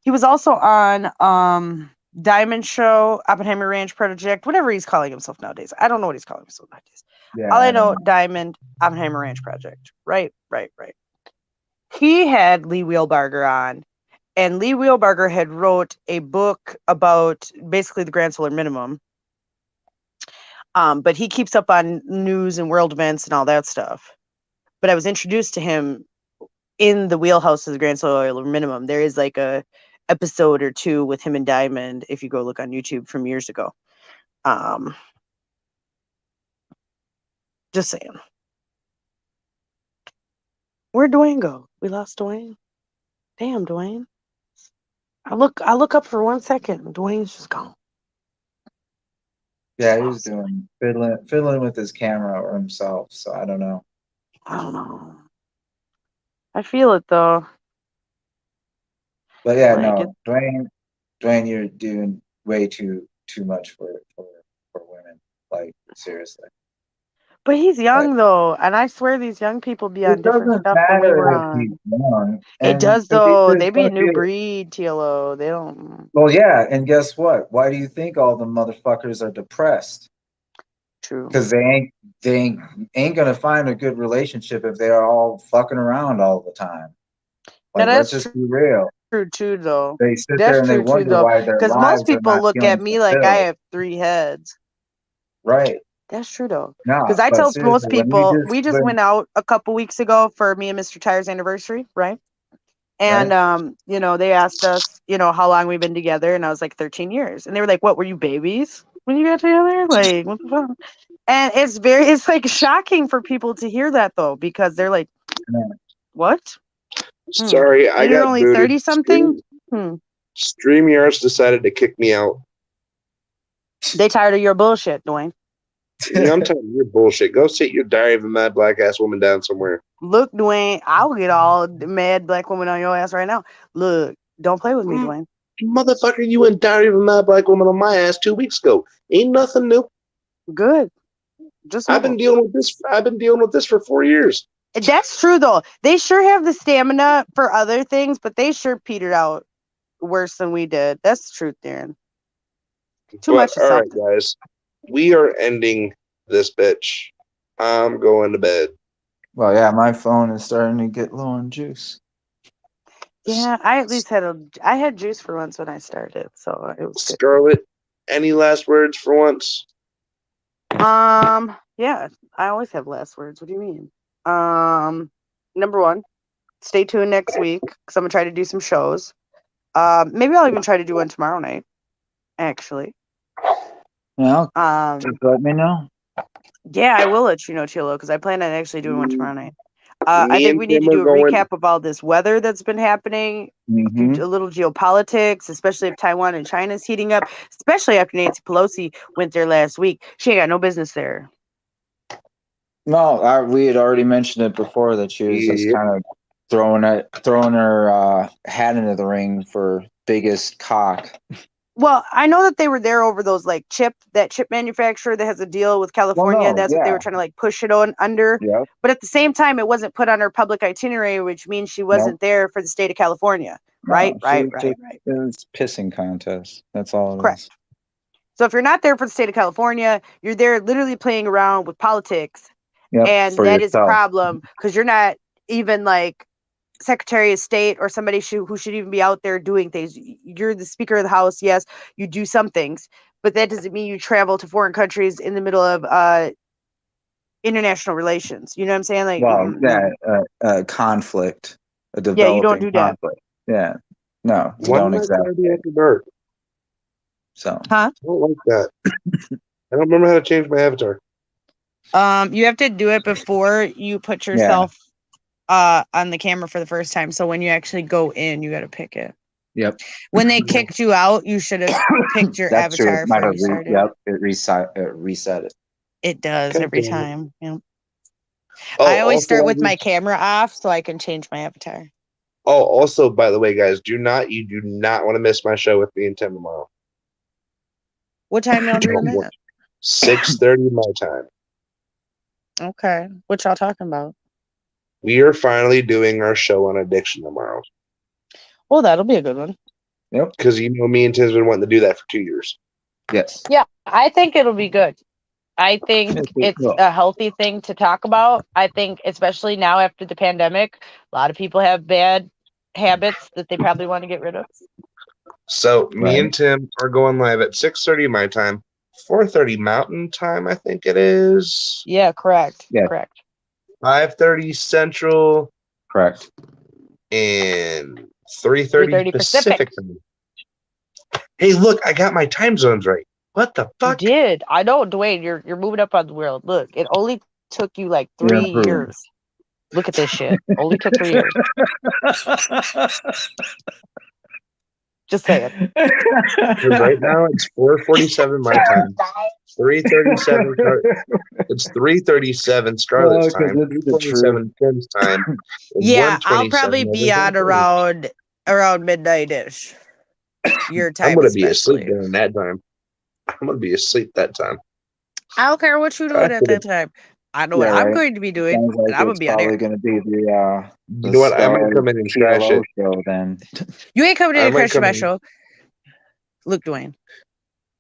He was also on Diamond Show, Oppenheimer Ranch Project, whatever he's calling himself nowadays. I don't know what he's calling himself nowadays. Yeah. All I don't know, Diamond, Oppenheimer Ranch Project. Right. He had Lee Wheelbarger on, and Lee Wheelbarger had wrote a book about basically the Grand Solar Minimum. But he keeps up on news and world events and all that stuff. But I was introduced to him in the wheelhouse of the Grand Solar Minimum. There is like a episode or two with him and Diamond if you go look on YouTube from years ago. Just saying. Where'd Dwayne go? We lost Dwayne. Damn, Dwayne. I look up for 1 second. Dwayne's just gone. Yeah, he was doing fiddling with his camera or himself. So I don't know. I don't know. I feel it though. But yeah, Like no, Dwayne, you're doing way too much for women. Like seriously. But he's young though, and I swear these young people be on It different doesn't stuff than we matter were if on. he's young. It And does if though. he's They be a gonna new breed, TLO. They don't. Well, yeah, and guess what? Why do you think all the motherfuckers are depressed? True. Because they ain't gonna find a good relationship if they are all fucking around all the time. Like, Now, let's that's just be real. True too, though. They sit That's there and they true too, wonder though. why their Because lives most are people not look feeling at me like I fulfilled. have 3 heads. Right. That's true though. No, Because I but tell seriously, most when people, you we just went out a couple weeks ago for me and Mr. Tire's anniversary, right? And you know, they asked us, you know, how long we've been together, and I was like 13 years, and they were like, "What, were you babies when you got together? Like, what the fuck?" And it's like shocking for people to hear that though, because they're like, "What? Sorry, I And you're got only booted. 30 something?" StreamYards decided to kick me out. They tired of your bullshit, Dwayne. Yeah, I'm tired of your bullshit. Go sit your Diary of a Mad Black Ass Woman down somewhere. Look, Dwayne, I'll get all mad black woman on your ass right now. Look, don't play with me, Dwayne. Motherfucker, you went Diary of a Mad Black Woman on my ass 2 weeks ago. Ain't nothing new. Good. Just I've been dealing with this. I've been dealing with this for 4 years. That's true though. They sure have the stamina for other things, but they sure petered out worse than we did. That's the truth, Darren. Too much of All right, something. guys, we are ending this bitch. I'm going to bed. Well, yeah, my phone is starting to get low on juice. Yeah, I at least I had juice for once when I started, so it was good. Scarlett, any last words for once? Yeah, I always have last words. What do you mean? Number 1, stay tuned next week because I'm gonna try to do some shows. Maybe I'll even try to do one tomorrow night. Actually. Well, just let me know. Yeah, I will let you know, Chilo, because I plan on actually doing one tomorrow night. I think we need to do a recap of all this weather that's been happening, Mm-hmm. a little geopolitics, especially if Taiwan and China's heating up, especially after Nancy Pelosi went there last week. She ain't got no business there. No, we had already mentioned it before that she was just kind of throwing her hat into the ring for biggest cock. Well, I know that they were there over those like chip manufacturer that has a deal with California. Well, no, That's what they were trying to like push it on under. Yep. But at the same time, it wasn't put on her public itinerary, which means she wasn't there for the state of California. Right. It was pissing contest. That's all it is. So if you're not there for the state of California, you're there literally playing around with politics. Yep, and that is a problem because you're not even like Secretary of State or somebody who should even be out there doing things. You're the Speaker of the House. Yes, you do some things, but that doesn't mean you travel to foreign countries in the middle of international relations. You know what I'm saying? Like, conflict. A developing yeah, you don't do conflict. that. Yeah, no, you Why don't did I exactly. do after dark? So, huh? I don't like that. I don't remember how to change my avatar. You have to do it before you put yourself on the camera for the first time. So when you actually go in, you got to pick it. Yep. When they kicked you out, you should have picked your avatar before you started. Yep. It reset it. It does every time. Yep. Oh, I always also, start with my camera off so I can change my avatar. Oh, also, by the way, guys, you do not want to miss my show with me and Tim tomorrow. What time y'all doing that? 6:30 my time. Okay. What y'all talking about? We are finally doing our show on addiction tomorrow. Well, that'll be a good one. Because me and Tim's been wanting to do that for 2 years. Yes. Yeah, I think it'll be good. I think it's a healthy thing to talk about. I think, especially now after the pandemic, a lot of people have bad habits that they probably want to get rid of. So me Right. and Tim are going live at 6:30 my time, 4:30 Mountain time, I think it is. Yeah, correct. Yeah. Correct. 5:30 Central Correct. and 3:30 3:30 Pacific time. Hey, look, I got my time zones right. What the You fuck? did. I know, Dwayne, you're moving up on the world. Look, it only took you like 3 improving. years. Look at this shit. Only took 3 years. Just saying. Because right now it's 4:47 my time, 3:37. It's 3:37 Scarlett's Well, 'cause time, it's the 2:27 Tim's time. and Yeah, I'll 1:27 probably be on everything. around midnight-ish. Your I'm time gonna be asleep especially. during that time. I'm gonna be asleep that time. I don't care what you're doing at that time. I know what I'm right. going to be doing, Sounds like and I'm gonna it's be on air. probably going to be the You know what? I might come in and crash TLO it. show then. You ain't coming in I to might crash come my in. show. Look, Dwayne.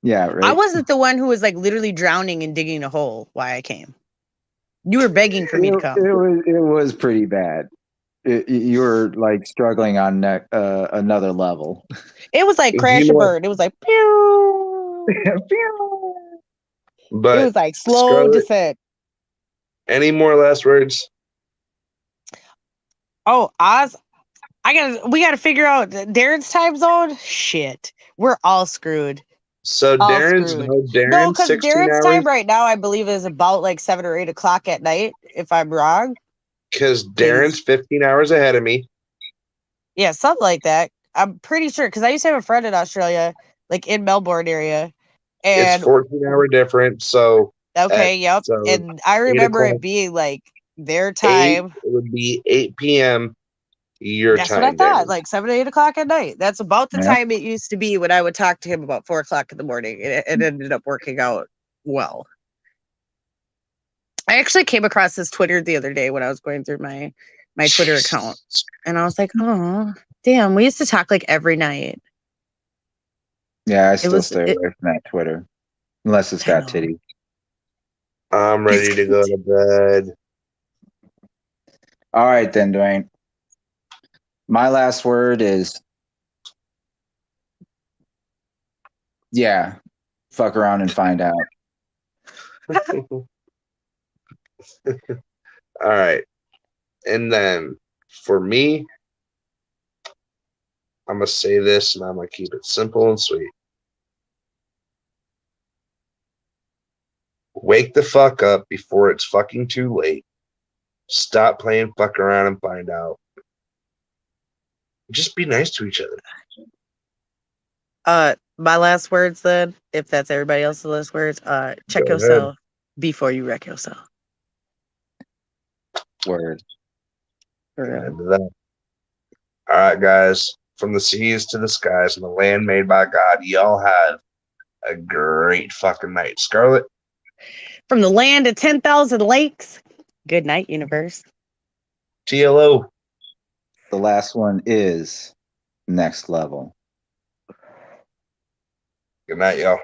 Yeah, right. I wasn't the one who was like literally drowning and digging a hole why I came. You were begging for me to come. It was pretty bad. You were like struggling on another level. It was like crash You know and what? burn. It was like pew. But It was like slow Scarlett, descent. any more last words? Oh, Oz, we gotta figure out Darren's time zone. Shit. We're all screwed. So All Darren's screwed. no No, Darren's because 16 Darren's hours. time right now, I believe, is about like 7 or 8 o'clock at night, if I'm wrong. Because Darren's 15 hours ahead of me. Yeah, something like that. I'm pretty sure because I used to have a friend in Australia, like in Melbourne area. It's And 14-hour difference. So okay, yep. so And I 8 remember o'clock, it being like their 8, time. it would be 8 p.m. your That's time. what I thought, Darren. like 7 to 8 o'clock at night. That's about the Yeah. time it used to be when I would talk to him about 4 o'clock in the morning. It ended up working out well. I actually came across this Twitter the other day when I was going through my Twitter account. And I was like, oh, damn, we used to talk like every night. Yeah, I still stay away from that Twitter. Unless it's got titties. I'm ready to go to bed. All right then, Dwayne. My last word is fuck around and find out. All right. And then for me, I'm going to say this and I'm going to keep it simple and sweet. Wake the fuck up before it's fucking too late. Stop playing fuck around and find out. Just be nice to each other. My last words then, if that's everybody else's last words, check Go yourself before you wreck yourself. Word. Ahead to that. All right, guys. From the seas to the skies and the land made by God, y'all have a great fucking night. Scarlett? From the land of 10,000 lakes, good night, universe. TLO. The last one is next level. Good night, y'all.